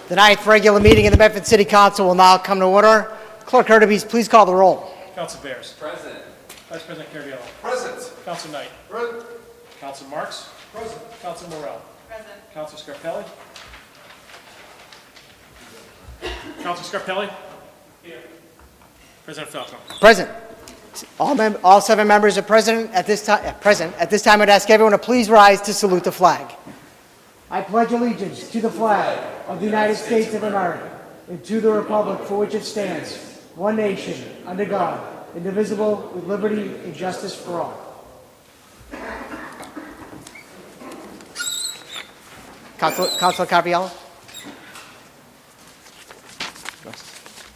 The ninth regular meeting of the Medford City Council will now come to order. Clerk Hurtubise, please call the roll. Council Bears. Present. Vice President Caraviello. Present. Council Knight. Present. Council Marks. Present. Council Morell. Present. Council Scarpelli. Council Scarpelli. Here. President Falco. Present. All 7 members are present at this time. I'd ask everyone to please rise to salute the flag. I pledge allegiance to the flag of the United States of America and to the republic for which it stands, one nation, under God, indivisible, with liberty and justice for all. Councilor Caraviello.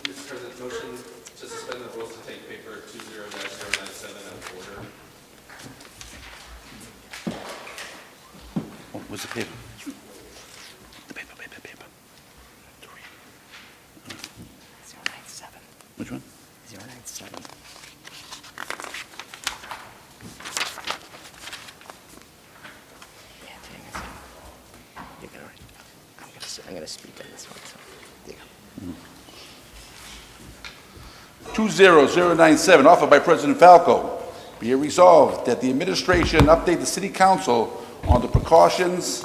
Mr. President, motion to suspend the rules to take paper 20-097 out of order. What's the paper? The paper. 097. Which one? 097. I'm going to speak on this one. So, there you go. 20097, offered by President Falco. Be it resolved that the administration update the City Council on the precautions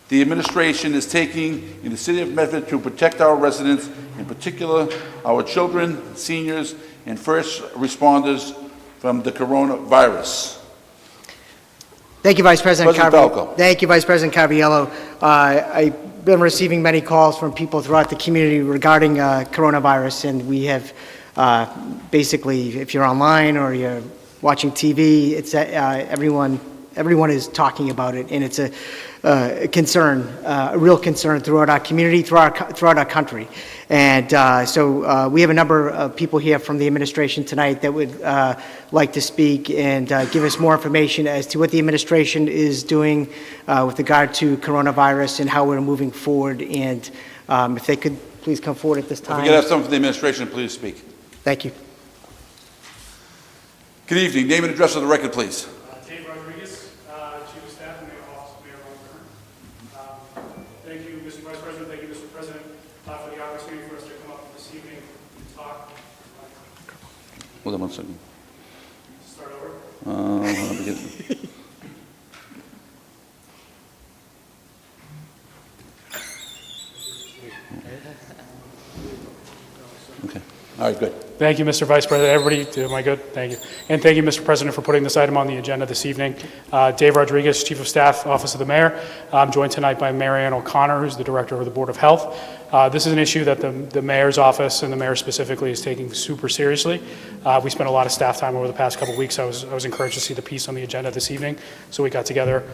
the administration is taking in the City of Medford to protect our residents, in particular our children, seniors, and first responders from the coronavirus. Thank you, Vice President President Caraviello. Falco. Thank you, Vice President Caraviello. I've been receiving many calls from people throughout the community regarding coronavirus, and we have basically, if you're online or you're watching TV, it's everyone is talking about it, and it's a concern, a real concern throughout our community, throughout our country. And so we have a number of people here from the administration tonight that would like to speak and give us more information as to what the administration is doing with regard to coronavirus and how we're moving forward. And if they could please come forward at this If time. we could have someone from the administration, please speak. Thank you. Good evening. Name and address of the record, please. Dave Rodriguez, Chief of Staff in the Office of Mayor Ron Byrne. Thank you, Mr. Vice President. Thank you, Mr. President, for the opportunity for us to come up this evening and talk. Hold on one second. Start over. Let me get- Okay. All right, good. Thank you, Mr. Vice President. Everybody, am I good? Thank you. And thank you, Mr. President, for putting this item on the agenda this evening. Dave Rodriguez, Chief of Staff, Office of the Mayor. I'm joined tonight by Mary Ann O'Connor, who's the Director of the Board of Health. This is an issue that the Mayor's office and the Mayor specifically is taking super seriously. We spent a lot of staff time over the past couple of weeks. I was encouraged to see the piece on the agenda this evening, so we got together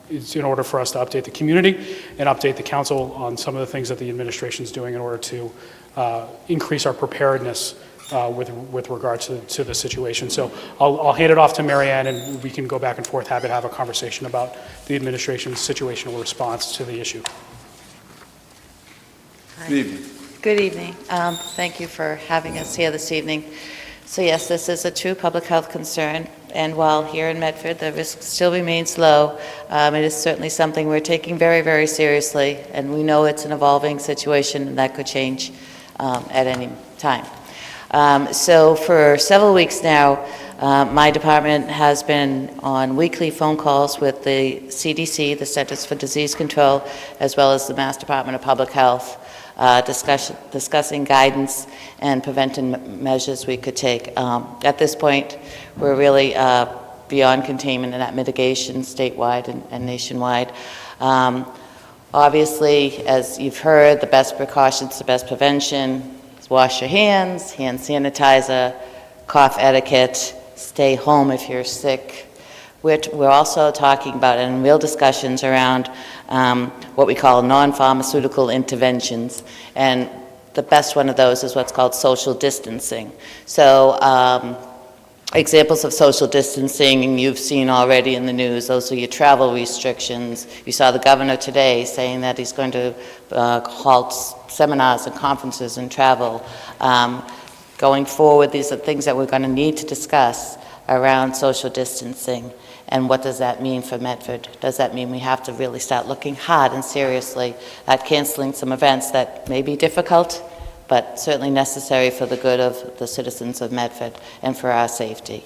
in order for us to update the community and update the council on some of the things that the administration is doing in order to increase our preparedness with regard to the situation. So I'll hand it off to Mary Ann, and we can go back and forth, happy to have a conversation about the administration's situational response to the issue. Good evening. Good evening. Thank you for having us here this evening. So yes, this is a true public health concern, and while here in Medford the risk still remains low, it is certainly something we're taking very, very seriously, and we know it's an evolving situation and that could change at any time. So for several weeks now, my department has been on weekly phone calls with the CDC, the Centers for Disease Control, as well as the Mass Department of Public Health, discussing guidance and preventive measures we could take. At this point, we're really beyond containment and at mitigation statewide and nationwide. Obviously, as you've heard, the best precautions, the best prevention is wash your hands, hand sanitizer, cough etiquette, stay home if you're sick. We're also talking about, and real discussions around what we call non-pharmaceutical interventions. And the best one of those is what's called social distancing. So examples of social distancing you've seen already in the news. Those are your travel restrictions. You saw the governor today saying that he's going to halt seminars and conferences and travel. Going forward, these are things that we're going to need to discuss around social distancing. And what does that mean for Medford? Does that mean we have to really start looking hard and seriously at canceling some events that may be difficult, but certainly necessary for the good of the citizens of Medford and for our safety?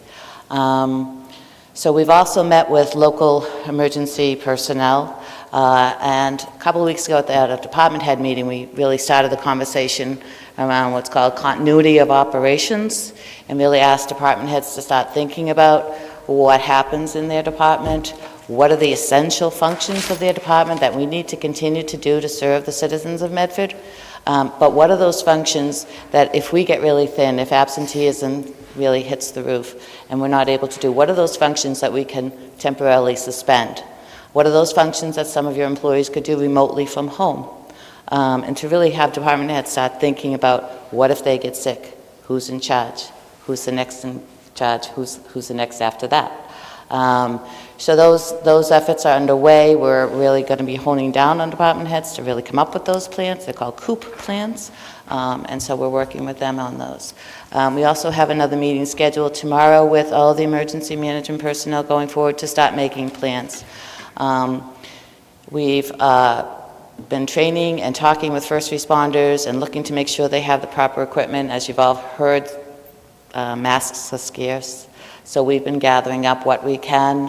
So we've also met with local emergency personnel, and a couple of weeks ago at a department head meeting, we really started the conversation around what's called continuity of operations, and really asked department heads to start thinking about what happens in their department, what are the essential functions of their department that we need to continue to do to serve the citizens of Medford, but what are those functions that if we get really thin, if absenteeism really hits the roof and we're not able to do, what are those functions that we can temporarily suspend? What are those functions that some of your employees could do remotely from home? And to really have department heads start thinking about what if they get sick? Who's in charge? Who's the next in charge? Who's the next after that? So those efforts are underway. We're really going to be honing down on department heads to really come up with those plans. They're called COOP plans, and so we're working with them on those. We also have another meeting scheduled tomorrow with all the emergency management personnel going forward to start making plans. We've been training and talking with first responders and looking to make sure they have the proper equipment. As you've all heard, masks are scarce. So we've been gathering up what we can.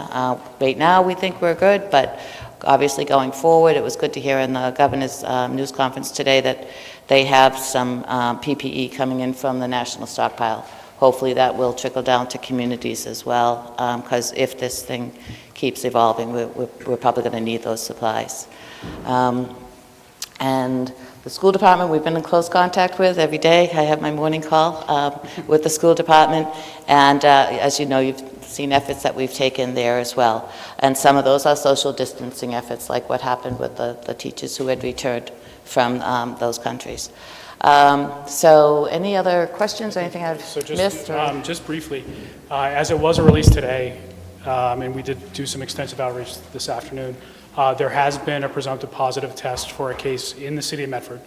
Right now, we think we're good, but obviously going forward, it was good to hear in the governor's news conference today that they have some PPE coming in from the national stockpile. Hopefully that will trickle down to communities as well, because if this thing keeps evolving, we're probably going to need those supplies. And the school department, we've been in close contact with every day. I have my morning call with the school department, and as you know, you've seen efforts that we've taken there as well. And some of those are social distancing efforts, like what happened with the teachers who had returned from those countries. So any other questions or anything I've missed? Just briefly, as it was released today, and we did do some extensive outreach this afternoon, there has been a presumptive positive test for a case in the city of Medford.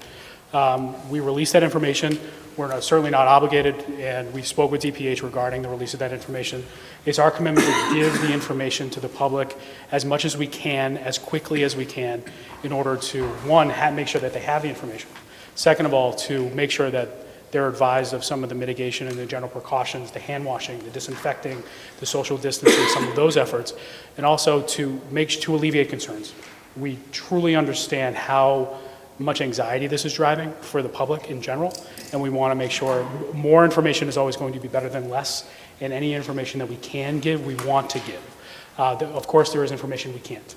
We released that information. We're certainly not obligated, and we spoke with DPH regarding the release of that information. It's our commitment to give the information to the public as much as we can, as quickly as we can, in order to, one, make sure that they have the information. Second of all, to make sure that they're advised of some of the mitigation and the general precautions, the hand washing, the disinfecting, the social distancing, some of those efforts, and also to alleviate concerns. We truly understand how much anxiety this is driving for the public in general, and we want to make sure more information is always going to be better than less, and any information that we can give, we want to give. Of course, there is information we can't.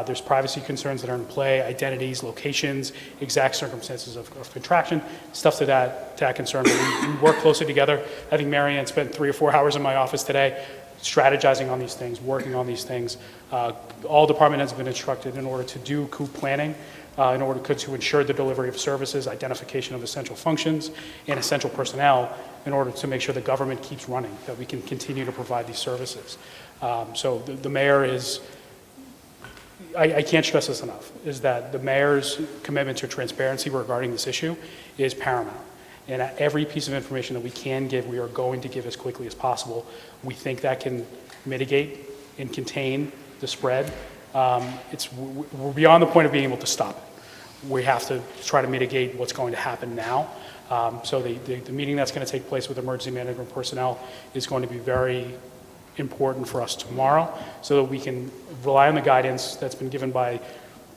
There's privacy concerns that are in play, identities, locations, exact circumstances of contraction, stuff to that concern. But we work closely together. I think Mary Ann spent 3 or 4 hours in my office today strategizing on these things, working on these things. All department heads have been instructed in order to do COOP planning, in order to ensure the delivery of services, identification of essential functions and essential personnel, in order to make sure the government keeps running, that we can continue to provide these services. So the mayor is, I can't stress this enough, is that the mayor's commitment to transparency regarding this issue is paramount. And every piece of information that we can give, we are going to give as quickly as possible. We think that can mitigate and contain the spread. We're beyond the point of being able to stop it. We have to try to mitigate what's going to happen now. So the meeting that's going to take place with emergency management personnel is going to be very important for us tomorrow, so that we can rely on the guidance that's been given by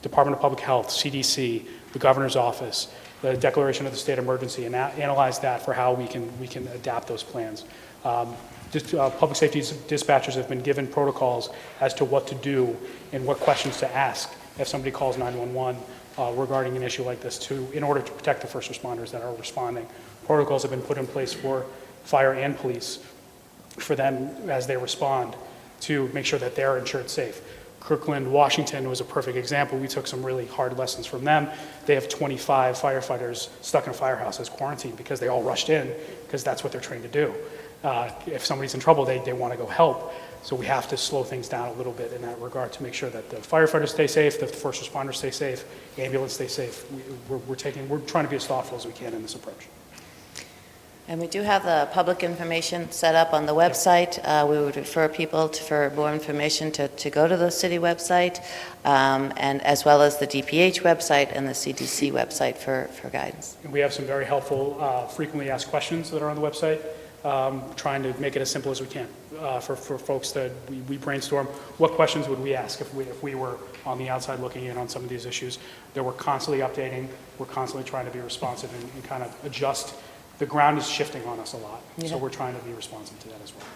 Department of Public Health, CDC, the Governor's Office, the declaration of the state emergency, and analyze that for how we can adapt those plans. Public safety dispatchers have been given protocols as to what to do and what questions to ask if somebody calls 911 regarding an issue like this, in order to protect the first responders that are responding. Protocols have been put in place for fire and police, for them as they respond, to make sure that they're insured safe. Kirkland, Washington was a perfect example. We took some really hard lessons from them. They have 25 firefighters stuck in a firehouse as quarantined because they all rushed in, because that's what they're trained to do. If somebody's in trouble, they want to go help. So we have to slow things down a little bit in that regard to make sure that the firefighters stay safe, the first responders stay safe, the ambulance stay safe. We're trying to be as thoughtful as we can in this approach. And we do have the public information set up on the website. We would refer people for more information to go to the city website, and as well as the DPH website and the CDC website for guidance. And we have some very helpful, frequently asked questions that are on the website, trying to make it as simple as we can for folks that we brainstorm. What questions would we ask if we were on the outside looking in on some of these issues that we're constantly updating, we're constantly trying to be responsive and kind of adjust. The ground is shifting on us a lot, so Yeah. we're trying to be responsive to that as well.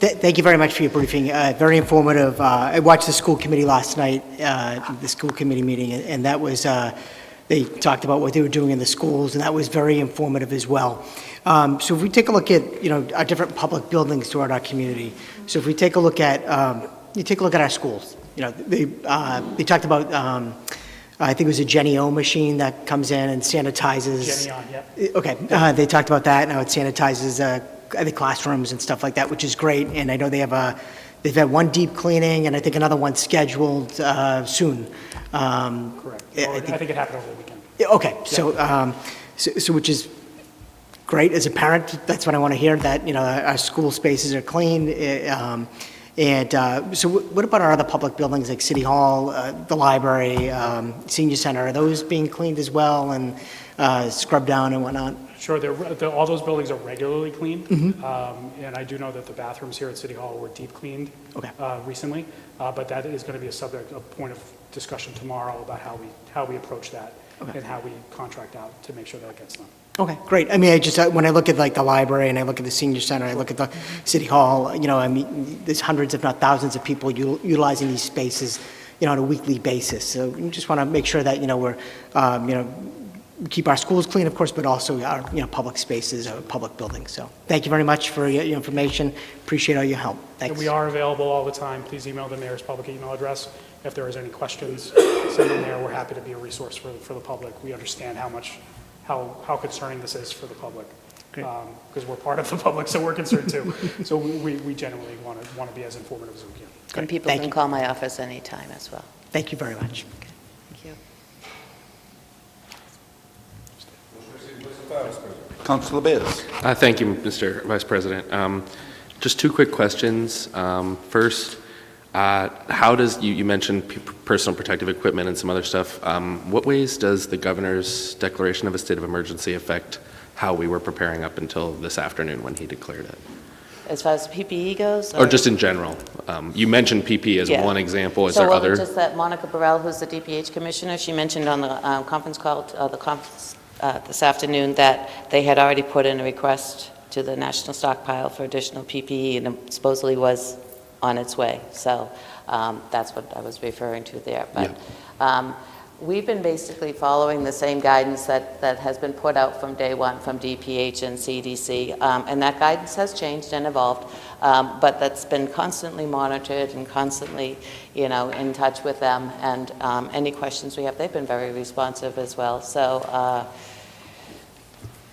Thank you very much for your briefing. Very informative. I watched the school committee last night, the school committee meeting, and that was, they talked about what they were doing in the schools, and that was very informative as well. So if we take a look at, our different public buildings throughout our community, so if we take a look at, our schools, they talked about, I think it was a Jenny O machine that comes in and sanitizes. Jenny on, yep. Okay, they talked about that, and how it sanitizes, I think, classrooms and stuff like that, which is great, and I know they've had one deep cleaning, and I think another one scheduled soon. Correct. Yeah, I think it happened over the weekend. Yeah, okay, so which is great. As a parent, that's what I want to hear, that, our school spaces are clean. So what about our other public buildings, like City Hall, the library, senior center? Are those being cleaned as well and scrubbed down and whatnot? Sure, all those buildings are regularly cleaned, and I do know that the bathrooms here at City Hall were deep cleaned Okay. recently, but that is going to be a point of discussion tomorrow about how we approach that Okay. and how we contract out to make sure that gets done. Okay, great. I mean, when I look at like the library and I look at the senior center, I look at the City Hall, there's hundreds, if not thousands of people utilizing these spaces, on a weekly basis. So we just want to make sure that, we're, we keep our schools clean, of course, but also our, public spaces, our public buildings. So thank you very much for your information. Appreciate all your help. Thanks. And we are available all the time. Please email the mayor's public email address. If there is any questions, send them there. We're happy to be a resource for the public. We understand how concerning this is for the public. Great. Because we're part of the public, so we're concerned too. So we genuinely want to be as informative as we can. And people Thank can you. call my office anytime as well. Thank you very much. Thank you. Councilor Bears. Thank you, Mr. Vice President. Just two quick questions. First, how does, you mentioned personal protective equipment and some other stuff. What ways does the governor's declaration of a state of emergency affect how we were preparing up until this afternoon when he declared it? As far as PPE goes? Or just in general? You mentioned PP as Yeah. one example. Is So there what other? was just that Monica Burrell, who's the DPH commissioner, she mentioned on the conference call, this afternoon, that they had already put in a request to the national stockpile for additional PPE, and it supposedly was on its way. So that's what I was referring to there. But we've been basically following the same guidance that has been put out from day one from DPH and CDC, and that guidance has changed and evolved, but that's been constantly monitored and constantly, in touch with them, and any questions we have, they've been very responsive as well. So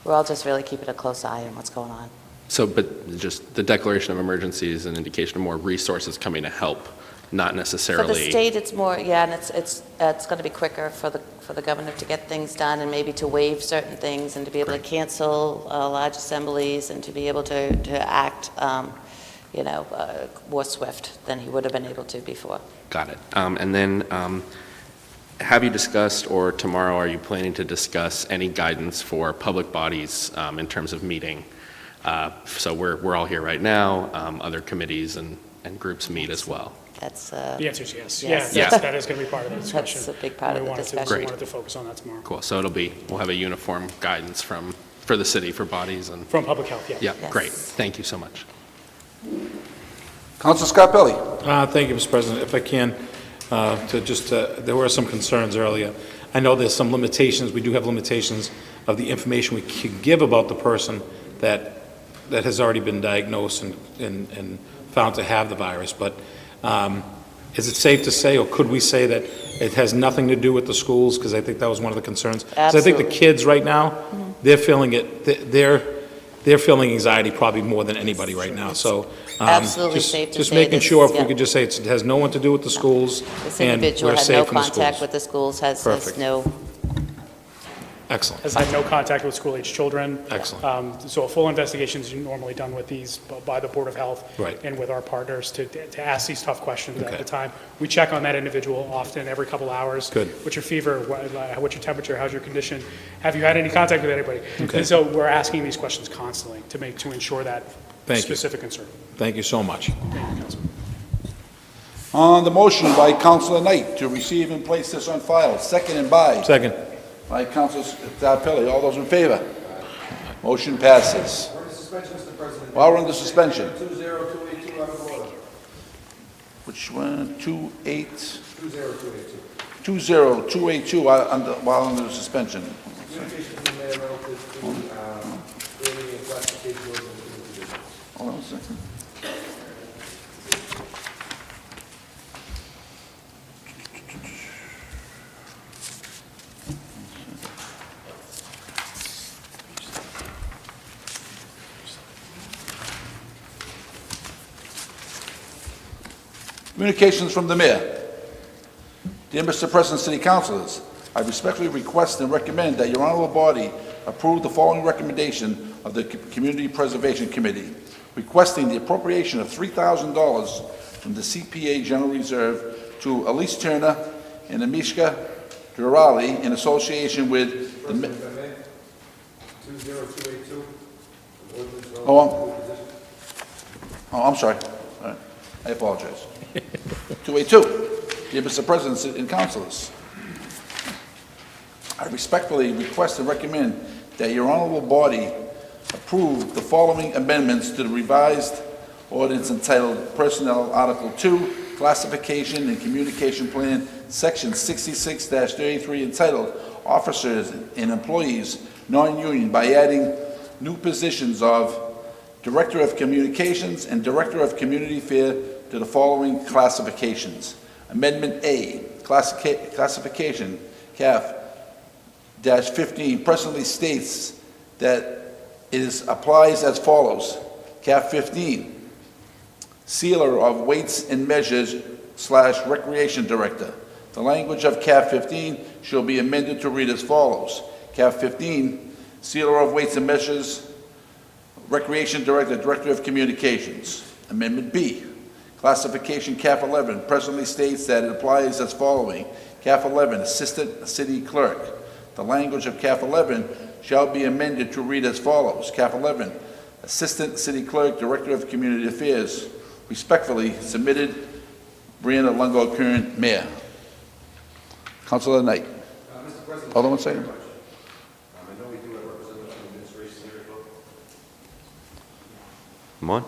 we're all just really keeping a close eye on what's going on. So, but just the declaration of emergency is an indication of more resources coming to help, not For necessarily. the state, it's more, and it's going to be quicker for the governor to get things done and maybe to waive certain things and to be able to cancel large assemblies and to be able to act, more swift than he would have been able to before. Got it. And then, have you discussed, or tomorrow are you planning to discuss any guidance for public bodies in terms of meeting? So we're all here right now. Other committees and groups meet as well. That's, The answer is yes. Yes. Yes, that is going to be part of the discussion. That's a big part of the discussion. We wanted to focus on that tomorrow. Cool. So we'll have a uniform guidance for the city for bodies and, From public health, yeah. yeah, Yes. great. Thank you so much. Councilor Scarpelli. Thank you, Mr. President. If I can, there were some concerns earlier. I know there's some limitations, we do have limitations of the information we can give about the person that has already been diagnosed and found to have the virus, but is it safe to say, or could we say that it has nothing to do with the schools? Because I think that was one of the concerns. 'Cause I think the Absolutely. kids right now, they're feeling it, they're feeling anxiety probably more than anybody right now, so. Absolutely safe to Just say making this, sure if we yeah. could just say it has no one to do with the schools, This and individual we're had no safe in the contact schools. with the schools, has Perfect. no, Excellent. has had no contact with school-age children. Excellent. So a full investigation is normally done with these by the Board of Health. Right. And with our partners to ask these tough questions at Okay. the time. We check on that individual often, every couple hours. Good. What's your fever? What's your temperature? How's your condition? Have you had any contact with anybody? Okay. And so we're asking these questions constantly to ensure that Thank you. specific concern. Thank you so much. Thank you, Councilman. On the motion by Councilor Knight to receive and place this on file, seconded by Second. Councilor Scarpelli. All those in favor? Motion passes. While we're under suspension. 20282 out of order. Which one? 20282 while under suspension. Communication from the mayor relative to early and classification of individuals. Hold on a second. Communications from the mayor. Dear Mr. President, City Councilors, I respectfully request and recommend that your honorable body approve the following recommendation of the Community Preservation Committee, requesting the appropriation of $3,000 from the CPA General Reserve to Elise Turner and Amishka Durali in association with the... President, if I may, 20282. ordinance relative Oh, to the position. I'm sorry. All right. I apologize. 282. Dear Mr. President and Councilors, I respectfully request and recommend that your honorable body approve the following amendments to the revised ordinance entitled Personnel Article 2, Classification and Communication Plan, Section 66-33, entitled Officers and Employees Non-Union, by adding new positions of Director of Communications and Director of Community Affairs to the following classifications. Amendment A, classification, CAF-15, presently states that it applies as follows. CAF-15, Sealer of Weights and Measures / Recreation Director. The language of CAF-15 shall be amended to read as follows. CAF-15, Sealer of Weights and Measures, Recreation Director, Director of Communications. Amendment B, classification CAF-11 presently states that it applies as following. CAF-11, Assistant City Clerk. The language of CAF-11 shall be amended to read as follows. CAF-11, Assistant City Clerk, Director of Community Affairs. Respectfully submitted, Brianna Longo-Kern, Mayor. Councilor Knight. Mr. President. Hold on one second. I know we do have representatives from the administration here as well. I'm on?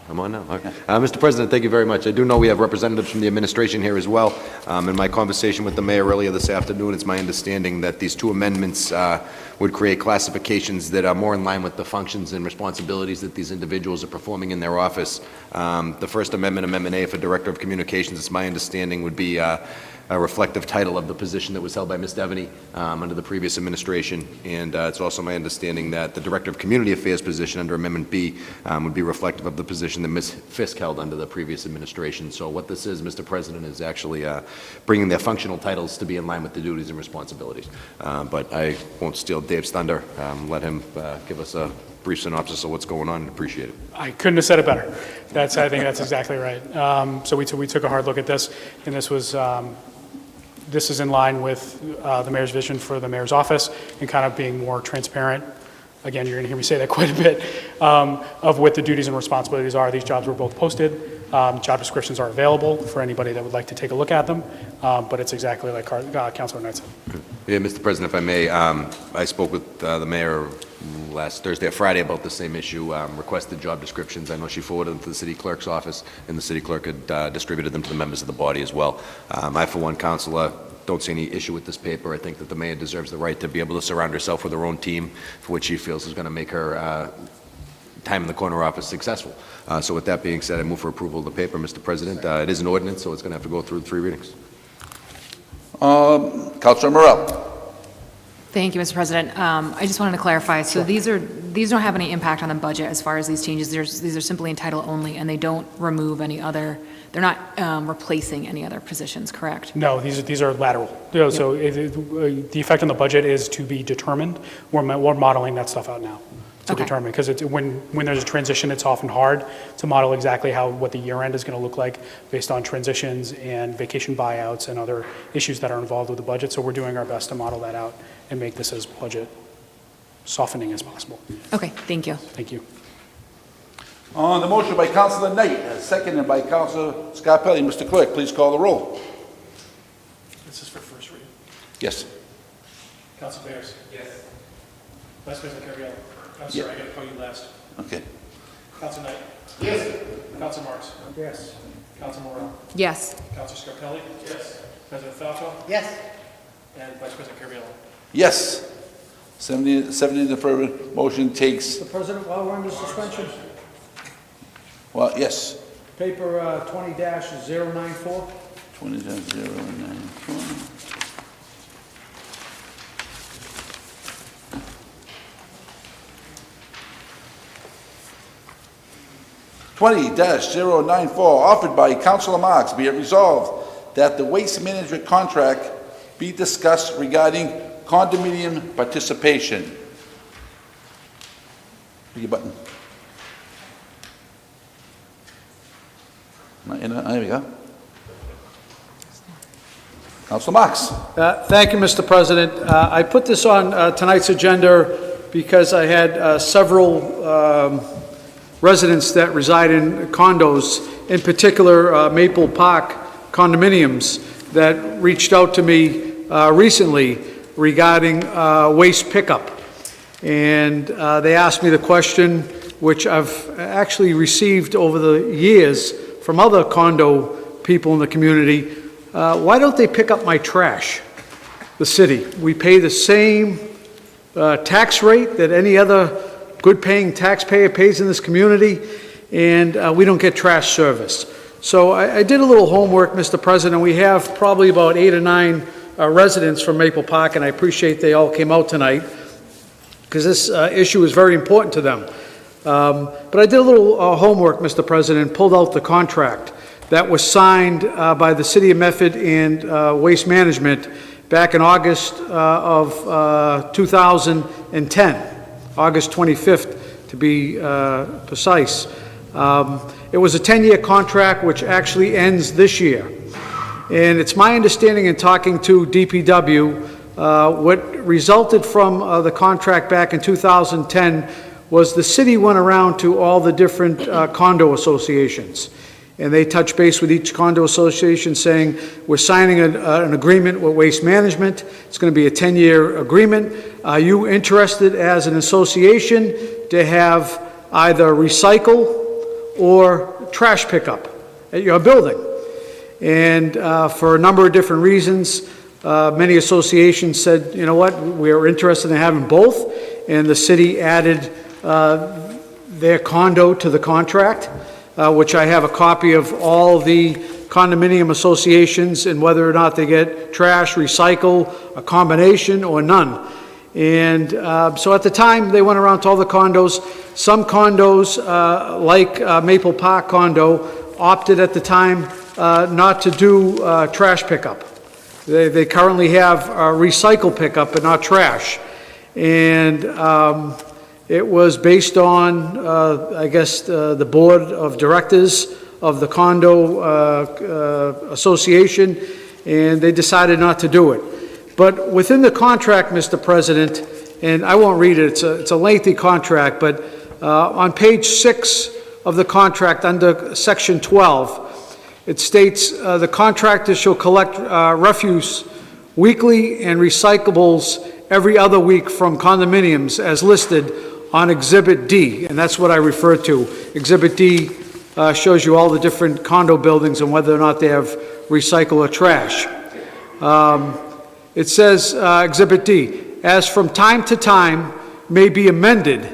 I'm on now? Okay. Mr. President, thank you very much. I do know we have representatives from the administration here as well. In my conversation with the mayor earlier this afternoon, it's my understanding that these two amendments would create classifications that are more in line with the functions and responsibilities that these individuals are performing in their office. The first amendment, Amendment A for Director of Communications, it's my understanding would be a reflective title of the position that was held by Ms. Devaney under the previous administration. And it's also my understanding that the Director of Community Affairs position under Amendment B would be reflective of the position that Ms. Fisk held under the previous administration. So what this is, Mr. President, is actually bringing their functional titles to be in line with the duties and responsibilities. But I won't steal Dave's thunder. Let him give us a brief synopsis of what's going on, and appreciate it. I couldn't have said it better. I think that's exactly right. So we took a hard look at this, and this is in line with the mayor's vision for the mayor's office and kind of being more transparent. Again, you're going to hear me say that quite a bit, of what the duties and responsibilities are. These jobs were both posted. Job descriptions are available for anybody that would like to take a look at them, but it's exactly like Councilor Knight said. Yeah, Mr. President, if I may, I spoke with the mayor last Thursday or Friday about the same issue, requested job descriptions. I know she forwarded them to the city clerk's office, and the city clerk had distributed them to the members of the body as well. I, for one, Councilor, don't see any issue with this paper. I think that the mayor deserves the right to be able to surround herself with her own team for what she feels is going to make her time in the corner office successful. So with that being said, I move for approval of the paper, Mr. President. It is an ordinance, so it's going to have to go through 3 readings. Councilor Morell. Thank you, Mr. President. I just wanted to clarify, so these are these don't have any impact on the budget as far as these changes. These are simply in title only, and they don't remove any other, they're not replacing any other positions, correct? No, these are lateral. So the effect on the budget is to be determined. We're modeling that stuff out now to Okay. determine, because when there's a transition, it's often hard to model exactly what the year end is going to look like based on transitions and vacation buyouts and other issues that are involved with the budget. So we're doing our best to model that out and make this as budget softening as possible. Okay, thank you. Thank you. On the motion by Councilor Knight, seconded by Councilor Scarpelli. Mr. Clerk, please call the roll. This is for first reading. Yes. Council Bears. Yes. Vice President Carriello. I'm Yeah. sorry, I got to call you last. Okay. Council Knight. Yes. Council Marks. Yes. Council Morel. Yes. Council Scarpelli. Yes. President Falco. Yes. And Vice President Carriello. Yes. 70 in the affirmative, motion takes, Mr. President, while we're under suspension, well, yes. paper 20-094. 20-094. 20-094, offered by Councilor Marks, be it resolved that the waste management contract be discussed regarding condominium participation. Pick your button. There we go. Councilor Marks. Thank you, Mr. President. I put this on tonight's agenda because I had several residents that reside in condos, in particular Maple Park condominiums, that reached out to me recently regarding waste pickup. And they asked me the question, which I've actually received over the years from other condo people in the community, why don't they pick up my trash, the city? We pay the same tax rate that any other good-paying taxpayer pays in this community, and we don't get trash service. So I did a little homework, Mr. President. We have probably about 8 or 9 residents from Maple Park, and I appreciate they all came out tonight, because this issue is very important to them. But I did a little homework, Mr. President, pulled out the contract that was signed by the City of Medford and Waste Management back in August of 2010. August 25th, to be precise. It was a 10-year contract which actually ends this year. And it's my understanding in talking to DPW, what resulted from the contract back in 2010 was the city went around to all the different condo associations. And they touched base with each condo association saying, we're signing an agreement with Waste Management. It's going to be a 10-year agreement. Are you interested as an association to have either recycle or trash pickup at your building? And for a number of different reasons, many associations said, you know what, we're interested in having both. And the city added their condo to the contract, which I have a copy of all the condominium associations and whether or not they get trash, recycle, a combination, or none. And so at the time, they went around to all the condos. Some condos, like Maple Park condo, opted at the time not to do trash pickup. They currently have recycle pickup, but not trash. And it was based on, I guess, the board of directors of the condo association, and they decided not to do it. But within the contract, Mr. President, and I won't read it, it's a lengthy contract, but on page 6 of the contract, under section 12, it states, the contractor shall collect refuse weekly and recyclables every other week from condominiums as listed on Exhibit D, and that's what I refer to. Exhibit D shows you all the different condo buildings and whether or not they have recycle or trash. It says, Exhibit D, as from time to time may be amended,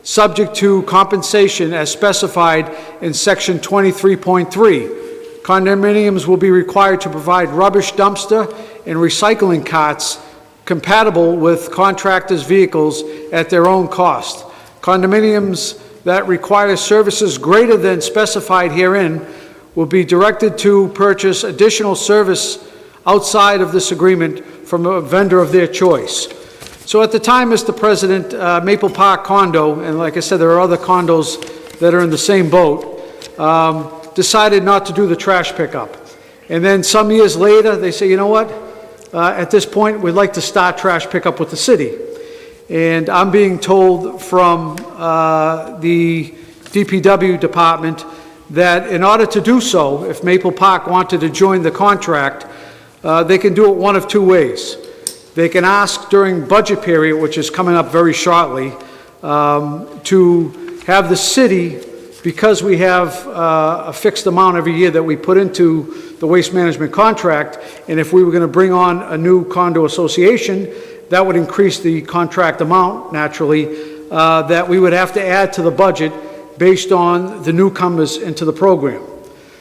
subject to compensation as specified in Section 23.3. Condominiums will be required to provide rubbish dumpster and recycling carts compatible with contractors' vehicles at their own cost. Condominiums that require services greater than specified herein will be directed to purchase additional service outside of this agreement from a vendor of their choice. So at the time, Mr. President, Maple Park condo, and like I said, there are other condos that are in the same boat, decided not to do the trash pickup. And then some years later, they say, you know what? At this point, we'd like to start trash pickup with the city. And I'm being told from the DPW department that in order to do so, if Maple Park wanted to join the contract, they can do it one of two ways. They can ask during budget period, which is coming up very shortly, to have the city, because we have a fixed amount every year that we put into the waste management contract, and if we were going to bring on a new condo association, that would increase the contract amount, naturally, that we would have to add to the budget based on the newcomers into the program.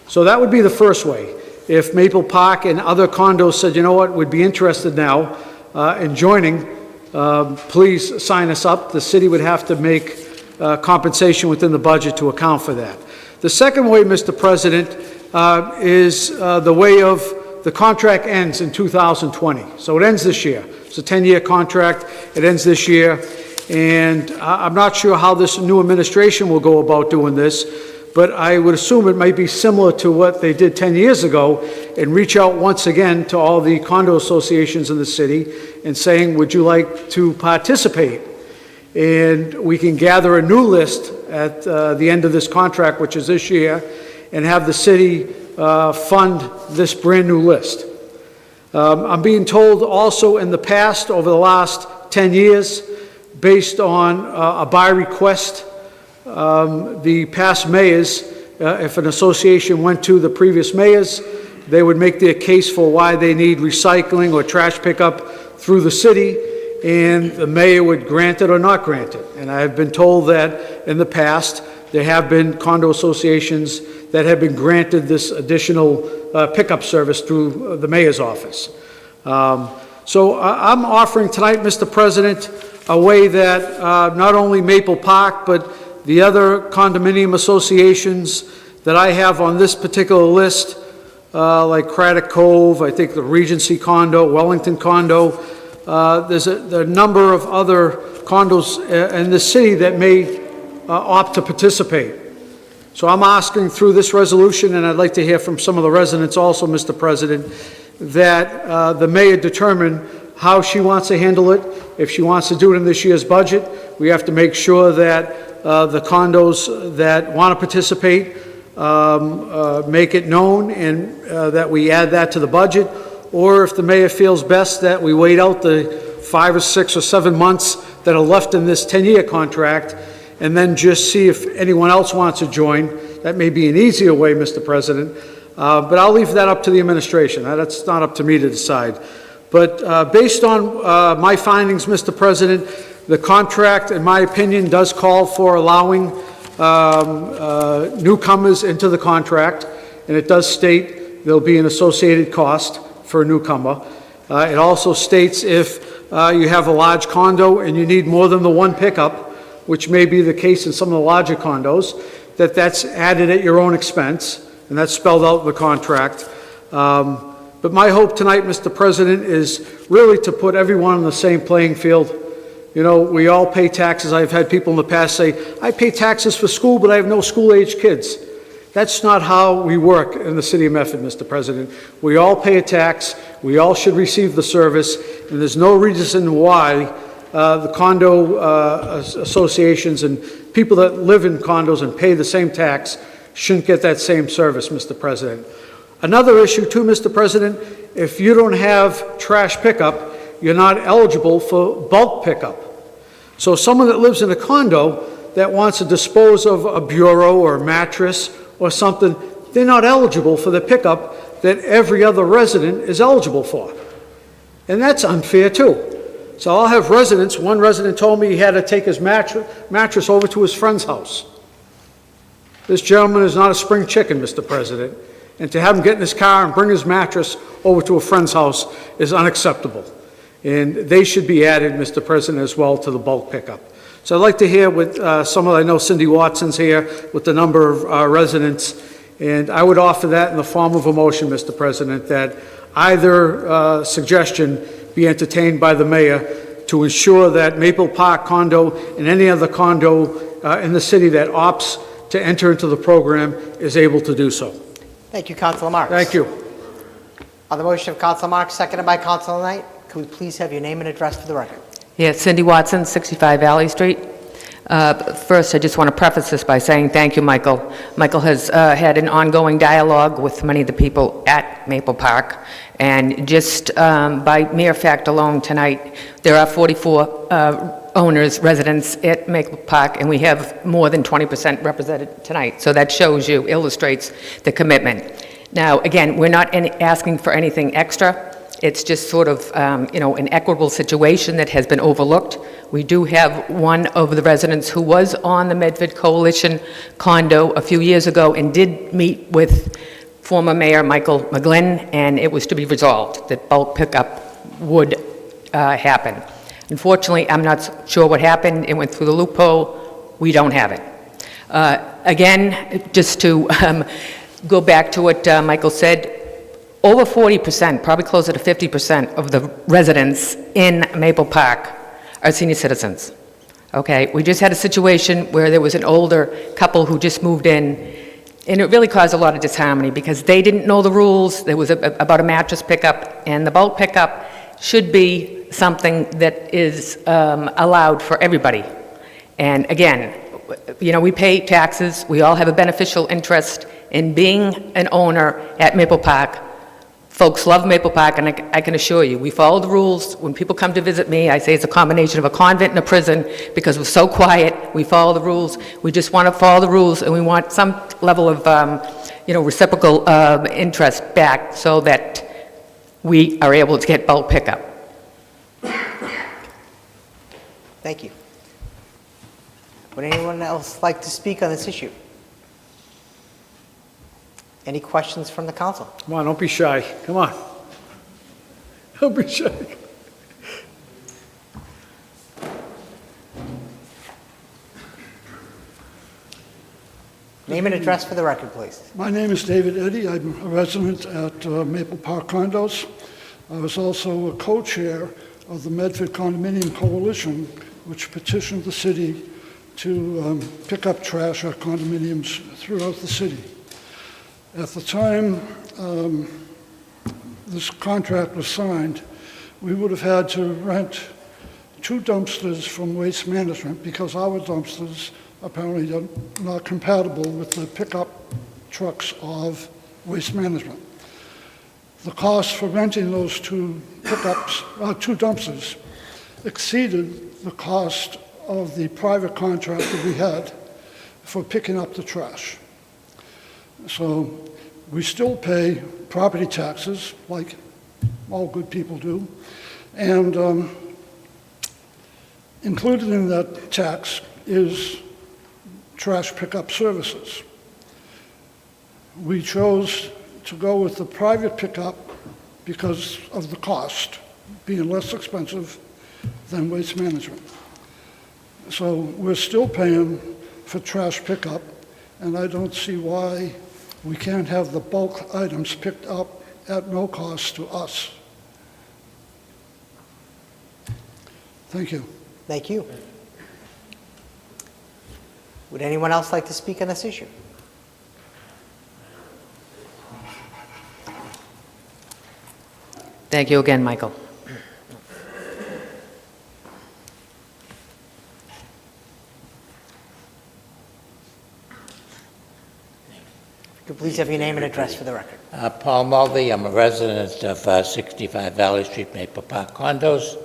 So that would be the first way. If Maple Park and other condos said, you know what, we'd be interested now in joining, please sign us up. The city would have to make compensation within the budget to account for that. The second way, Mr. President, is the way of the contract ends in 2020. So it ends this year. It's a 10-year contract. It ends this year. And I'm not sure how this new administration will go about doing this, but I would assume it might be similar to what they did 10 years ago and reach out once again to all the condo associations in the city and saying, would you like to participate? And we can gather a new list at the end of this contract, which is this year, and have the city fund this brand-new list. I'm being told also in the past, over the last 10 years, based on a by request, the past mayors, if an association went to the previous mayors, they would make their case for why they need recycling or trash pickup through the city, and the mayor would grant it or not grant it. And I have been told that in the past, there have been condo associations that have been granted this additional pickup service through the mayor's office. So I'm offering tonight, Mr. President, a way that not only Maple Park, but the other condominium associations that I have on this particular list, like Craddock Cove, I think the Regency condo, Wellington condo, there's a number of other condos in the city that may opt to participate. So I'm asking through this resolution, and I'd like to hear from some of the residents also, Mr. President, that the mayor determine how she wants to handle it. If she wants to do it in this year's budget, we have to make sure that the condos that want to participate make it known and that we add that to the budget. Or if the mayor feels best that we wait out the 5 or 6 or 7 months that are left in this 10-year contract and then just see if anyone else wants to join. That may be an easier way, Mr. President, but I'll leave that up to the administration. That's not up to me to decide. But based on my findings, Mr. President, the contract, in my opinion, does call for allowing newcomers into the contract, and it does state there'll be an associated cost for a newcomer. It also states if you have a large condo and you need more than the one pickup, which may be the case in some of the larger condos, that's added at your own expense, and that's spelled out in the contract. But my hope tonight, Mr. President, is really to put everyone on the same playing field. You know, we all pay taxes. I've had people in the past say, I pay taxes for school, but I have no school-age kids. That's not how we work in the city of Medford, Mr. President. We all pay a tax. We all should receive the service, and there's no reason why the condo associations and people that live in condos and pay the same tax shouldn't get that same service, Mr. President. Another issue too, Mr. President, if you don't have trash pickup, you're not eligible for bulk pickup. So someone that lives in a condo that wants to dispose of a bureau or a mattress or something, they're not eligible for the pickup that every other resident is eligible for. And that's unfair too. So I'll have residents, one resident told me he had to take his mattress over to his friend's house. This gentleman is not a spring chicken, Mr. President, and to have him get in his car and bring his mattress over to a friend's house is unacceptable. And they should be added, Mr. President, as well to the bulk pickup. So I'd like to hear with I know Cindy Watson's here with the number of residents, and I would offer that in the form of a motion, Mr. President, that either suggestion be entertained by the mayor to ensure that Maple Park condo and any other condo in the city that opts to enter into the program is able to do so. Thank you, Councilor Marks. Thank you. On the motion of Councilor Marks, seconded by Councilor Knight, can we please have your name and address for the record? Yes, Cindy Watson, 65 Valley Street. First, I just want to preface this by saying thank you, Michael. Michael has had an ongoing dialogue with many of the people at Maple Park, and just by mere fact alone tonight, there are 44 owners, residents at Maple Park, and we have more than 20% represented tonight. So that shows you, illustrates the commitment. Now, again, we're not asking for anything extra. It's just sort of, an equitable situation that has been overlooked. We do have one of the residents who was on the Medford Coalition condo a few years ago and did meet with former Mayor Michael McGlynn, and it was to be resolved that bulk pickup would happen. Unfortunately, I'm not sure what happened. It went through the loophole. We don't have it. Again, just to go back to what Michael said, over 40%, probably closer to 50% of the residents in Maple Park are senior citizens. Okay, we just had a situation where there was an older couple who just moved in, and it really caused a lot of disharmony because they didn't know the rules. There was about a mattress pickup, and the bulk pickup should be something that is allowed for everybody. And again, we pay taxes. We all have a beneficial interest in being an owner at Maple Park. Folks love Maple Park, and I can assure you, we follow the rules. When people come to visit me, I say it's a combination of a convent and a prison because we're so quiet. We follow the rules. We just want to follow the rules, and we want some level of, reciprocal interest back so that we are able to get bulk pickup. Thank you. Would anyone else like to speak on this issue? Any questions from the council? Come on, don't be shy. Come on. Don't be shy. Name and address for the record, please. My name is David Eddy. I'm a resident at Maple Park Condos. I was also a co-chair of the Medford Condominium Coalition, which petitioned the city to pick up trash at condominiums throughout the city. At the time this contract was signed, we would have had to rent 2 dumpsters from Waste Management because our dumpsters apparently are not compatible with the pickup trucks of Waste Management. The cost for renting those 2 dumpsters exceeded the cost of the private contract that we had for picking up the trash. So we still pay property taxes, like all good people do, and included in that tax is trash pickup services. We chose to go with the private pickup because of the cost being less expensive than Waste Management. So we're still paying for trash pickup, and I don't see why we can't have the bulk items picked up at no cost to us. Thank you. Thank you. Would anyone else like to speak on this issue? Thank you again, Michael. Could you please have your name and address for the record? Paul Mulvey, I'm a resident of 65 Valley Street, Maple Park Condos.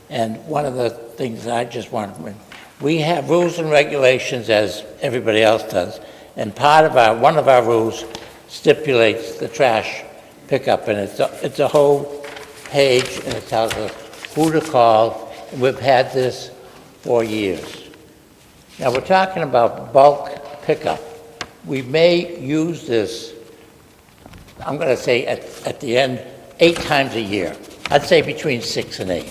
And one of the things I just want to, we have rules and regulations as everybody else does. And one of our rules stipulates the trash pickup, and it's a whole page, and it tells us who to call. And we've had this for years. Now we're talking about bulk pickup. We may use this, I'm going to say at the end, 8 times a year. I'd say between 6 and 8.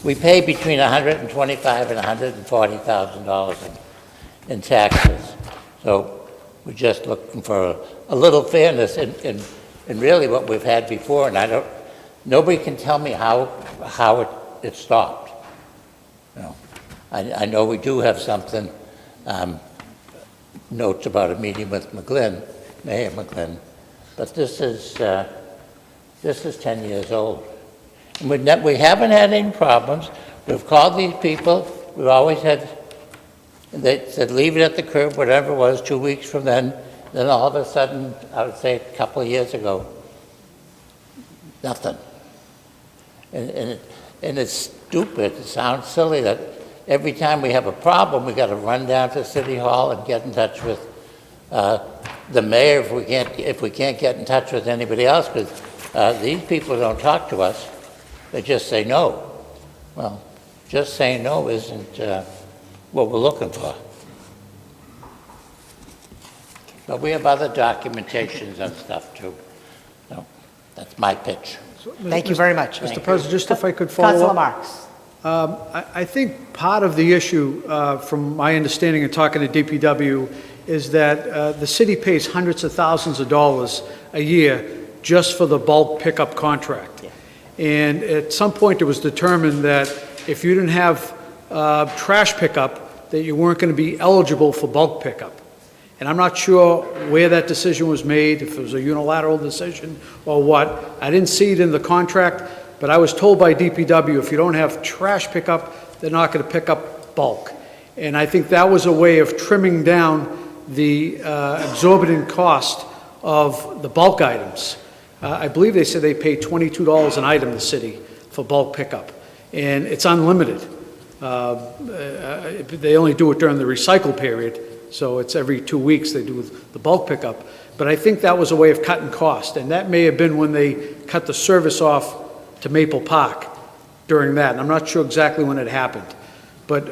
we pay between $125,000 and $140,000 in taxes. So we're just looking for a little fairness in really what we've had before, and nobody can tell me how it stopped. You know, I know we do have something, notes about a meeting with Mayor McGlynn, but this is 10 years old. And we haven't had any problems. We've called these people, we've always had, they said leave it at the curb, whatever it was, 2 weeks from then all of a sudden, I would say a couple of years ago, nothing. And it's stupid, it sounds silly that every time we have a problem, we got to run down to City Hall and get in touch with the mayor if we can't get in touch with anybody else, because these people don't talk to us. They just say no. Well, just saying no isn't what we're looking for. But we have other documentations and stuff too. So that's my pitch. Thank you very much. Mr. President, just if I could follow Councilor up. Marks. I think part of the issue, from my understanding and talking to DPW, is that the city pays hundreds of thousands of dollars a year just for the bulk pickup contract. Yeah. And at some point, it was determined that if you didn't have trash pickup, that you weren't going to be eligible for bulk pickup. And I'm not sure where that decision was made, if it was a unilateral decision or what. I didn't see it in the contract, but I was told by DPW, if you don't have trash pickup, they're not going to pick up bulk. And I think that was a way of trimming down the exorbitant cost of the bulk items. I believe they said they pay $22 an item, the city, for bulk pickup. And it's unlimited. They only do it during the recycle period, so it's every 2 weeks they do the bulk pickup. But I think that was a way of cutting cost, and that may have been when they cut the service off to Maple Park during that, and I'm not sure exactly when it happened. But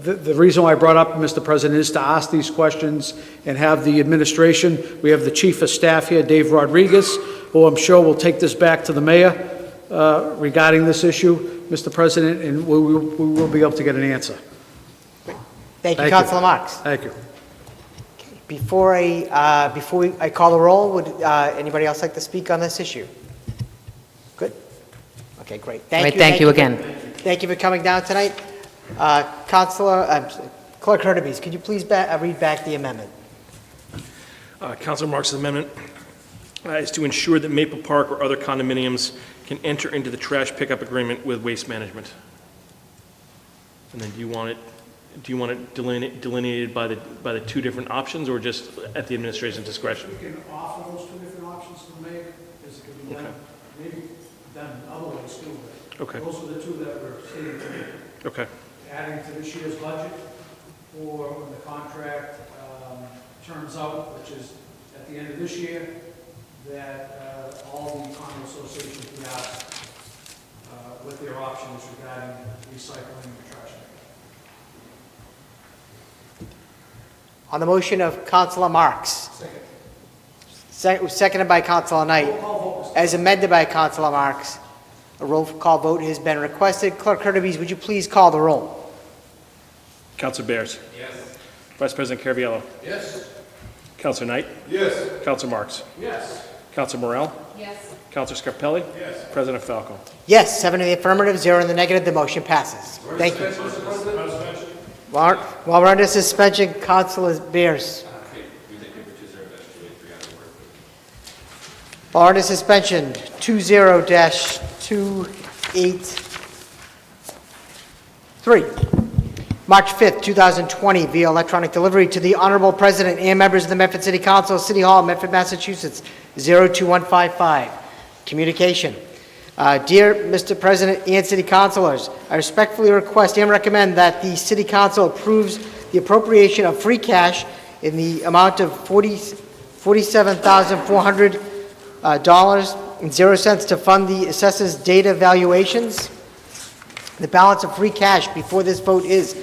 the reason why I brought up, Mr. President, is to ask these questions and have the administration. We have the Chief of Staff here, Dave Rodriguez, who I'm sure will take this back to the mayor regarding this issue, Mr. President, and we will be able to get an answer. Thank you, Thank you. Councilor Marks. Thank you. Before I call the roll, would anybody else like to speak on this issue? Good. Okay, great. Thank you again. Thank you for coming down tonight. Clerk Hurtubise, could you please read back the amendment? Councilor Marks' amendment is to ensure that Maple Park or other condominiums can enter into the trash pickup agreement with Waste Management. And then do you want it delineated by the two different options, or just at the administration's discretion? We can offer those two different options to the mayor, because it could be done, maybe done other ways too. but Okay. Those are the two that we're stating today. Okay. Adding to this year's budget, or when the contract turns out, which is at the end of this year, that all the condo associations would ask what their options regarding recycling and trash. On the motion of Councilor Marks. Seconded by Councilor Knight. As amended by Councilor Marks. A roll call vote has been requested. Clerk Hurtubise, would you please call the roll? Councilor Bears? Yes. Vice President Caraviallo? Yes. Councilor Knight? Yes. Councilor Marks? Yes. Councilor Morell? Yes. Councilor Scarpelli? Yes. President Falco? Yes, 7 in the affirmative, 0 in the negative, the motion passes. Thank you. While we're under suspension, Councilor Bears. While we're under suspension, 20-283. March 5th, 2020, via electronic delivery to the Honorable President and members of the Medford City Council, City Hall, Medford, Massachusetts, 02155. Communication. Dear Mr. President and City Councilors, I respectfully request and recommend that the City Council approves the appropriation of free cash in the amount of $47,400.00 to fund the assessors' data valuations. The balance of free cash before this vote is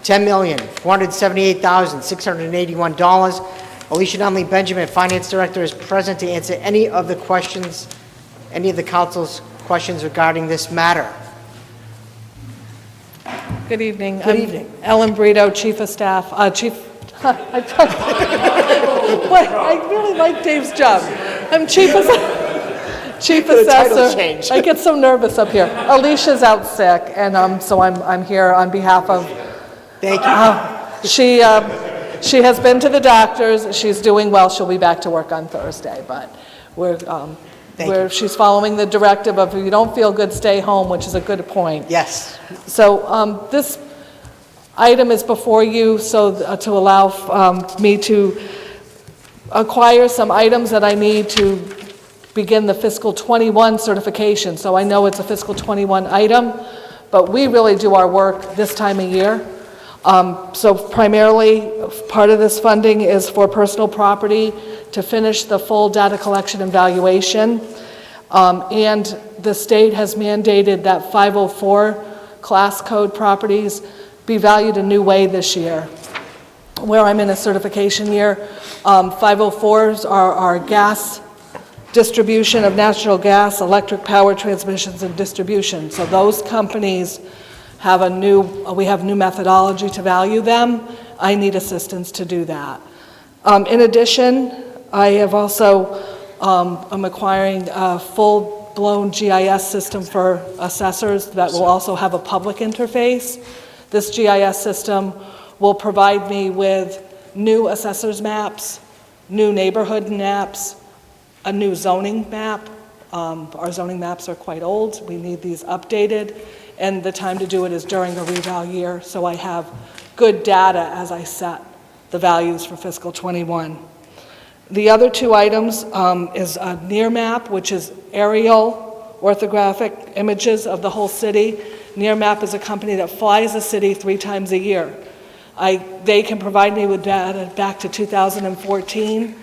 $10,478,681. Alicia Nunley Benjamin, Finance Director, is present to answer any of the questions, any of the council's questions regarding this matter. Good evening. Good evening. Ellen Brito, Chief of Staff, Chief, I really like Dave's job. I'm Chief The title Assessor. change. I get so nervous up here. Alicia's out sick, and so I'm here on behalf of, Thank you. she has been to the doctors, she's doing well, she'll be back to work on Thursday, but she's following the directive of if you don't feel good, stay home, which is a good point. Yes. So this item is before you to allow me to acquire some items that I need to begin the fiscal '21 certification. So I know it's a fiscal '21 item, but we really do our work this time of year. So primarily, part of this funding is for personal property to finish the full data collection and valuation. And the state has mandated that 504 class code properties be valued a new way this year. Where I'm in a certification year, 504s are our gas distribution of natural gas, electric power transmissions and distribution. So those companies have we have new methodology to value them. I need assistance to do that. In addition, I have also, I'm acquiring a full-blown GIS system for assessors that will also have a public interface. This GIS system will provide me with new assessors maps, new neighborhood maps, a new zoning map. Our zoning maps are quite old. We need these updated, and the time to do it is during the reval year, so I have good data as I set the values for fiscal '21. The other two items is a NEAR map, which is aerial orthographic images of the whole city. NEAR map is a company that flies the city 3 times a year. They can provide me with data back to 2014.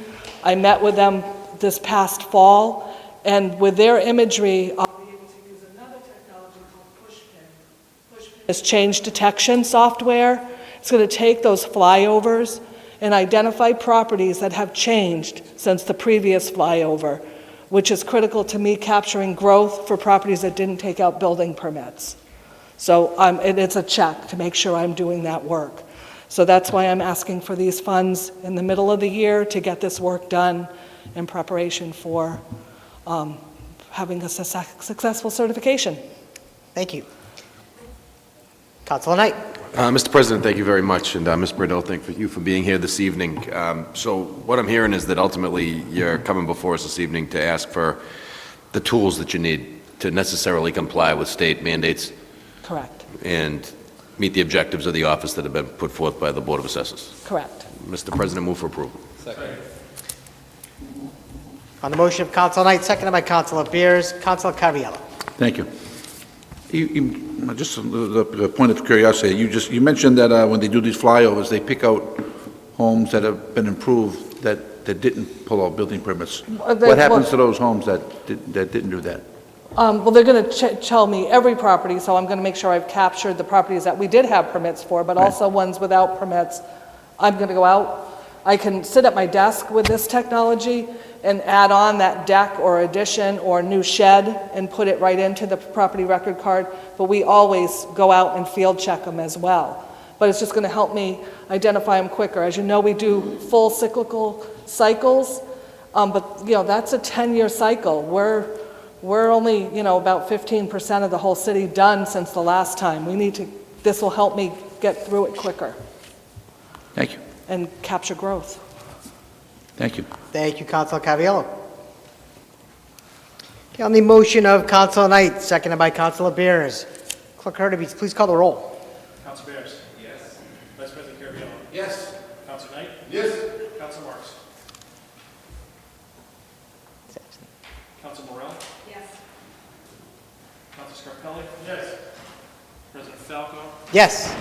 I met with them this past fall, and with their imagery, I'll be able to use another technology called Pushpin. Pushpin is change detection software. It's going to take those flyovers and identify properties that have changed since the previous flyover, which is critical to me capturing growth for properties that didn't take out building permits. So and it's a check to make sure I'm doing that work. So that's why I'm asking for these funds in the middle of the year to get this work done in preparation for having a successful certification. Thank you. Councilor Knight. Mr. President, thank you very much, and Ms. Brito, thank you for being here this evening. So what I'm hearing is that ultimately you're coming before us this evening to ask for the tools that you need to necessarily comply with state mandates Correct. and meet the objectives of the office that have been put forth by the Board of Assessors. Correct. Mr. President, move for approval. On the motion of Councilor Knight, seconded by Councilor Beers, Councilor Cariello. Thank you. Just a point of curiosity, you mentioned that when they do these flyovers, they pick out homes that have been improved that didn't pull out building permits. What happens to those homes that didn't do that? Well, they're going to tell me every property, so I'm going to make sure I've captured the properties that we did have permits for, but also ones without permits. I'm going to go out. I can sit at my desk with this technology and add on that deck or addition or new shed and put it right into the property record card, but we always go out and field check them as well. But it's just going to help me identify them quicker. As you know, we do full cyclical cycles, but that's a 10-year cycle. We're only, about 15% of the whole city done since the last time. This will help me get through it quicker. Thank you. And capture growth. Thank you. Thank you, Councilor Cariello. Okay, on the motion of Councilor Knight, seconded by Councilor Beers, Clerk Hurtubise, please call the roll. Councilor Bears. Yes. Vice President Caraviallo. Yes. Councilor Knight. Yes. Councilor Marks. Councilor Morell. Yes. Councilor Scarpelli. Yes. President Falco. Yes.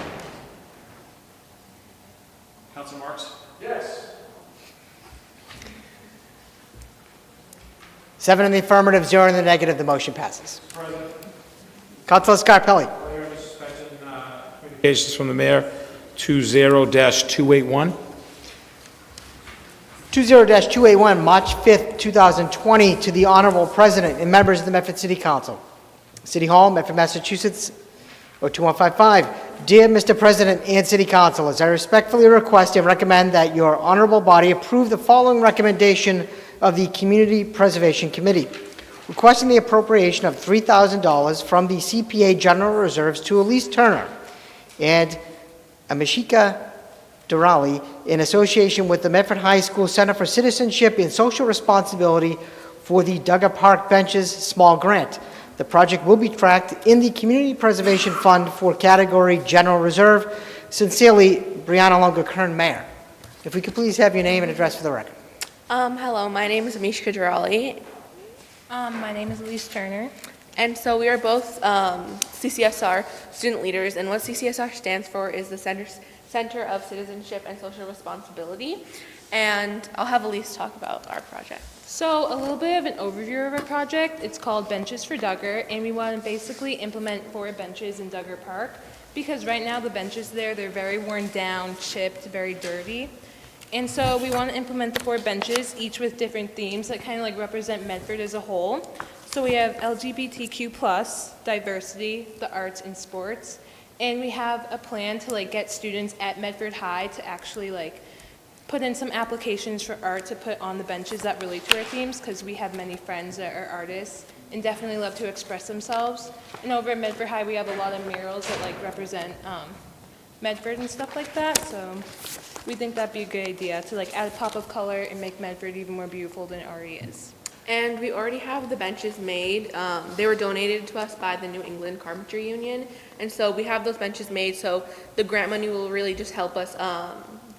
Councilor Marks. Yes. 7 in the affirmative, 0 in the negative, the motion passes. Councilor Scarpelli. Communications from the mayor, 20-281. 20-281, March 5th, 2020, to the Honorable President and members of the Medford City Council. City Hall, Medford, Massachusetts, or 2155. Dear Mr. President and City Councilors, I respectfully request and recommend that your honorable body approve the following recommendation of the Community Preservation Committee, requesting the appropriation of $3,000 from the CPA General Reserves to Elise Turner and Amishika Durali in association with the Medford High School Center for Citizenship and Social Responsibility for the Duggar Park Benches Small Grant. The project will be tracked in the Community Preservation Fund for category General Reserve. Sincerely, Brianna Longa-Kern, Mayor. If we could please have your name and address for the record. Hello, my name is Amishka Durali. My name is Elise Turner. And so we are both CCSR student leaders, and what CCSR stands for is the Center of Citizenship and Social Responsibility. And I'll have Elise talk about our project. So a little bit of an overview of our project. It's called Benches for Duggar, and we want to basically implement 4 benches in Duggar Park, because right now the benches there, they're very worn down, chipped, very dirty. And so we want to implement the 4 benches, each with different themes that kind of like represent Medford as a whole. So we have LGBTQ+, diversity, the arts and sports, and we have a plan to like get students at Medford High to actually like put in some applications for art to put on the benches that relate to our themes, because we have many friends that are artists and definitely love to express themselves. And over at Medford High, we have a lot of murals that like represent Medford and stuff like that. So we think that'd be a good idea to like add a pop of color and make Medford even more beautiful than it already is. And we already have the benches made. They were donated to us by the New England Carpentry Union. And so we have those benches made, so the grant money will really just help us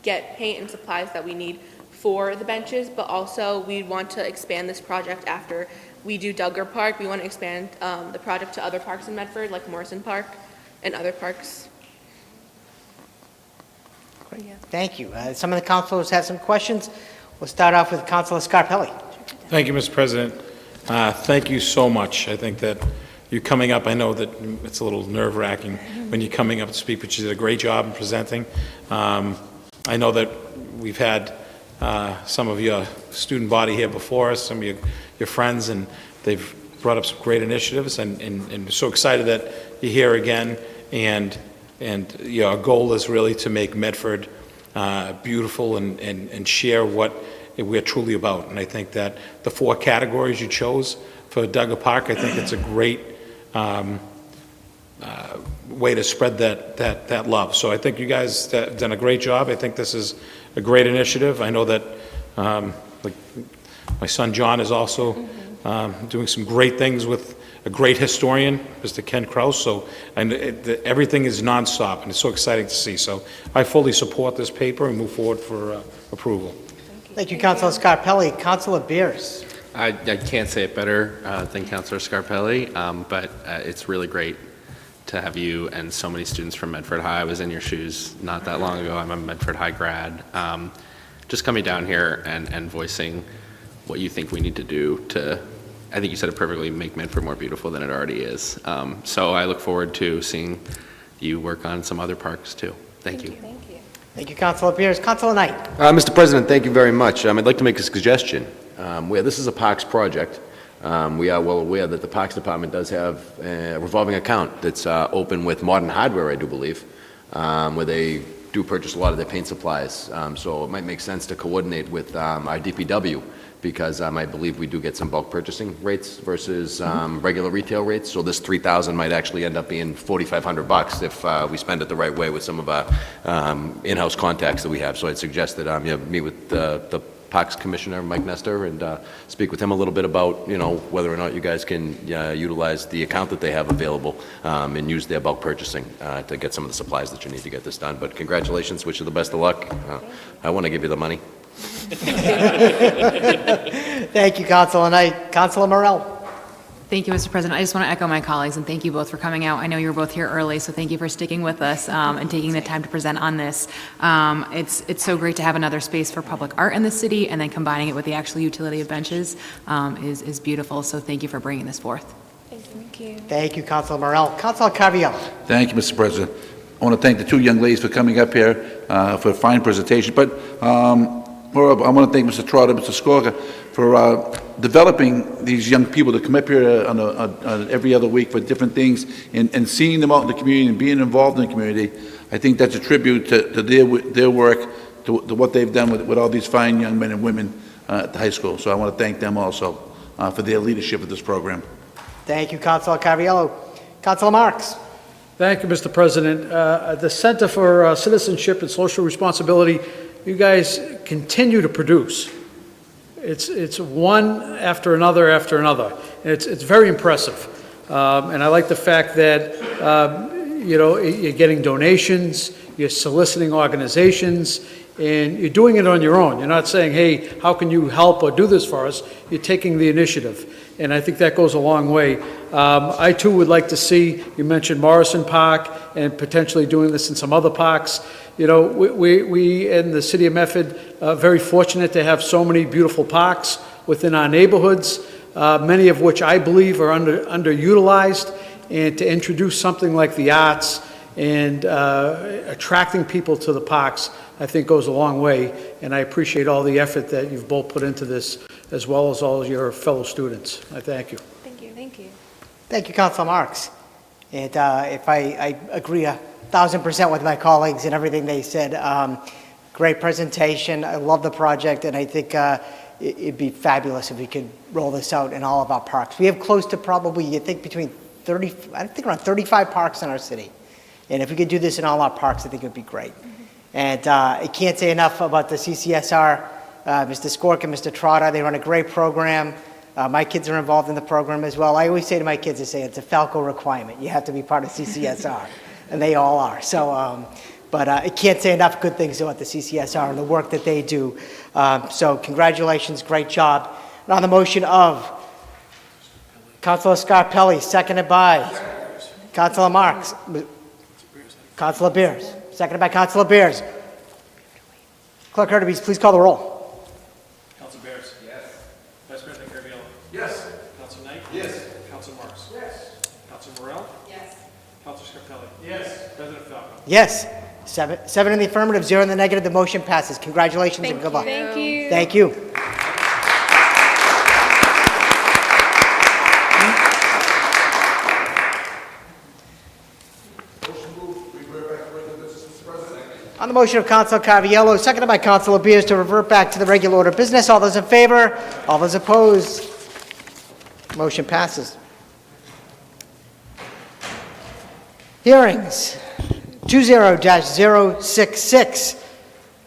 get paint and supplies that we need for the benches, but also we want to expand this project after we do Duggar Park. We want to expand the project to other parks in Medford, like Morrison Park and other parks. Great. Thank you. Some of the councilors have some questions. We'll start off with Councilor Scarpelli. Thank you, Mr. President. Thank you so much. I think that you coming up, I know that it's a little nerve-wracking when you're coming up to speak, but you did a great job in presenting. I know that we've had some of your student body here before us, some of your friends, and they've brought up some great initiatives, and we're so excited that you're here again, and your goal is really to make Medford beautiful and share what we're truly about. And I think that the 4 categories you chose for Duggar Park, I think it's a great way to spread that love. So I think you guys have done a great job. I think this is a great initiative. I know that like my son John is also doing some great things with a great historian, Mr. Ken Kraus. So everything is nonstop, and it's so exciting to see. So I fully support this paper and move forward for approval. Thank you, Councilor Scarpelli. Councilor Beers. I can't say it better than Councilor Scarpelli, but it's really great to have you and so many students from Medford High. I was in your shoes not that long ago. I'm a Medford High grad. Just coming down here and voicing what you think we need to do to, I think you said it perfectly, make Medford more beautiful than it already is. So I look forward to seeing you work on some other parks too. Thank you. Thank you. Thank you, Councilor Beers. Councilor Knight. Mr. President, thank you very much. I'd like to make a suggestion. Where this is a Parks project, we are well aware that the Parks Department does have a revolving account that's open with Modern Hardware, I do believe, where they do purchase a lot of their paint supplies. So it might make sense to coordinate with our DPW, because I believe we do get some bulk purchasing rates versus regular retail rates. So this $3,000 might actually end up being $4,500 if we spend it the right way with some of our in-house contacts that we have. So I'd suggest that you meet with the Parks Commissioner, Mike Nestor, and speak with him a little bit about, whether or not you guys can utilize the account that they have available and use their bulk purchasing to get some of the supplies that you need to get this done. But congratulations, wish you the best of luck. I want to give you the money. Thank you, Councilor Knight. Councilor Morell. Thank you, Mr. President. I just want to echo my colleagues and thank you both for coming out. I know you were both here early, so thank you for sticking with us and taking the time to present on this. It's so great to have another space for public art in the city, and then combining it with the actual utility of benches is beautiful. So thank you for bringing this forth. Thank you. Thank you, Councilor Morell. Councilor Carviallo. Thank you, Mr. President. I want to thank the 2 young ladies for coming up here for a fine presentation. But I want to thank Mr. Trotter, Mr. Skorga for developing these young people to come up here on every other week for different things and seeing them out in the community and being involved in the community, I think that's a tribute to their work, to what they've done with all these fine young men and women at the high school. So I want to thank them also for their leadership of this program. Thank you, Councilor Caraviallo. Councilor Marks. Thank you, Mr. President. The Center for Citizenship and Social Responsibility, you guys continue to produce. It's one after another after another. It's very impressive. And I like the fact that, you're getting donations, you're soliciting organizations, and you're doing it on your own. You're not saying, hey, how can you help or do this for us? You're taking the initiative. And I think that goes a long way. I too would like to see, you mentioned Morrison Park and potentially doing this in some other parks. We in the city of Medford are very fortunate to have so many beautiful parks within our neighborhoods, many of which I believe are underutilized. And to introduce something like the arts and attracting people to the parks, I think goes a long way. And I appreciate all the effort that you've both put into this, as well as all your fellow students. I thank you. Thank you. Thank you. Thank you, Councilor Marks. And if I agree 1,000% with my colleagues and everything they said, great presentation. I love the project, and I think it'd be fabulous if we could roll this out in all of our parks. We have close to probably, around 35 parks in our city. And if we could do this in all our parks, I think it would be great. And I can't say enough about the CCSR, Mr. Skork and Mr. Trotter. They run a great program. My kids are involved in the program as well. I always say to my kids, it's a Falco requirement. You have to be part of CCSR, and they all are. So, but I can't say enough good things about the CCSR and the work that they do. So congratulations, great job. And on the motion of Councilor Scarpelli, seconded by Councilor Marks. Councilor Beers, seconded by Councilor Beers. Clerk Hurtubise, please call the roll. Council Bears. Yes. Vice President Caraviallo. Yes. Council Knight. Yes. Council Marks. Yes. Council Morell. Yes. Council Scarpelli. Yes. President Falco. Yes. Seven in the affirmative, 0 in the negative. The motion passes. Congratulations and good luck. Thank you. Thank you. On the motion of Councilor Caraviallo, seconded by Councilor Beers, to revert back to the regular order of business. All those in favor? All those opposed? Motion passes. Hearings. 20-066.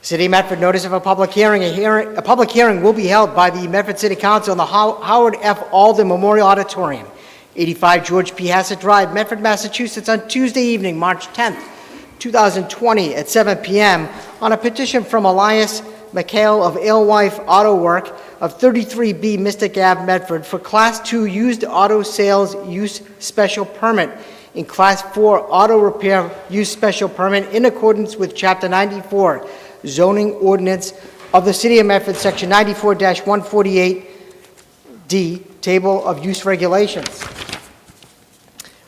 City of Medford, notice of a public hearing. A public hearing will be held by the Medford City Council in the Howard F. Alden Memorial Auditorium, 85 George P. Hassett Drive, Medford, Massachusetts, on Tuesday evening, March 10th, 2020, at 7 p.m. on a petition from Elias McHale of Alewife Auto Work of 33B Mystic Ave, Medford, for Class 2 used auto sales use special permit in Class 4 auto repair use special permit in accordance with Chapter 94 zoning ordinance of the City of Medford, Section 94-148D, Table of Use Regulations.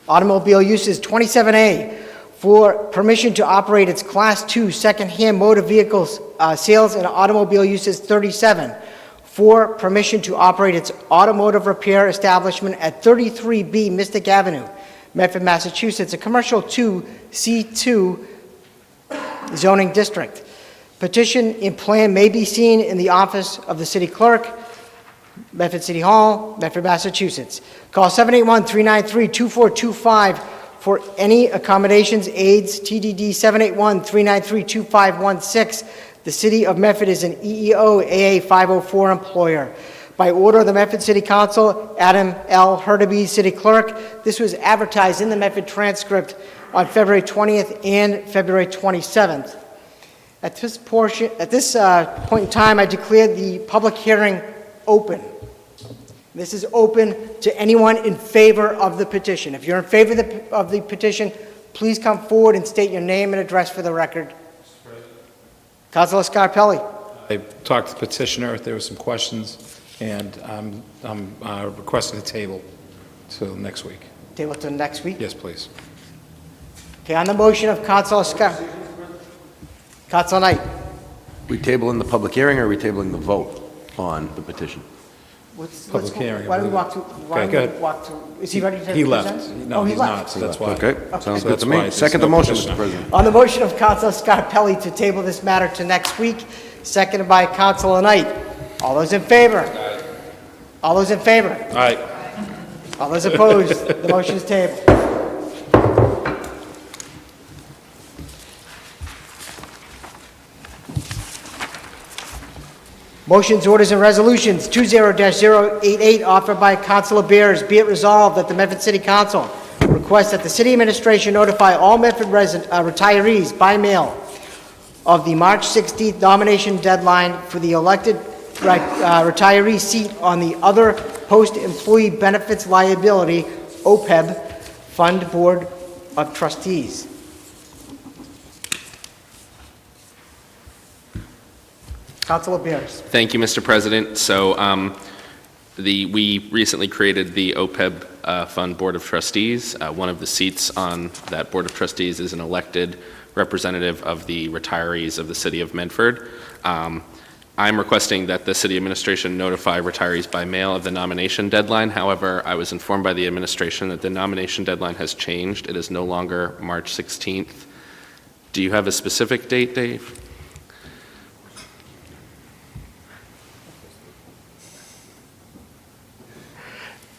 Automobile use is 27A. For permission to operate its Class 2 second-hand motor vehicles sales and automobile use is 37. For permission to operate its automotive repair establishment at 33B Mystic Avenue, Medford, Massachusetts, a commercial 2 C2 zoning district. Petition and plan may be seen in the office of the city clerk, Medford City Hall, Medford, Massachusetts. Call 781-393-2425 for any accommodations, aids, TDD 781-393-2516. The City of Medford is an EEO AA 504 employer. By order of the Medford City Council, Adam L. Hurtubise, City Clerk. This was advertised in the Medford Transcript on February 20th and February 27th. At this point in time, I declare the public hearing open. This is open to anyone in favor of the petition. If you're in favor of the petition, please come forward and state your name and address for the record. Councilor Scarpelli. I talked to the petitioner, there were some questions, and I'm requesting a table till next week. Table to next week? Yes, please. Okay, on the motion of Councilor Councilor Knight. We tabling the public hearing, or are we tabling the vote on the petition? Public hearing, I Why don't we believe. walk through, Okay, go ahead. is he ready to present? He left. No, Oh, he he's left. not, so that's why. Okay, sounds So good that's to why me. there's Second no the motion, petitioner. Mr. President. On the motion of Councilor Scarpelli to table this matter to next week, seconded by Councilor Knight. All those in favor? All those in favor? All right. All those opposed? The motion is tabled. Motions, orders, and resolutions, 20-088, offered by Councilor Bears. Be it resolved that the Medford City Council requests that the city administration notify all Medford retirees by mail of the March 16th nomination deadline for the elected retiree seat on the other post-employee benefits liability, OPEB, Fund Board of Trustees. Councilor Bears. Thank you, Mr. President. So we recently created the OPEB Fund Board of Trustees. One of the seats on that Board of Trustees is an elected representative of the retirees of the city of Medford. I'm requesting that the city administration notify retirees by mail of the nomination deadline. However, I was informed by the administration that the nomination deadline has changed. It is no longer March 16th. Do you have a specific date, Dave?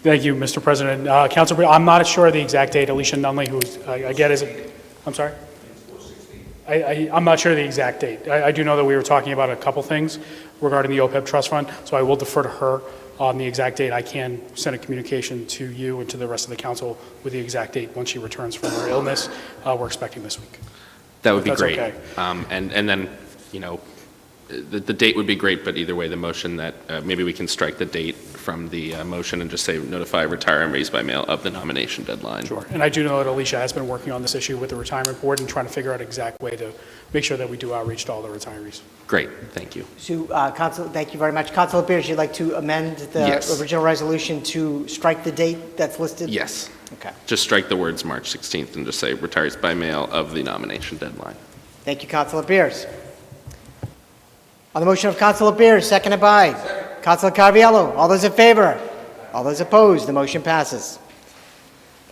Thank you, Mr. President. Councilor, I'm not sure of the exact date. Alicia Nunley, who's, I get is it, I'm sorry? I'm not sure of the exact date. I do know that we were talking about a couple things regarding the OPEB trust fund, so I will defer to her on the exact date. I can send a communication to you and to the rest of the council with the exact date once she returns from her illness. We're expecting this week. That would be That's great. okay. And then, you know, the date would be great, but either way, the motion that, maybe we can strike the date from the motion and just say notify retirees by mail of the nomination deadline. Sure. And I do know that Alicia has been working on this issue with the retirement board and trying to figure out an exact way to make sure that we do outreach to all the retirees. Great, thank you. So, Council, thank you very much. Councilor Bears, you'd like to amend the Yes. original resolution to strike the date that's listed? Yes. Okay. Just strike the words March 16th and just say retirees by mail of the nomination deadline. Thank you, Councilor Bears. On the motion of Councilor Bears, seconded by Councilor Carviallo. All those in favor? All those opposed? The motion passes.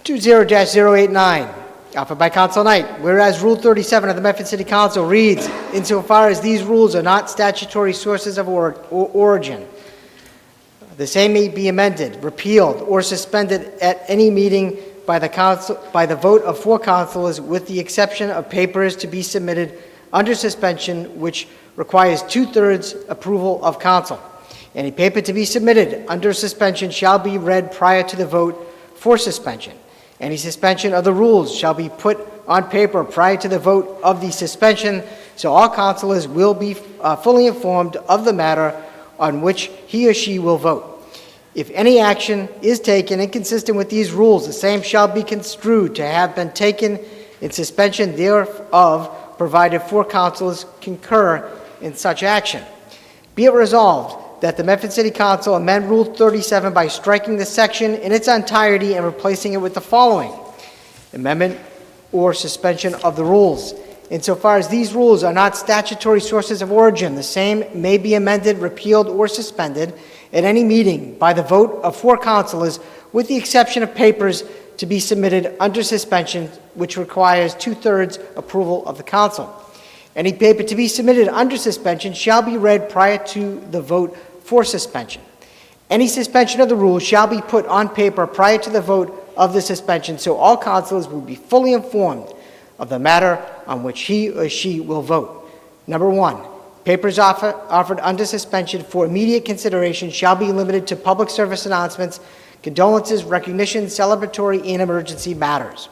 20-089, offered by Councilor Knight. Whereas Rule 37 of the Medford City Council reads, insofar as these rules are not statutory sources of origin, the same may be amended, repealed, or suspended at any meeting by the council, by the vote of 4 councilors, with the exception of papers to be submitted under suspension, which requires 2/3 approval of council. Any paper to be submitted under suspension shall be read prior to the vote for suspension. Any suspension of the rules shall be put on paper prior to the vote of the suspension, so all councilors will be fully informed of the matter on which he or she will vote. If any action is taken inconsistent with these rules, the same shall be construed to have been taken in suspension thereof, provided 4 councilors concur in such action. Be it resolved that the Medford City Council amend Rule 37 by striking the section in its entirety and replacing it with the following: amendment or suspension of the rules. Insofar as these rules are not statutory sources of origin, the same may be amended, repealed, or suspended at any meeting by the vote of 4 councilors, with the exception of papers to be submitted under suspension, which requires 2/3 approval of the council. Any paper to be submitted under suspension shall be read prior to the vote for suspension. Any suspension of the rules shall be put on paper prior to the vote of the suspension, so all councilors will be fully informed of the matter on which he or she will vote. Number 1, papers offered under suspension for immediate consideration shall be limited to public service announcements, condolences, recognition, celebratory, and emergency matters.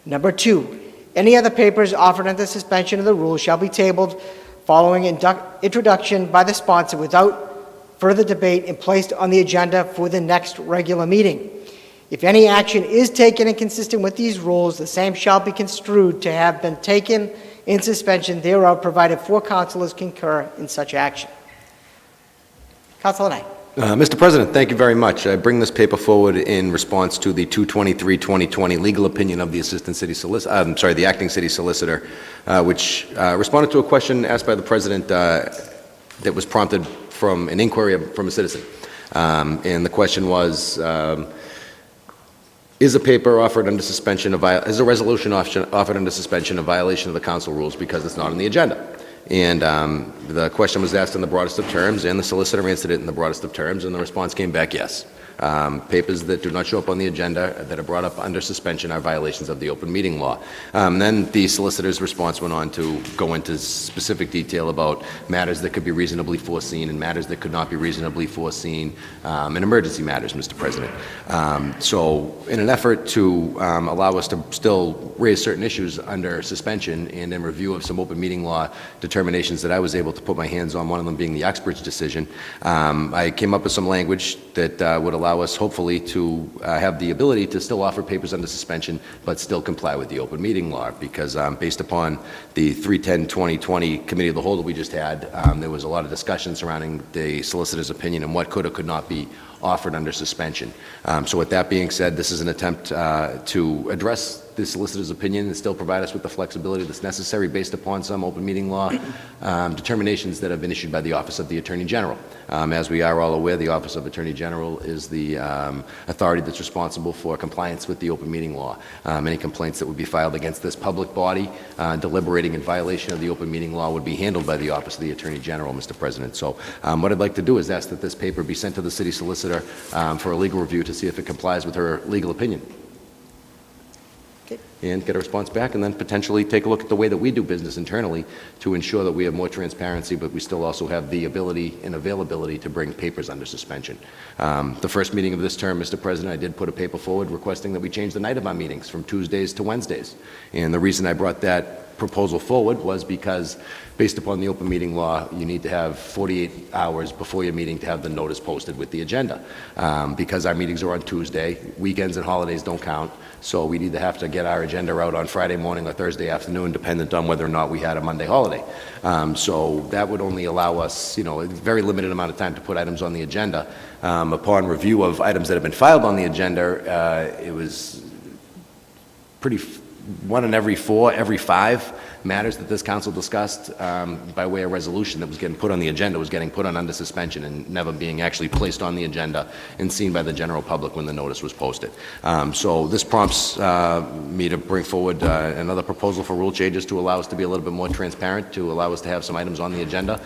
Number 2, any other papers offered under suspension of the rules shall be tabled following introduction by the sponsor without further debate and placed on the agenda for the next regular meeting. If any action is taken inconsistent with these rules, the same shall be construed to have been taken in suspension thereof, provided 4 councilors concur in such action. Councilor Knight. Mr. President, thank you very much. I bring this paper forward in response to the 2/23/2020 legal opinion of the the acting city solicitor, which responded to a question asked by the president that was prompted from an inquiry from a citizen. And the question was, is a paper offered under suspension is a resolution offered under suspension a violation of the council rules because it's not on the agenda? And the question was asked in the broadest of terms, and the solicitor answered it in the broadest of terms, and the response came back yes. Papers that do not show up on the agenda that are brought up under suspension are violations of the open meeting law. Then the solicitor's response went on to go into specific detail about matters that could be reasonably foreseen and matters that could not be reasonably foreseen, and emergency matters, Mr. President. So in an effort to allow us to still raise certain issues under suspension and in review of some open meeting law determinations that I was able to put my hands on, one of them being the expert's decision, I came up with some language that would allow us hopefully to have the ability to still offer papers under suspension but still comply with the open meeting law, because based upon the 310-2020 committee of the whole that we just had, there was a lot of discussion surrounding the solicitor's opinion and what could or could not be offered under suspension. So with that being said, this is an attempt to address the solicitor's opinion and still provide us with the flexibility that's necessary based upon some open meeting law determinations that have been issued by the Office of the Attorney General. As we are all aware, the Office of Attorney General is the authority that's responsible for compliance with the open meeting law. Any complaints that would be filed against this public body deliberating in violation of the open meeting law would be handled by the Office of the Attorney General, Mr. President. So what I'd like to do is ask that this paper be sent to the city solicitor for a legal review to see if it complies with her legal opinion. And get a response back, and then potentially take a look at the way that we do business internally to ensure that we have more transparency, but we still also have the ability and availability to bring papers under suspension. The first meeting of this term, Mr. President, I did put a paper forward requesting that we change the night of our meetings from Tuesdays to Wednesdays. And the reason I brought that proposal forward was because based upon the open meeting law, you need to have 48 hours before your meeting to have the notice posted with the agenda. Because our meetings are on Tuesday, weekends and holidays don't count, so we'd either have to get our agenda out on Friday morning or Thursday afternoon, dependent on whether or not we had a Monday holiday. So that would only allow us, a very limited amount of time to put items on the agenda. Upon review of items that have been filed on the agenda, it was pretty one in every 5 matters that this council discussed by way of resolution that was getting put on the agenda was getting put on under suspension and never being actually placed on the agenda and seen by the general public when the notice was posted. So this prompts me to bring forward another proposal for rule changes to allow us to be a little bit more transparent, to allow us to have some items on the agenda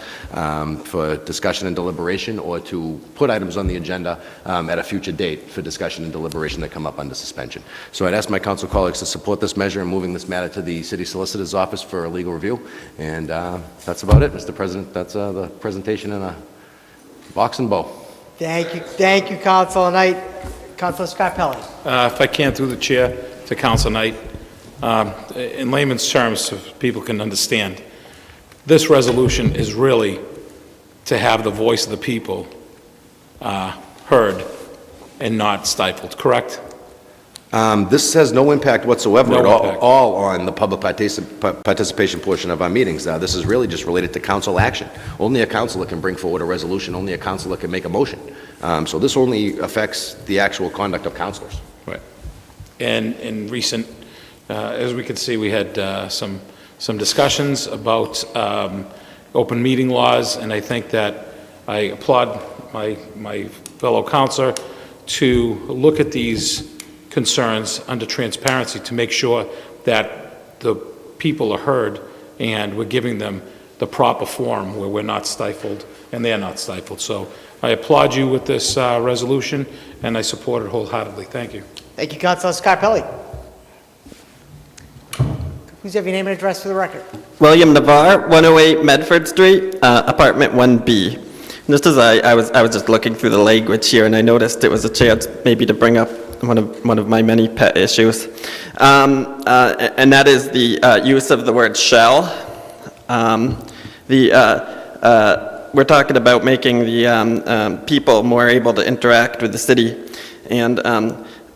for discussion and deliberation, or to put items on the agenda at a future date for discussion and deliberation that come up under suspension. So I'd ask my council colleagues to support this measure and moving this matter to the city solicitor's office for a legal review. And that's about it, Mr. President. That's the presentation in a box and bow. Thank you, Councilor Knight. Councilor Scarpelli. If I can, through the chair, to Council Knight, in layman's terms, so people can understand, this resolution is really to have the voice of the people heard and not stifled, correct? This has no impact whatsoever No at impact. all on the public participation portion of our meetings. This is really just related to council action. Only a councilor can bring forward a resolution. Only a councilor can make a motion. So this only affects the actual conduct of councilors. Right. And in recent, as we can see, we had some discussions about open meeting laws, and I think that I applaud my fellow councilor to look at these concerns under transparency to make sure that the people are heard and we're giving them the proper forum where we're not stifled and they're not stifled. So I applaud you with this resolution, and I support it wholeheartedly. Thank you. Thank you, Councilor Scarpelli. Please have your name and address for the record. William Navarre, 108 Medford Street, apartment 1B. Just as I was just looking through the language here, and I noticed it was a chance maybe to bring up one of my many pet issues, and that is the use of the word shall. We're talking about making the people more able to interact with the city, and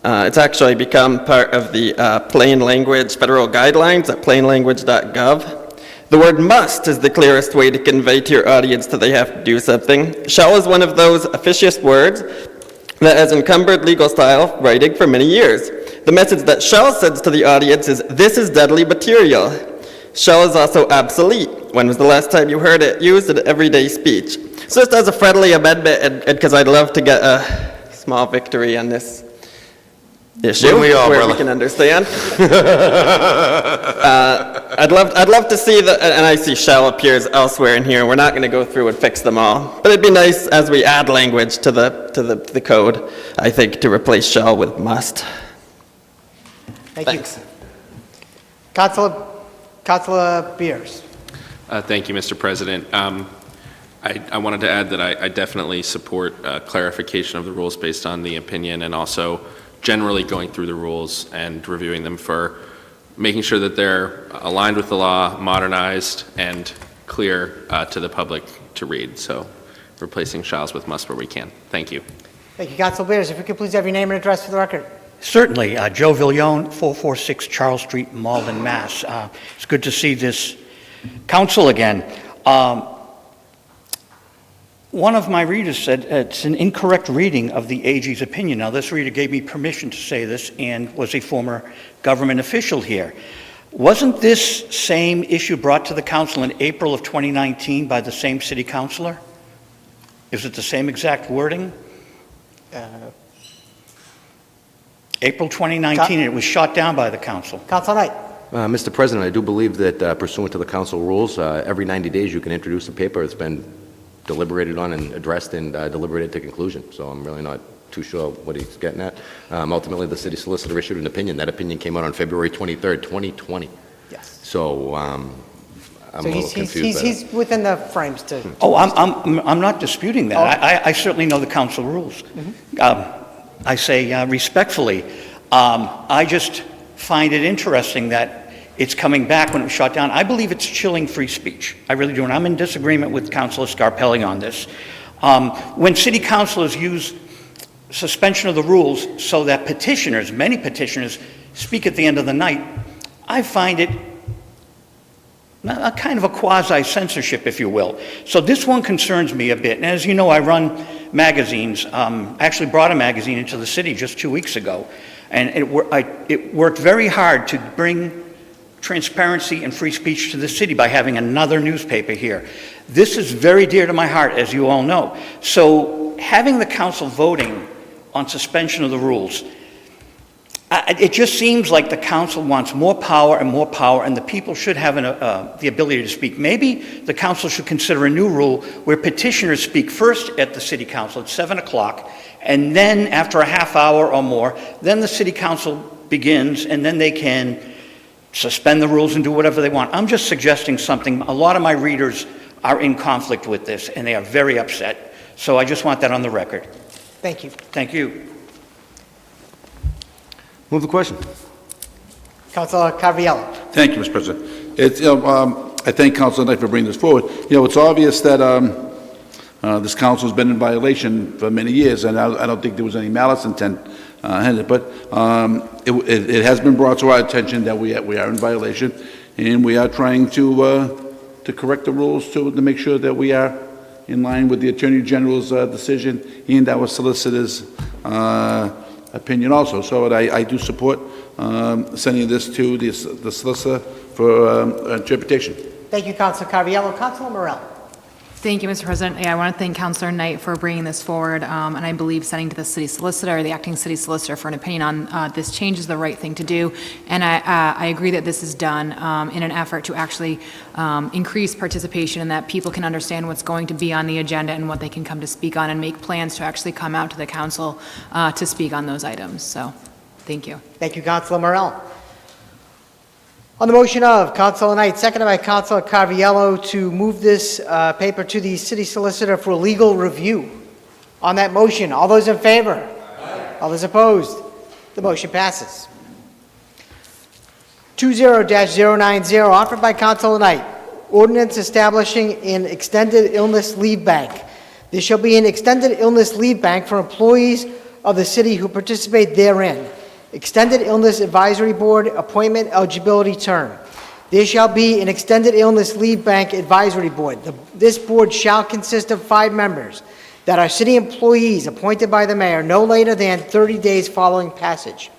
it's actually become part of the plain language federal guidelines at plainlanguage.gov. The word must is the clearest way to convey to your audience that they have to do something. Shall is one of those officious words that has encumbered legal style writing for many years. The message that shall sends to the audience is, this is deadly material. Shall is also obsolete. When was the last time you heard it used in everyday speech? So just as a friendly amendment, and because I'd love to get a small victory on this issue. Wouldn't we all, where brother? we can understand. I'd love to see the, and I see shall appears elsewhere in here. We're not going to go through and fix them all, but it'd be nice as we add language to the code, I think, to replace shall with must. Thank Thanks. you. Councilor Beers. Thank you, Mr. President. I wanted to add that I definitely support clarification of the rules based on the opinion, and also generally going through the rules and reviewing them for making sure that they're aligned with the law, modernized, and clear to the public to read. So replacing shalls with must where we can. Thank you. Thank you, Councilor Beers. If we could please have your name and address for the record. Certainly. Joe Villone, 446 Charles Street, Malden, Mass. It's good to see this council again. One of my readers said it's an incorrect reading of the AG's opinion. Now, this reader gave me permission to say this and was a former government official here. Wasn't this same issue brought to the council in April of 2019 by the same city councilor? Is it the same exact wording? April 2019, and it was shot down by the council. Councilor Knight. Mr. President, I do believe that pursuant to the council rules, every 90 days you can introduce a paper that's been deliberated on and addressed and deliberated to conclusion. So I'm really not too sure what he's getting at. Ultimately, the city solicitor issued an opinion. That opinion came out on February 23rd, 2020. Yes. So I'm a So little confused. by that. he's within the frames to. Oh, I'm not disputing that. I certainly know the council rules. I say respectfully, I just find it interesting that it's coming back when it was shot down. I believe it's chilling free speech. I really do, and I'm in disagreement with Councilor Scarpelli on this. When city councilors use suspension of the rules so that petitioners, many petitioners, speak at the end of the night, I find it a kind of a quasi-censorship, if you will. So this one concerns me a bit. And as you know, I run magazines. I actually brought a magazine into the city just 2 weeks ago. And it worked very hard to bring transparency and free speech to the city by having another newspaper here. This is very dear to my heart, as you all know. So having the council voting on suspension of the rules, it just seems like the council wants more power, and the people should have the ability to speak. Maybe the council should consider a new rule where petitioners speak first at the city council at 7 o'clock, and then after a half hour or more, then the city council begins, and then they can suspend the rules and do whatever they want. I'm just suggesting something. A lot of my readers are in conflict with this, and they are very upset. So I just want that on the record. Thank you. Thank you. Move the question. Councilor Carviallo. Thank you, Mr. President. I thank Councilor Knight for bringing this forward. It's obvious that this council's been in violation for many years, and I don't think there was any malice intent in it, but it has been brought to our attention that we are in violation, and we are trying to correct the rules to make sure that we are in line with the Attorney General's decision and our solicitor's opinion also. So I do support sending this to the solicitor for interpretation. Thank you, Councilor Carviallo. Councilor Morell. Thank you, Mr. President. Yeah, I want to thank Councilor Knight for bringing this forward, and I believe sending to the city solicitor, or the acting city solicitor, for an opinion on this change is the right thing to do. And I agree that this is done in an effort to actually increase participation, and that people can understand what's going to be on the agenda and what they can come to speak on, and make plans to actually come out to the council to speak on those items. So, thank you. Thank you, Councilor Morell. On the motion of Councilor Knight, seconded by Councilor Carviallo, to move this paper to the city solicitor for legal review. On that motion, all those in favor? Aye. All those opposed? The motion passes. 20-090, offered by Councilor Knight. Ordinance establishing an extended illness leave bank. There shall be an extended illness leave bank for employees of the city who participate therein. Extended Illness Advisory Board appointment eligibility term. There shall be an Extended Illness Leave Bank Advisory Board. This board shall consist of 5 members that are city employees appointed by the mayor no later than 30 days following passage.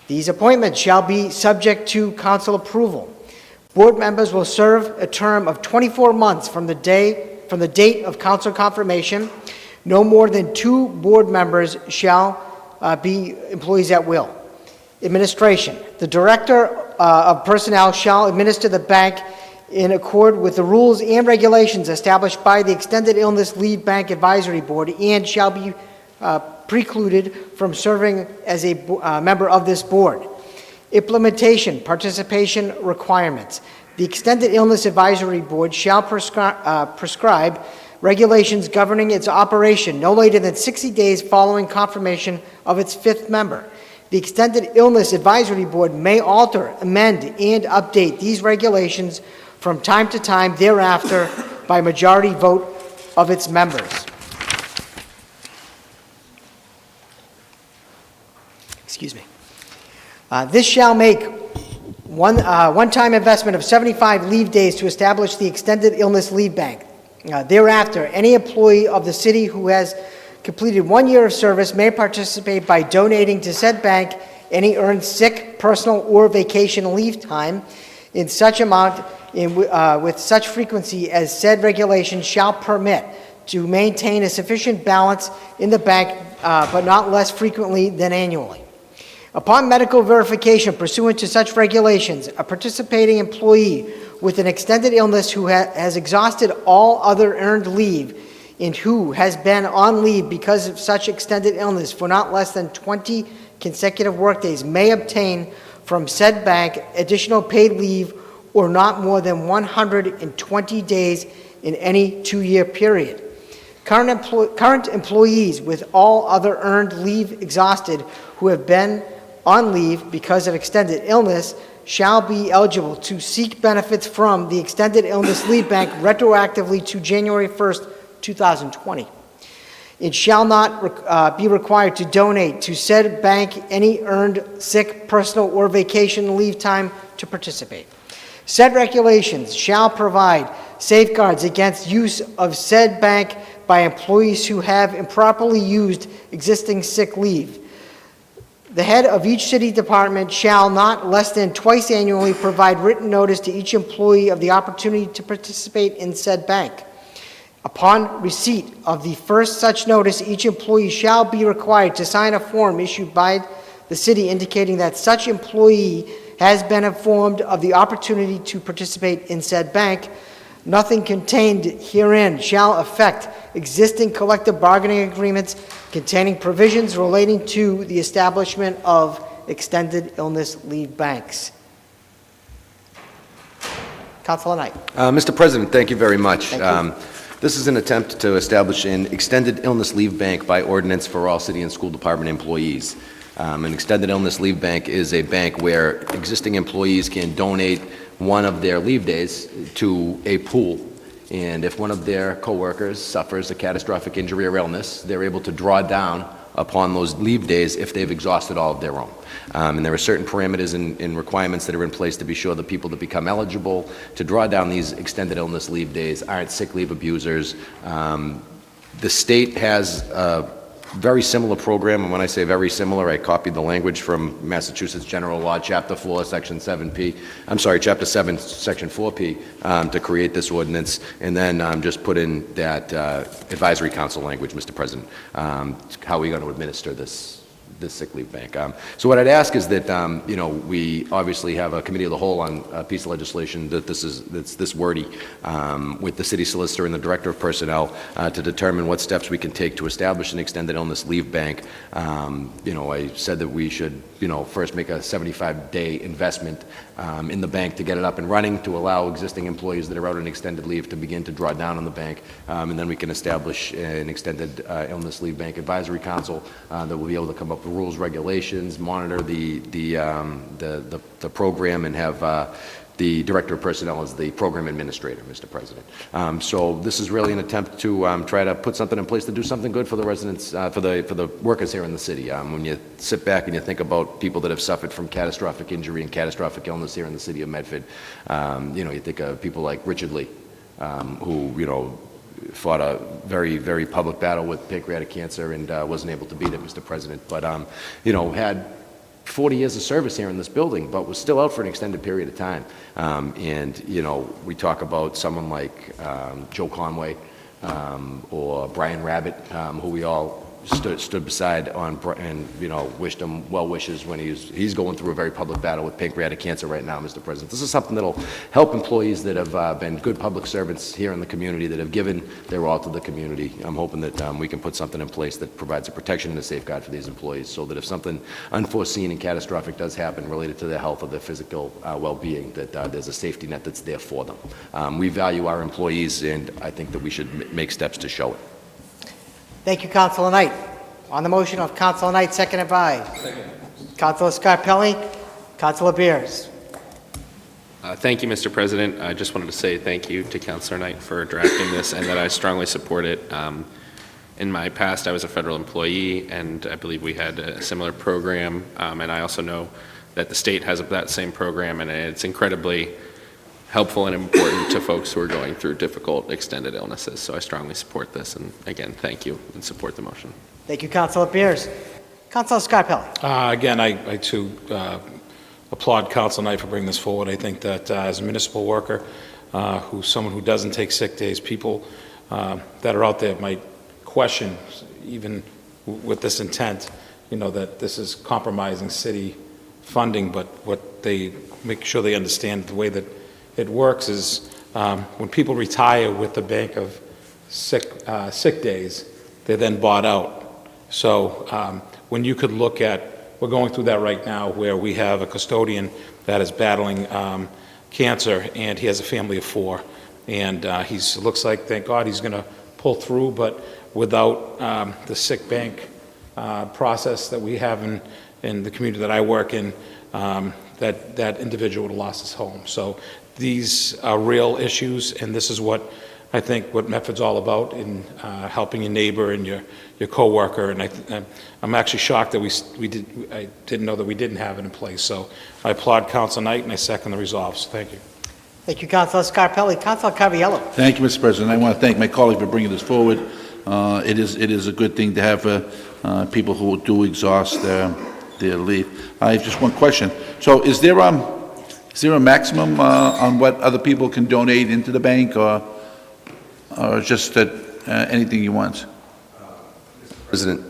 These appointments shall be subject to council approval. Board members will serve a term of 24 months from the day from the date of council confirmation. No more than 2 board members shall be employees at will. Administration. The Director of Personnel shall administer the bank in accord with the rules and regulations established by the Extended Illness Leave Bank Advisory Board and shall be precluded from serving as a member of this board. Implementation, participation requirements. The Extended Illness Advisory Board shall prescribe regulations governing its operation no later than 60 days following confirmation of its 5th member. The Extended Illness Advisory Board may alter, amend, and update these regulations from time to time thereafter by majority vote of its members. Excuse me. This shall make one-time investment of 75 leave days to establish the Extended Illness Leave Bank. Thereafter, any employee of the city who has completed 1 year of service may participate by donating to said bank any earned sick, personal, or vacation leave time in such amount with such frequency as said regulation shall permit to maintain a sufficient balance in the bank, but not less frequently than annually. Upon medical verification pursuant to such regulations, a participating employee with an extended illness who has exhausted all other earned leave and who has been on leave because of such extended illness for not less than 20 consecutive workdays may obtain from said bank additional paid leave or not more than 120 days in any 2-year period. Current employees with all other earned leave exhausted who have been on leave because of extended illness shall be eligible to seek benefits from the Extended Illness Leave Bank retroactively to January 1st, 2020. It shall not be required to donate to said bank any earned sick, personal, or vacation leave time to participate. Said regulations shall provide safeguards against use of said bank by employees who have improperly used existing sick leave. The head of each city department shall not less than twice annually provide written notice to each employee of the opportunity to participate in said bank. Upon receipt of the first such notice, each employee shall be required to sign a form issued by the city indicating that such employee has been informed of the opportunity to participate in said bank. Nothing contained herein shall affect existing collective bargaining agreements containing provisions relating to the establishment of extended illness leave banks. Councilor Knight. Mr. President, thank you very much. Thank you. This is an attempt to establish an extended illness leave bank by ordinance for all city and school department employees. An extended illness leave bank is a bank where existing employees can donate one of their leave days to a pool. And if one of their coworkers suffers a catastrophic injury or illness, they're able to draw down upon those leave days if they've exhausted all of their own. And there are certain parameters and requirements that are in place to be sure the people that become eligible to draw down these extended illness leave days aren't sick leave abusers. The state has a very similar program, and when I say very similar, I copied the language from Massachusetts General Law, Chapter 4, Section 7P. I'm sorry, Chapter 7, Section 4P, to create this ordinance, and then just put in that advisory council language, Mr. President, how we're going to administer this sick leave bank. So what I'd ask is that, we obviously have a committee of the whole on a piece of legislation that's this wordy with the city solicitor and the director of personnel to determine what steps we can take to establish an extended illness leave bank. I said that we should, first make a 75-day investment in the bank to get it up and running, to allow existing employees that are out on extended leave to begin to draw down on the bank, and then we can establish an extended illness leave bank advisory council that will be able to come up with rules, regulations, monitor the program, and have the director of personnel as the program administrator, Mr. President. So this is really an attempt to try to put something in place to do something good for the residents, for the workers here in the city. When you sit back and you think about people that have suffered from catastrophic injury and catastrophic illness here in the city of Medford, you think of people like Richard Lee, who, fought a very, very public battle with pancreatic cancer and wasn't able to beat it, Mr. President, but, had 40 years of service here in this building, but was still out for an extended period of time. We talk about someone like Joe Conway, or Brian Rabbit, who we all stood beside and, wished him well wishes when he's going through a very public battle with pancreatic cancer right now, Mr. President. This is something that'll help employees that have been good public servants here in the community, that have given their all to the community. I'm hoping that we can put something in place that provides a protection and a safeguard for these employees, so that if something unforeseen and catastrophic does happen related to their health or their physical well-being, that there's a safety net that's there for them. We value our employees, and I think that we should make steps to show it. Thank you, Councilor Knight. On the motion of Councilor Knight, seconded by Councilor Scarpelli, Councilor Beers. Thank you, Mr. President. I just wanted to say thank you to Councilor Knight for drafting this, and that I strongly support it. In my past, I was a federal employee, and I believe we had a similar program, and I also know that the state has that same program, and it's incredibly helpful and important to folks who are going through difficult extended illnesses. So I strongly support this, and again, thank you, and support the motion. Thank you, Councilor Beers. Councilor Scarpelli. Again, I too applaud Council Knight for bringing this forward. I think that as a municipal worker, someone who doesn't take sick days, people that are out there might question, even with this intent, that this is compromising city funding, but what they make sure they understand the way that it works is when people retire with the bank of sick days, they're then bought out. So when you could look at, we're going through that right now, where we have a custodian that is battling cancer, and he has a family of 4, and looks like, thank God, he's going to pull through, but without the sick bank process that we have in the community that I work in, that individual would have lost his home. So these are real issues, and this is what I think what Medford's all about, in helping your neighbor and your coworker. And I'm actually shocked that I didn't know that we didn't have it in place. So I applaud Council Knight, and I second the resolve. So thank you. Thank you, Councilor Scarpelli. Councilor Cariello. Thank you, Mr. President. I want to thank my colleague for bringing this forward. It is a good thing to have people who do exhaust their leave. I have just one question. So is there a maximum on what other people can donate into the bank, or just that anything you want? President,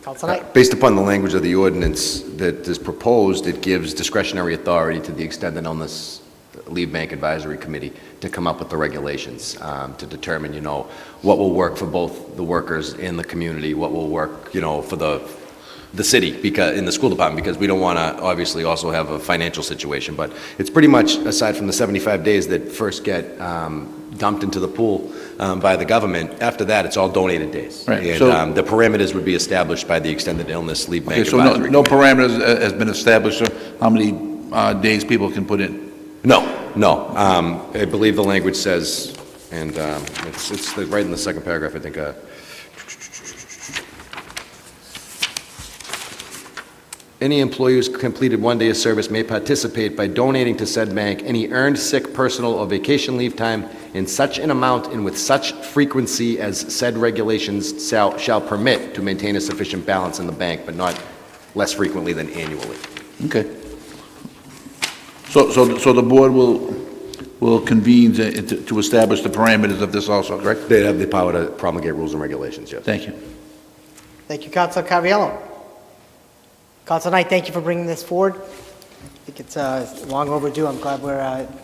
Councilor Knight. based upon the language of the ordinance that is proposed, it gives discretionary authority to the Extended Illness Leave Bank Advisory Committee to come up with the regulations, to determine, what will work for both the workers and the community, what will work, for the city, because in the school department, because we don't want to obviously also have a financial situation. But it's pretty much, aside from the 75 days that first get dumped into the pool by the government, after that, it's all donated days. Right. And So- the parameters would be established by the Extended Illness Leave Bank Okay, so Advisory no Committee. parameters has been established of how many days people can put in? No. I believe the language says, and it's right in the second paragraph, I think. Any employee who's completed 1 day of service may participate by donating to said bank any earned sick, personal, or vacation leave time in such an amount and with such frequency as said regulations shall permit, to maintain a sufficient balance in the bank, but not less frequently than annually. Okay. So the board will convene to establish the parameters of this also, correct? They have the power to promulgate rules and regulations, yes. Thank you. Thank you, Councilor Cariello. Councilor Knight, thank you for bringing this forward. I think it's long overdue. I'm glad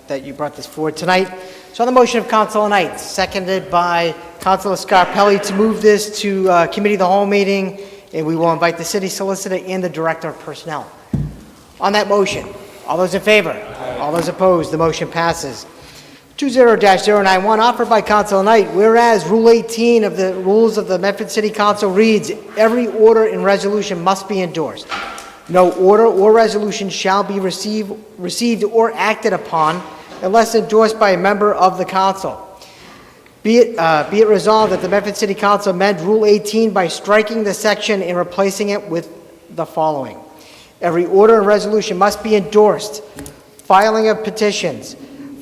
that you brought this forward tonight. So on the motion of Councilor Knight, seconded by Councilor Scarpelli, to move this to committee of the whole meeting, and we will invite the city solicitor and the director of personnel. On that motion, all those in favor? Aye. All those opposed? The motion passes. 20-091, offered by Councilor Knight, whereas Rule 18 of the Rules of the Medford City Council reads, every order and resolution must be endorsed. No order or resolution shall be received or acted upon unless endorsed by a member of the council. Be it resolved that the Medford City Council amend Rule 18 by striking the section and replacing it with the following. Every order and resolution must be endorsed. Filing of petitions.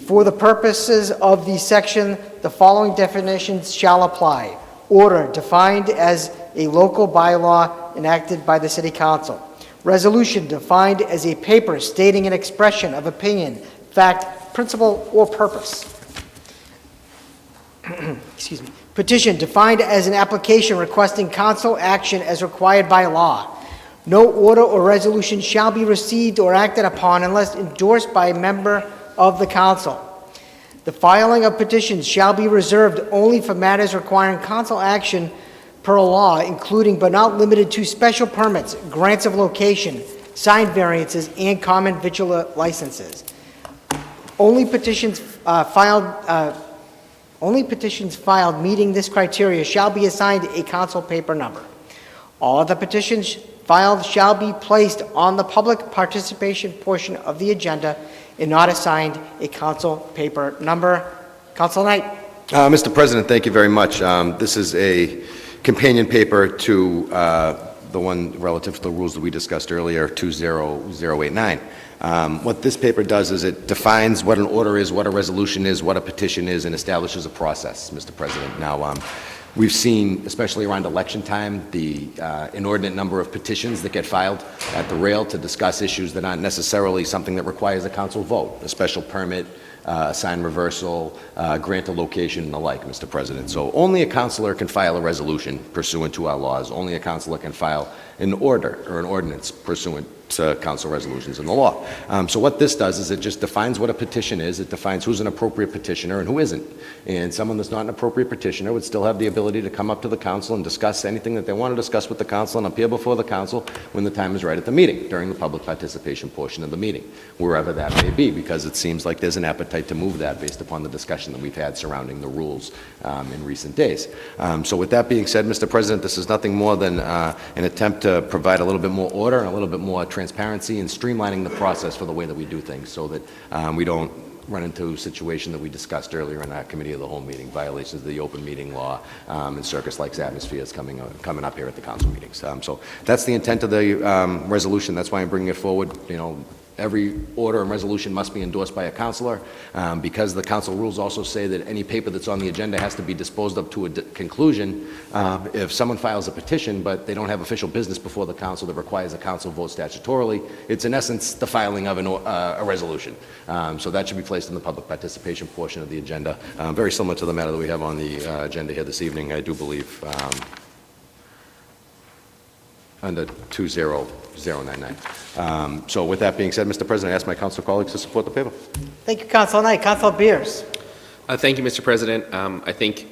For the purposes of the section, the following definitions shall apply. Order, defined as a local bylaw enacted by the City Council. Resolution, defined as a paper stating an expression of opinion, fact, principle, or purpose. excuse me, petition defined as an application requesting council action as required by law. No order or resolution shall be received or acted upon unless endorsed by a member of the council. The filing of petitions shall be reserved only for matters requiring council action per law, including but not limited to special permits, grants of location, sign variances, and common victular licenses. Only petitions filed meeting this criteria shall be assigned a council paper number. All other petitions filed shall be placed on the public participation portion of the agenda and not assigned a council paper number. Council Knight. Mr. President, thank you very much. This is a companion paper to the one relative to the rules that we discussed earlier, 20089. What this paper does is it defines what an order is, what a resolution is, what a petition is, and establishes a process, Mr. President. Now, we've seen, especially around election time, the inordinate number of petitions that get filed at the rail to discuss issues that aren't necessarily something that requires a council vote, a special permit, sign reversal, grant a location, and the like, Mr. President. So only a councilor can file a resolution pursuant to our laws. Only a councilor can file an order or an ordinance pursuant to council resolutions in the law. So what this does is it just defines what a petition is. It defines who's an appropriate petitioner and who isn't. And someone that's not an appropriate petitioner would still have the ability to come up to the council and discuss anything that they want to discuss with the council and appear before the council when the time is right at the meeting, during the public participation portion of the meeting, wherever that may be, because it seems like there's an appetite to move that based upon the discussion that we've had surrounding the rules in recent days. So with that being said, Mr. President, this is nothing more than an attempt to provide a little bit more order and a little bit more transparency and streamlining the process for the way that we do things so that we don't run into a situation that we discussed earlier in our committee of the whole meeting, violations of the open meeting law and circus-like atmospheres coming up here at the council meetings. So that's the intent of the resolution. That's why I'm bringing it forward. You know, every order and resolution must be endorsed by a councilor because the council rules also say that any paper that's on the agenda has to be disposed of to a conclusion. If someone files a petition but they don't have official business before the council that requires a council vote statutorily, it's in essence the filing of a resolution. So that should be placed in the public participation portion of the agenda, very similar to the matter that we have on the agenda here this evening, I do believe, under 20099. So with that being said, Mr. President, I ask my council colleagues to support the paper. Thank you, Council Knight. Council Beers. Thank you, Mr. President. I think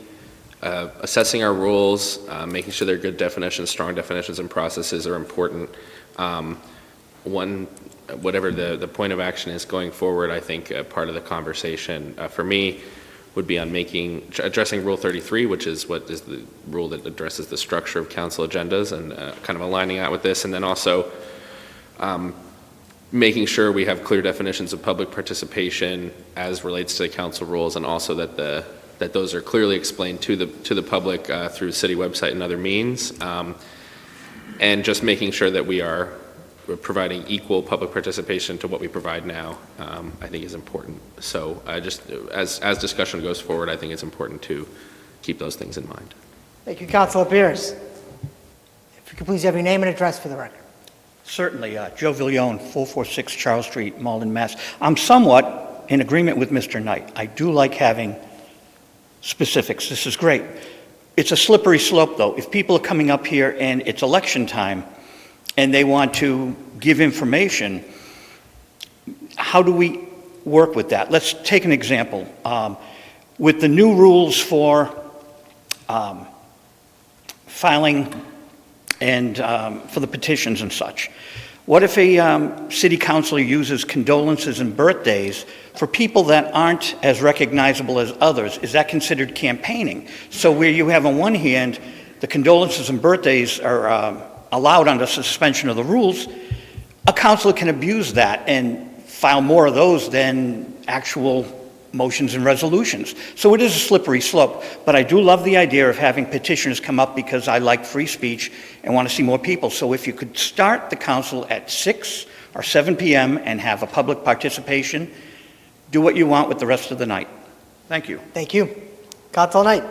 assessing our rules, making sure they're good definitions, strong definitions, and processes are important. Whatever the point of action is going forward, I think part of the conversation for me would be on addressing Rule 33, which is what is the rule that addresses the structure of council agendas, and kind of aligning that with this, and then also making sure we have clear definitions of public participation as relates to the council rules, and also that those are clearly explained to the public through the city website and other means, and just making sure that we're providing equal public participation to what we provide now, I think is important. So just as discussion goes forward, I think it's important to keep those things in mind. Thank you, Councilor Beers. If you could please have your name and address for the record. Certainly. Joe Villione, 446 Charles Street, Malden, Mass. I'm somewhat in agreement with Mr. Knight. I do like having specifics. This is great. It's a slippery slope, though. If people are coming up here and it's election time and they want to give information, how do we work with that? Let's take an example. With the new rules for filing and for the petitions and such, what if a city councilor uses condolences and birthdays for people that aren't as recognizable as others? Is that considered campaigning? So where you have on one hand, the condolences and birthdays are allowed under suspension of the rules, a councilor can abuse that and file more of those than actual motions and resolutions. So it is a slippery slope, but I do love the idea of having petitioners come up because I like free speech and want to see more people. So if you could start the council at 6 or 7 p.m. and have a public participation, do what you want with the rest of the night. Thank you. Thank you. Council Knight.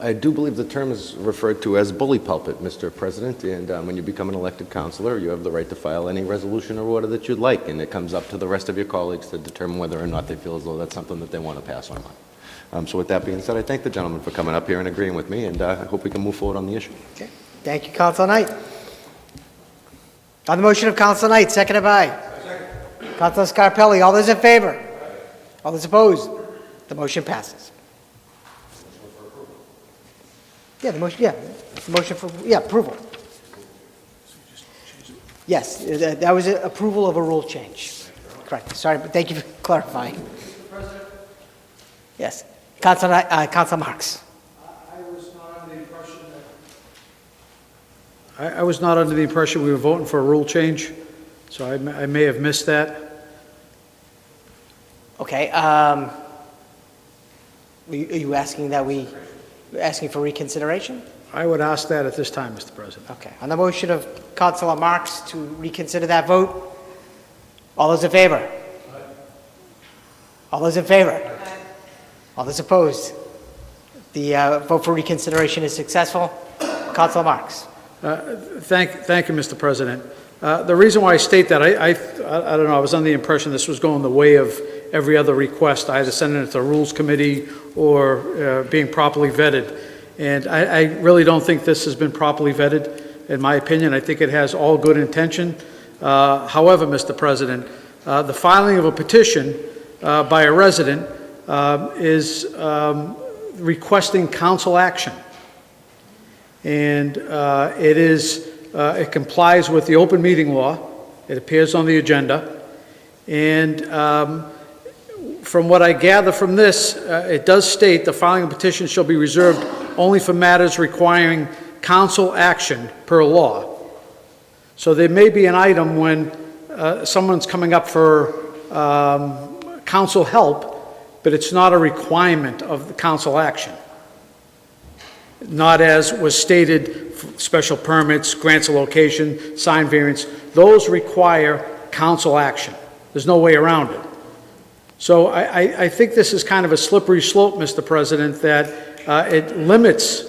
I do believe the term is referred to as bully pulpit, Mr. President, and when you become an elected councilor, you have the right to file any resolution or order that you'd like, and it comes up to the rest of your colleagues to determine whether or not they feel as though that's something that they want to pass on. So with that being said, I thank the gentleman for coming up here and agreeing with me, and I hope we can move forward on the issue. Okay. Thank you, Councilor Knight. On the motion of Councilor Knight, seconded by? Councilor Scarpelli. All those in favor? All those opposed? The motion passes. Yeah, the motion, the motion for, approval. Yes, that was approval of a rule change. Correct. Sorry, but thank you for clarifying. Mr. President? Yes. Councilor Marks. I was not under the impression we were voting for a rule change, so I may have missed that. Okay, are you asking asking for reconsideration? I would ask that at this time, Mr. President. Okay, on the motion of Councilor Marks to reconsider that vote, all those in favor? All those in favor? All those opposed? The vote for reconsideration is successful. Councilor Marks. Thank you, Mr. President. The reason why I state that, I don't know, I was under the impression this was going the way of every other request, either sending it to the Rules Committee or being properly vetted. And I really don't think this has been properly vetted, in my opinion. I think it has all good intention. However, Mr. President, the filing of a petition by a resident is requesting council action. And it complies with the open meeting law. It appears on the agenda. And from what I gather from this, it does state the filing of petition shall be reserved only for matters requiring council action per law. So there may be an item when someone's coming up for council help, but it's not a requirement of the council action. Not as was stated, special permits, grants of location, sign variance, those require council action. There's no way around it. So I think this is kind of a slippery slope, Mr. President, that it limits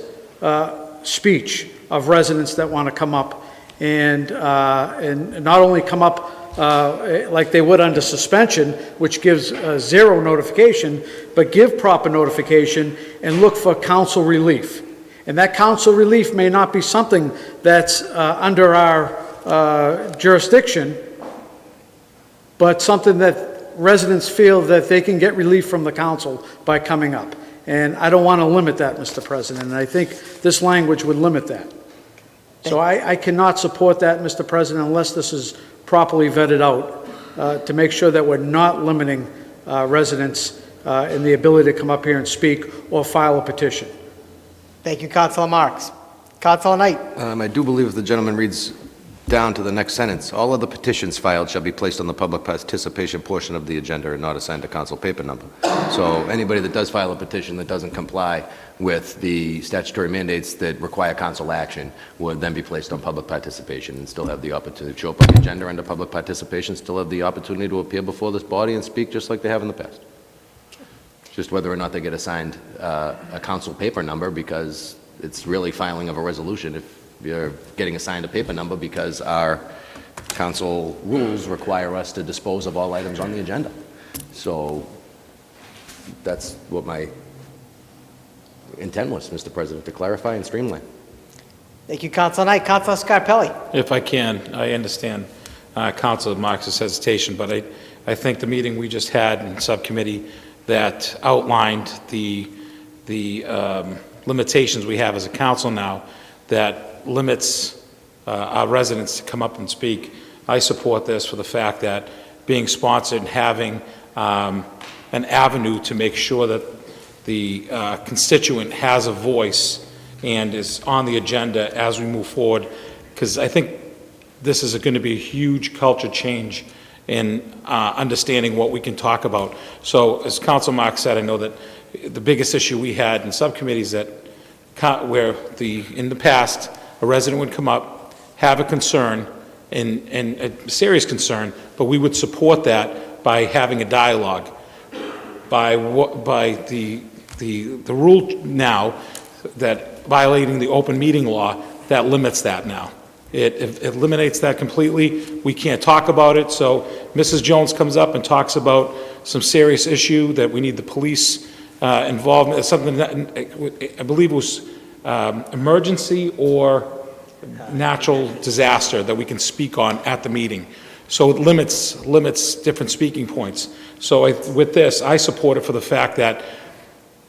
speech of residents that want to come up and not only come up like they would under suspension, which gives zero notification, but give proper notification and look for council relief. And that council relief may not be something that's under our jurisdiction, but something that residents feel that they can get relief from the council by coming up. And I don't want to limit that, Mr. President, and I think this language would limit that. So I cannot support that, Mr. President, unless this is properly vetted out to make sure that we're not limiting residents in the ability to come up here and speak or file a petition. Thank you, Councilor Marks. Councilor Knight. I do believe if the gentleman reads down to the next sentence, all other petitions filed shall be placed on the public participation portion of the agenda and not assigned a council paper number. So anybody that does file a petition that doesn't comply with the statutory mandates that require council action would then be placed on public participation and still have the opportunity to show up on the agenda under public participation, still have the opportunity to appear before this body and speak just like they have in the past. Just whether or not they get assigned a council paper number, because it's really filing of a resolution if you're getting assigned a paper number, because our council rules require us to dispose of all items on the agenda. So that's what my intent was, Mr. President, to clarify and streamline. Thank you, Councilor Knight. Councilor Scarpelli. If I can, I understand Councilor Marks' hesitation, but I think the meeting we just had in subcommittee that outlined the limitations we have as a council now that limits our residents to come up and speak. I support this for the fact that being sponsored and having an avenue to make sure that the constituent has a voice and is on the agenda as we move forward, because I think this is going to be a huge culture change in understanding what we can talk about. So as Councilor Marks said, I know that the biggest issue we had in subcommittees that where in the past, a resident would come up, have a concern, and a serious concern, but we would support that by having a dialogue. By the rule now that violating the open meeting law, that limits that now. It eliminates that completely. We can't talk about it. So Mrs. Jones comes up and talks about some serious issue that we need the police involvement, something that, I believe it was emergency or natural disaster that we can speak on at the meeting. So it limits different speaking points. So with this, I support it for the fact that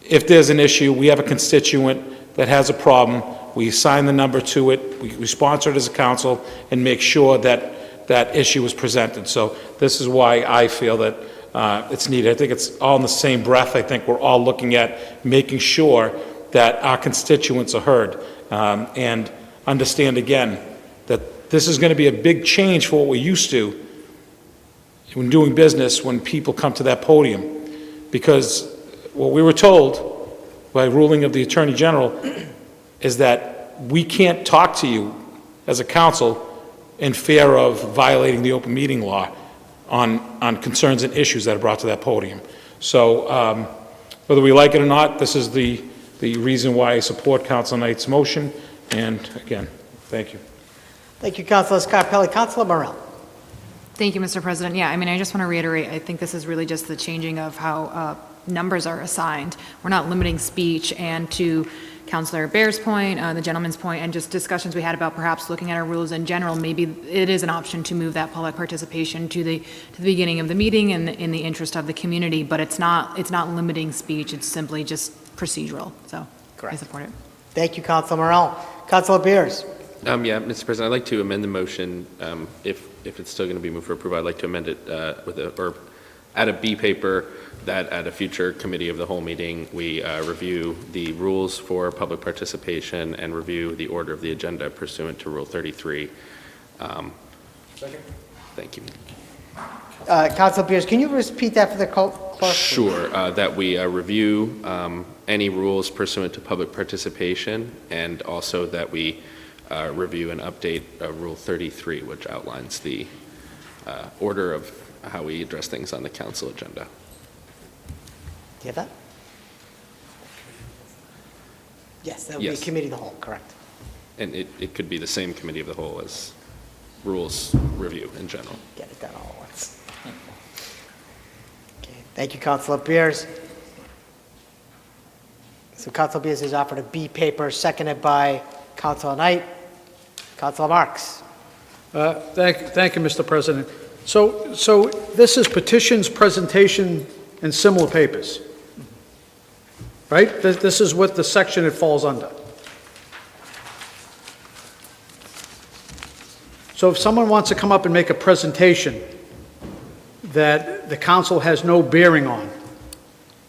if there's an issue, we have a constituent that has a problem, we assign the number to it, we sponsor it as a council, and make sure that that issue is presented. So this is why I feel that it's needed. I think it's all in the same breath. I think we're all looking at making sure that our constituents are heard, and understand again that this is going to be a big change for what we're used to when doing business when people come to that podium. Because what we were told by ruling of the Attorney General is that we can't talk to you as a council in fear of violating the open meeting law on concerns and issues that are brought to that podium. So whether we like it or not, this is the reason why I support Councilor Knight's motion. And again, thank you. Thank you, Councilor Scarpelli. Councilor Morell. Thank you, Mr. President. Yeah, I mean, I just want to reiterate, I think this is really just the changing of how numbers are assigned. We're not limiting speech, and to Councilor Bear's point, the gentleman's point, and just discussions we had about perhaps looking at our rules in general, maybe it is an option to move that public participation to the beginning of the meeting and in the interest of the community, but it's not limiting speech, it's simply just procedural. So I support it. Thank you, Councilor Morell. Councilor Bears. Yeah, Mr. President, I'd like to amend the motion, if it's still going to be moved for approval, I'd like to amend it or add a B paper that at a future committee of the whole meeting, we review the rules for public participation and review the order of the agenda pursuant to Rule 33. Second. Thank you. Councilor Bears, can you repeat that for the clerk? Sure, that we review any rules pursuant to public participation, and also that we review and update Rule 33, which outlines the order of how we address things on the council agenda. Do you have that? Yes, that would Yes. be committee of the whole, correct. And it could be the same committee of the whole as rules review in general. Get it done all at once. Okay, thank you, Councilor Bears. So Councilor Bears has offered a B paper, seconded by Councilor Knight. Councilor Marks. Thank you, Mr. President. So this is petitions, presentation, and similar papers, right? This is what the section it falls under. So if someone wants to come up and make a presentation that the council has no bearing on,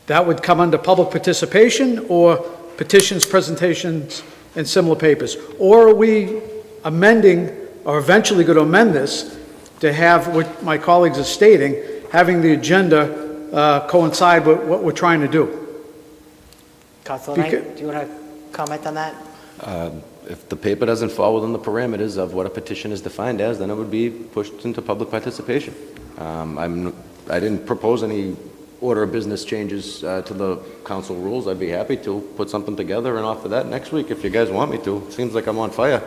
that would come under public participation or petitions, presentations, and similar papers? Or are we amending, or eventually going to amend this, to have what my colleagues are stating, having the agenda coincide with what we're trying to do? Councilor Knight, do you want to comment on that? If the paper doesn't fall within the parameters of what a petition is defined as, then it would be pushed into public participation. I didn't propose any order of business changes to the council rules. I'd be happy to put something together and offer that next week if you guys want me to. Seems like I'm on fire.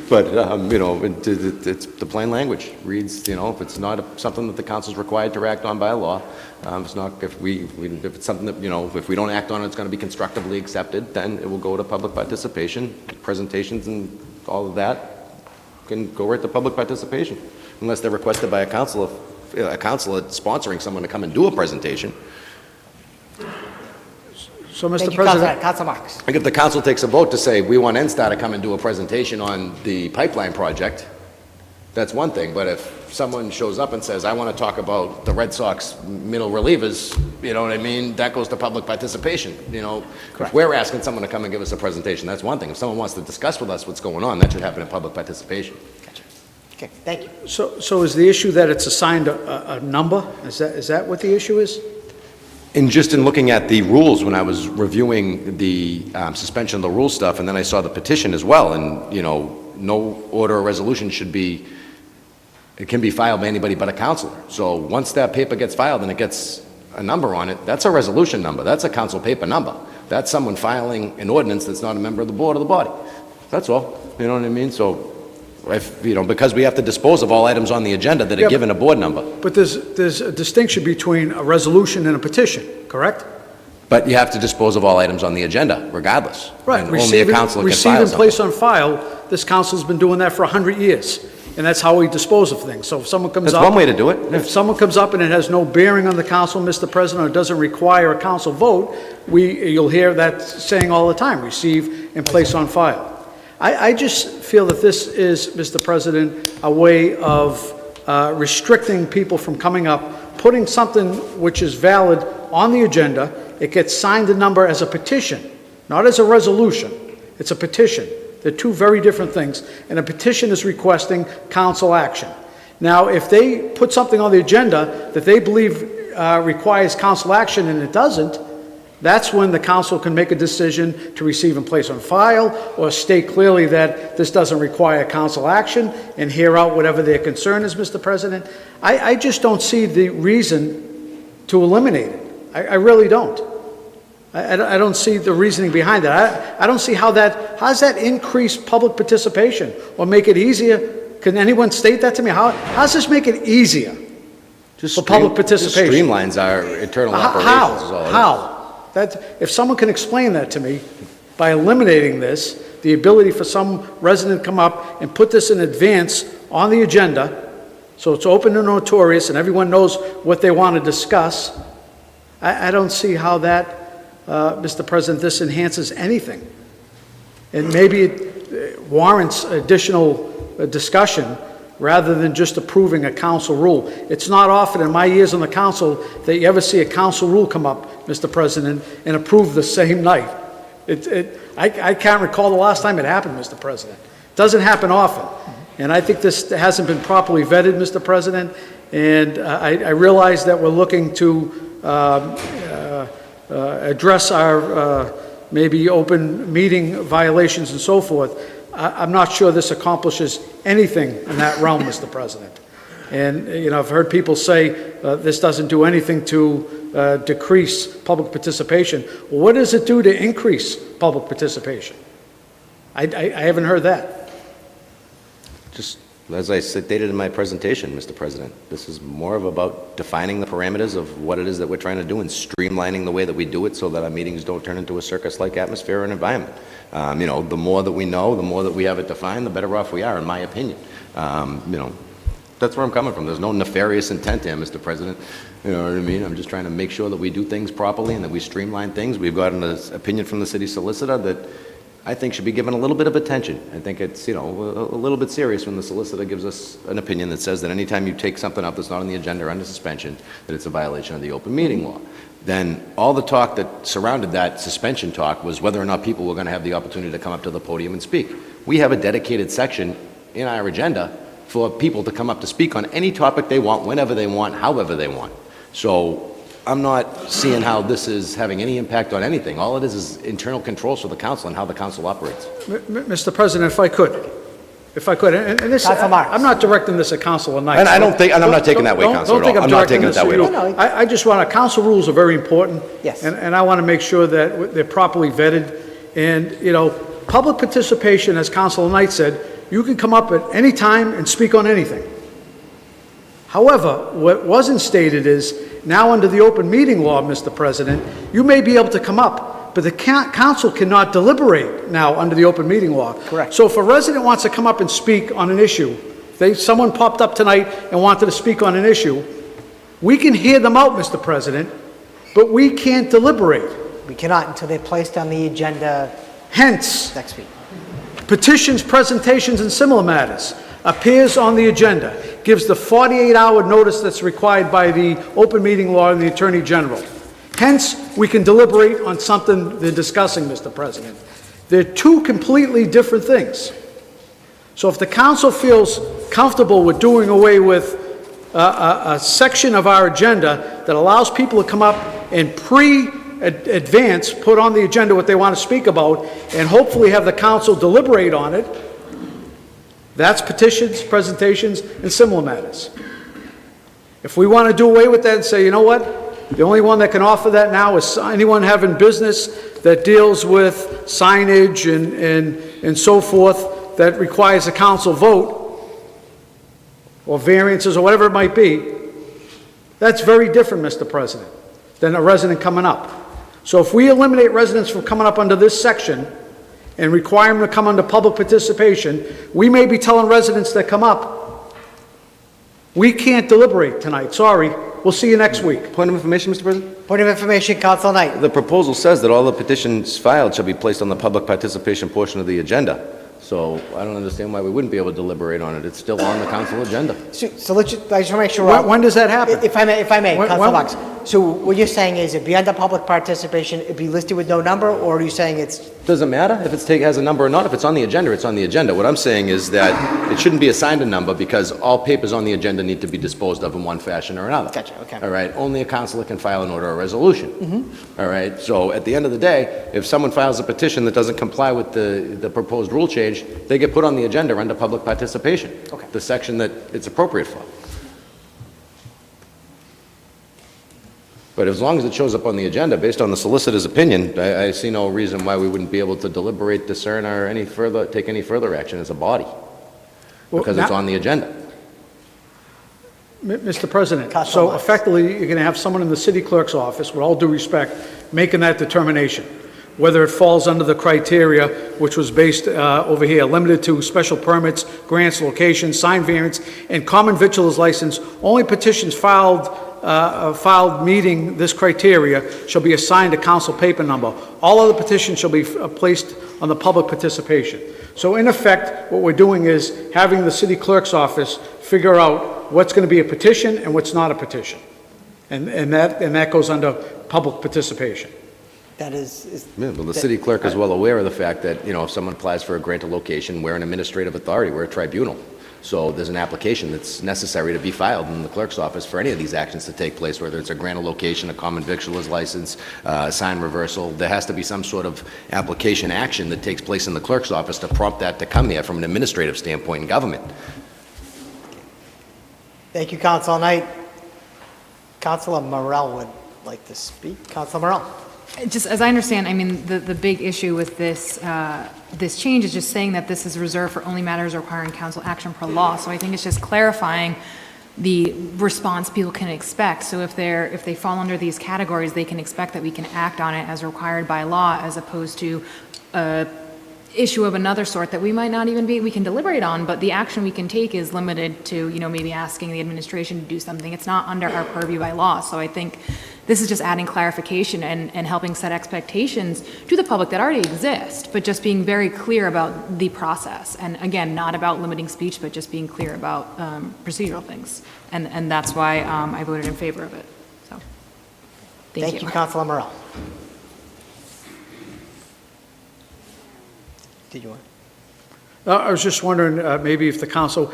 But, you know, it's the plain language. Reads, you know, if it's not something that the council is required to act on by law, it's not, if it's something that, you know, if we don't act on it, it's going to be constructively accepted, then it will go to public participation. Presentations and all of that can go right to public participation, unless they're requested by a council sponsoring someone to come and do a presentation. So, Mr. Thank you, President. Councilor Marks. Like if the council takes a vote to say, we want NSTAR to come and do a presentation on the pipeline project, that's one thing. But if someone shows up and says, I want to talk about the Red Sox middle relievers, you know what I mean? That goes to public participation, you know? If we're asking someone to come and give us a presentation, that's one thing. If someone wants to discuss with us what's going on, that should happen in public participation. Okay, thank you. So is the issue that it's assigned a number? Is that what the issue is? And just in looking at the rules, when I was reviewing the suspension of the rule stuff, and then I saw the petition as well, and, you know, no order or resolution should be, it can be filed by anybody but a councilor. So once that paper gets filed and it gets a number on it, that's a resolution number. That's a council paper number. That's someone filing an ordinance that's not a member of the board or the body. That's all. You know what I mean? So because we have to dispose of all items on the agenda that Yeah, are given a board number. But there's a distinction between a resolution and a petition, correct? But you have to dispose of all items on the agenda regardless. Right. And only a council can Receive file and place something. on file, this council's been doing that for 100 years, and that's how we dispose of things. So if someone comes That's up... one way to do it. If someone comes up and it has no bearing on the council, Mr. President, or doesn't require a council vote, you'll hear that saying all the time, receive and place on file. I just feel that this is, Mr. President, a way of restricting people from coming up, putting something which is valid on the agenda. It gets signed and numbered as a petition, not as a resolution. It's a petition. They're two very different things, and a petition is requesting council action. Now, if they put something on the agenda that they believe requires council action and it doesn't, that's when the council can make a decision to receive and place on file, or state clearly that this doesn't require council action, and hear out whatever their concern is, Mr. President. I just don't see the reason to eliminate it. I really don't. I don't see the reasoning behind that. I don't see how does that increase public participation or make it easier? Can anyone state that to me? How does this make it easier for public participation? Just streamlines our internal operations is all it is. How? If someone can explain that to me, by eliminating this, the ability for some resident to come up and put this in advance on the agenda, so it's open and notorious and everyone knows what they want to discuss, I don't see how that, Mr. President, this enhances anything. And maybe it warrants additional discussion rather than just approving a council rule. It's not often in my years on the council that you ever see a council rule come up, Mr. President, and approved the same night. I can't recall the last time it happened, Mr. President. It doesn't happen often. And I think this hasn't been properly vetted, Mr. President, and I realize that we're looking to address our maybe open meeting violations and so forth. I'm not sure this accomplishes anything in that realm, Mr. President. And, I've heard people say this doesn't do anything to decrease public participation. Well, what does it do to increase public participation? I haven't heard that. Just as I stated in my presentation, Mr. President, this is more about defining the parameters of what it is that we're trying to do and streamlining the way that we do it so that our meetings don't turn into a circus-like atmosphere and environment. The more that we know, the more that we have it defined, the better off we are, in my opinion. That's where I'm coming from. There's no nefarious intent here, Mr. President. You know what I mean? I'm just trying to make sure that we do things properly and that we streamline things. We've gotten an opinion from the city solicitor that I think should be given a little bit of attention. I think it's, a little bit serious when the solicitor gives us an opinion that says that anytime you take something up that's not on the agenda or under suspension, that it's a violation of the open meeting law. Then all the talk that surrounded that suspension talk was whether or not people were going to have the opportunity to come up to the podium and speak. We have a dedicated section in our agenda for people to come up to speak on any topic they want, whenever they want, however they want. So I'm not seeing how this is having any impact on anything. All it is internal controls for the council and how the council operates. Mr. President, if I could, and this, Council Marks. I'm not directing this at council tonight. And I don't think, and I'm not taking that way, Council, at all. I'm not taking it that way at all. I just want, council rules are very important. Yes. And I want to make sure that they're properly vetted. And, public participation, as Councilor Knight said, you can come up at any time and speak on anything. However, what wasn't stated is, now under the open meeting law, Mr. President, you may be able to come up, but the council cannot deliberate now under the open meeting law. Correct. So if a resident wants to come up and speak on an issue, someone popped up tonight and wanted to speak on an issue, we can hear them out, Mr. President, but we can't deliberate. We cannot until they're placed on the agenda Hence, next week. petitions, presentations, and similar matters appears on the agenda, gives the 48-hour notice that's required by the open meeting law and the Attorney General. Hence, we can deliberate on something they're discussing, Mr. President. They're two completely different things. So if the council feels comfortable with doing away with a section of our agenda that allows people to come up and advance, put on the agenda what they want to speak about, and hopefully have the council deliberate on it, that's petitions, presentations, and similar matters. If we want to do away with that and say, you know what, the only one that can offer that now is anyone having business that deals with signage and so forth, that requires a council vote, or variances, or whatever it might be, that's very different, Mr. President, than a resident coming up. So if we eliminate residents from coming up under this section and require them to come under public participation, we may be telling residents that come up, we can't deliberate tonight, sorry, we'll see you next week. Point of information, Mr. President? Point of information, Council Knight. The proposal says that all the petitions filed shall be placed on the public participation portion of the agenda. So I don't understand why we wouldn't be able to deliberate on it. It's still on the council agenda. So let's just, I just want to make sure. When does that happen? If I may, When- Council when- Box. So what you're saying is it'd be under public participation, it'd be listed with no number, or are you saying it's? Doesn't matter if it has a number or not. If it's on the agenda, it's on the agenda. What I'm saying is that it shouldn't be assigned a number because all papers on the agenda need to be disposed of in one fashion or another. Gotcha, okay. All right? Only a councilor can file an order or resolution. All right? So at the end of the day, if someone files a petition that doesn't comply with the proposed rule change, they get put on the agenda under public participation. Okay. The section that it's appropriate for. But as long as it shows up on the agenda, based on the solicitor's opinion, I see no reason why we wouldn't be able to deliberate, discern, or take any further action as a body, because it's on the agenda. Mr. President, Council so Box. effectively, you're going to have someone in the city clerk's office, with all due respect, making that determination, whether it falls under the criteria, which was based over here, limited to special permits, grants, locations, sign variance, and common victuals license. Only petitions filed meeting this criteria shall be assigned a council paper number. All other petitions shall be placed on the public participation. So in effect, what we're doing is having the city clerk's office figure out what's going to be a petition and what's not a petition. And that goes under public participation. That is. Yeah, well, the city clerk is well aware of the fact that, if someone applies for a grant of location, we're an administrative authority, we're a tribunal. So there's an application that's necessary to be filed in the clerk's office for any of these actions to take place, whether it's a grant of location, a common victualer's license, a sign reversal. There has to be some sort of application action that takes place in the clerk's office to prompt that to come there from an administrative standpoint in government. Thank you, Council Knight. Councilor Morell would like to speak. Councilor Morell. Just as I understand, I mean, the big issue with this, this change is just saying that this is reserved for only matters requiring council action per law. So I think it's just clarifying the response people can expect. So if they fall under these categories, they can expect that we can act on it as required by law, as opposed to a issue of another sort that we might not even we can deliberate on, but the action we can take is limited to, maybe asking the administration to do something. It's not under our purview by law. So I think this is just adding clarification and helping set expectations to the public that already exist, but just being very clear about the process. And again, not about limiting speech, but just being clear about procedural things. And that's why I voted in favor of it. So, thank you. Councilor Morell. Did you want? I was just wondering, maybe if the council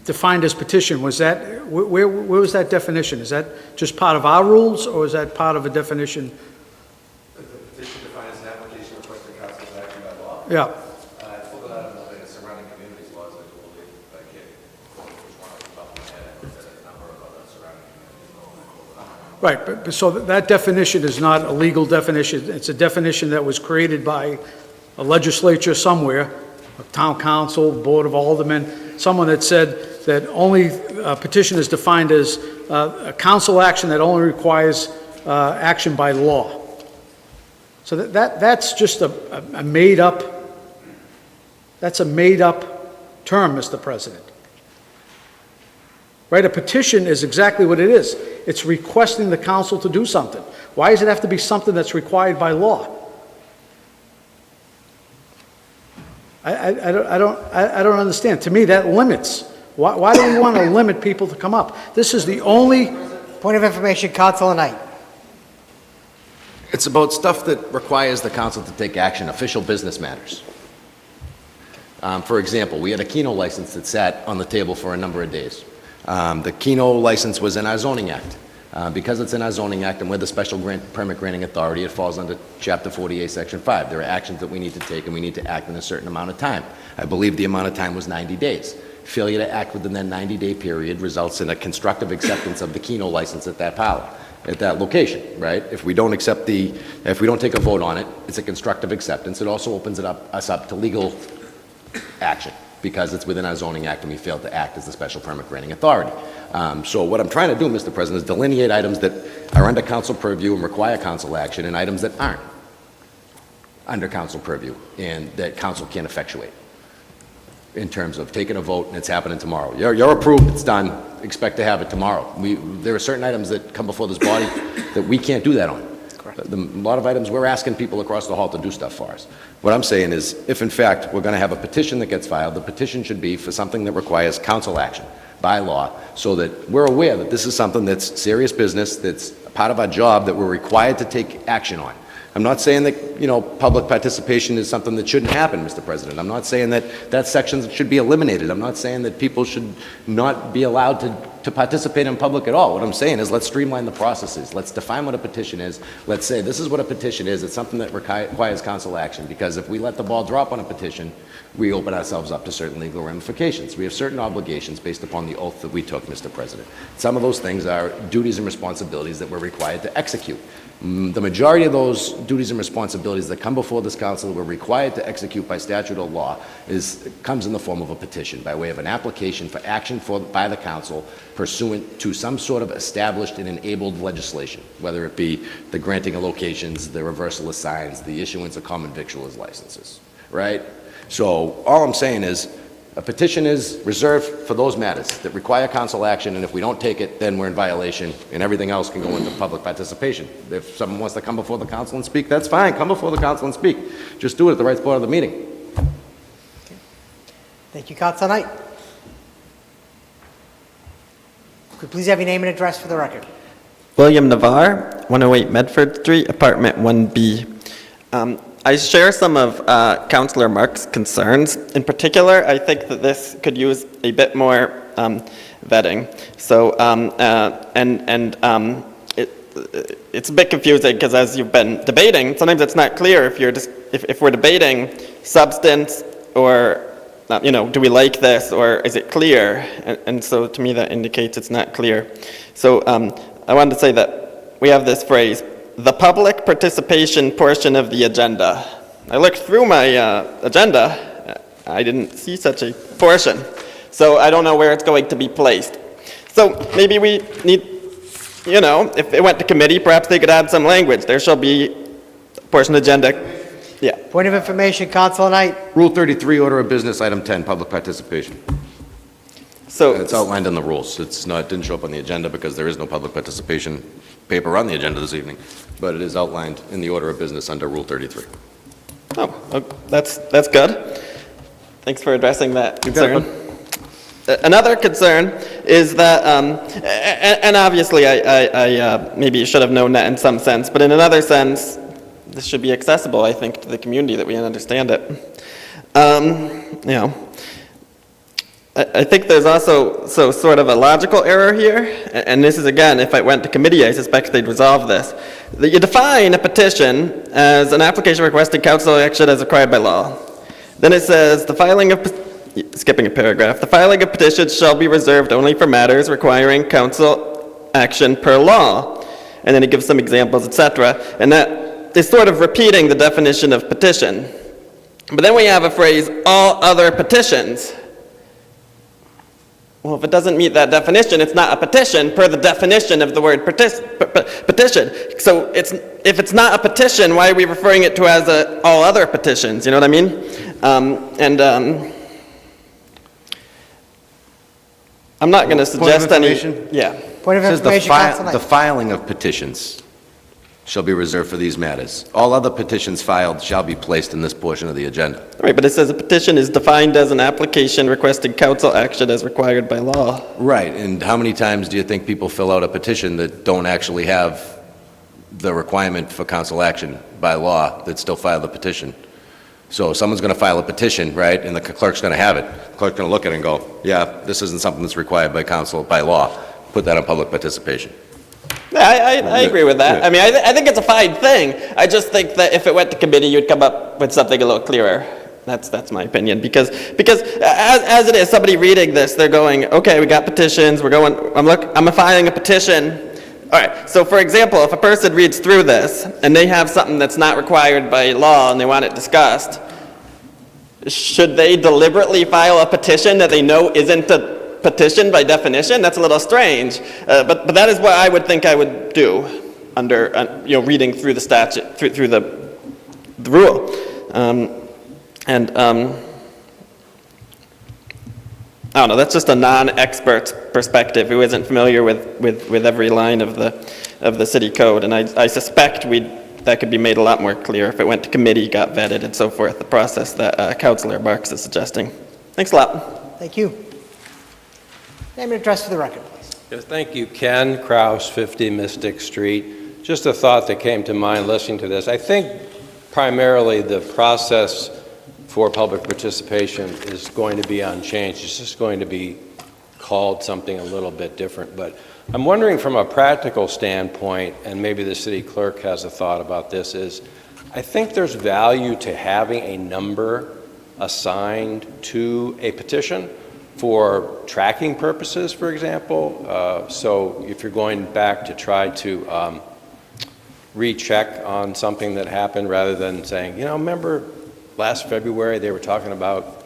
defined as petition, was that, where was that definition? Is that just part of our rules, or is that part of a definition? The petition defines an application requesting council's action by law. Yeah. I pulled it out of the surrounding communities laws, I believe, but I can't quote which one off the top of my head. There's a number of other surrounding communities laws. Right, but so that definition is not a legal definition. It's a definition that was created by a legislature somewhere, a town council, board of aldermen, someone that said that only petition is defined as a council action that only requires action by law. So that's just a made-up, that's a made-up term, Mr. President. Right, a petition is exactly what it is. It's requesting the council to do something. Why does it have to be something that's required by law? I don't understand. To me, that limits. Why do we want to limit people to come up? This is the only... Point of information, Councilor Knight. It's about stuff that requires the council to take action, official business matters. For example, we had a Keno license that sat on the table for a number of days. The Keno license was in our zoning act. Because it's in our zoning act and we're the special permit granting authority, it falls under Chapter 48, Section 5. There are actions that we need to take and we need to act in a certain amount of time. I believe the amount of time was 90 days. Failure to act within that 90-day period results in a constructive acceptance of the Keno license at that location, right? If we don't take a vote on it, it's a constructive acceptance. It also opens us up to legal action, because it's within our zoning act and we failed to act as the special permit granting authority. So what I'm trying to do, Mr. President, is delineate items that are under council purview and require council action, and items that aren't under council purview and that council can't effectuate in terms of taking a vote and it's happening tomorrow. You're approved, it's done, expect to have it tomorrow. There are certain items that come before this body that we can't do that on. A lot of items, we're asking people across the hall to do stuff for us. What I'm saying is, if in fact we're going to have a petition that gets filed, the petition should be for something that requires council action by law, so that we're aware that this is something that's serious business, that's part of our job, that we're required to take action on. I'm not saying that, public participation is something that shouldn't happen, Mr. President. I'm not saying that section should be eliminated. I'm not saying that people should not be allowed to participate in public at all. What I'm saying is, let's streamline the processes. Let's define what a petition is. Let's say this is what a petition is. It's something that requires council action, because if we let the ball drop on a petition, we open ourselves up to certain legal ramifications. We have certain obligations based upon the oath that we took, Mr. President. Some of those things are duties and responsibilities that we're required to execute. The majority of those duties and responsibilities that come before this council that we're required to execute by statute or law comes in the form of a petition, by way of an application for action by the council pursuant to some sort of established and enabled legislation, whether it be the granting of locations, the reversal of signs, the issuance of common victualers licenses, right? So all I'm saying is, a petition is reserved for those matters that require council action, and if we don't take it, then we're in violation, and everything else can go into public participation. If someone wants to come before the council and speak, that's fine, come before the council and speak. Just do it at the right spot of the meeting. Thank you, Councilor Knight. Could you please have your name and address for the record? William Navarre, 108 Medford Street, apartment 1B. I share some of Councillor Mark's concerns. In particular, I think that this could use a bit more vetting. So, it's a bit confusing, because as you've been debating, sometimes it's not clear if we're debating substance or do we like this, or is it clear? And so to me that indicates it's not clear. So I wanted to say that we have this phrase, the public participation portion of the agenda. I looked through my agenda, I didn't see such a portion. So I don't know where it's going to be placed. So maybe we need, if it went to committee, perhaps they could add some language. There shall be a portion of agenda. Yeah. Point of information, Councilor Knight. Rule 33, order of business, item 10, public participation. So it's outlined in the rules. It didn't show up on the agenda because there is no public participation paper on the agenda this evening, but it is outlined in the order of business under Rule 33. Oh, that's good. Thanks for addressing that concern. Another concern is that, and obviously I maybe should have known that in some sense, but in another sense, this should be accessible, I think, to the community, that we understand it. I think there's also sort of a logical error here, and this is, again, if it went to committee, I suspect they'd resolve this. That you define a petition as an application requesting council action as required by law. Then it says, skipping a paragraph, the filing of petitions shall be reserved only for matters requiring council action per law. And then it gives some examples, etc. And that is sort of repeating the definition of petition. But then we have a phrase, all other petitions. Well, if it doesn't meet that definition, it's not a petition per the definition of the word petition. So if it's not a petition, why are we referring it to as all other petitions? You know what I mean? I'm not going to suggest any. Yeah. Point of It says information, Councilor Knight. the filing of petitions shall be reserved for these matters. All other petitions filed shall be placed in this portion of the agenda. Right, but it says a petition is defined as an application requesting council action as required by law. Right, and how many times do you think people fill out a petition that don't actually have the requirement for council action by law that still file the petition? So someone's going to file a petition, right, and the clerk's going to have it. The clerk's going to look at it and go, yeah, this isn't something that's required by council, by law. Put that on public participation. Yeah, I agree with that. I mean, I think it's a fine thing. I just think that if it went to committee, you'd come up with something a little clearer. That's my opinion. Because as it is, somebody reading this, they're going, okay, we got petitions. I'm filing a petition. All right. So, for example, if a person reads through this and they have something that's not required by law and they want it discussed, should they deliberately file a petition that they know isn't a petition by definition? That's a little strange, but that is what I would think I would do under, reading through the statute, through the rule. I don't know, that's just a non-expert's perspective who isn't familiar with every line of the city code, and I suspect that could be made a lot more clear if it went to committee, got vetted, and so forth, the process that Councilor Marks is suggesting. Thanks a lot. Thank you. Name and address for the record, please. Yes, thank you. Ken Kraus, 50 Mystic Street. Just a thought that came to mind listening to this. I think primarily the process for public participation is going to be unchanged. It's just going to be called something a little bit different. But I'm wondering from a practical standpoint, and maybe the city clerk has a thought about this, is I think there's value to having a number assigned to a petition for tracking purposes, for example. So if you're going back to try to recheck on something that happened rather than saying, remember last February they were talking about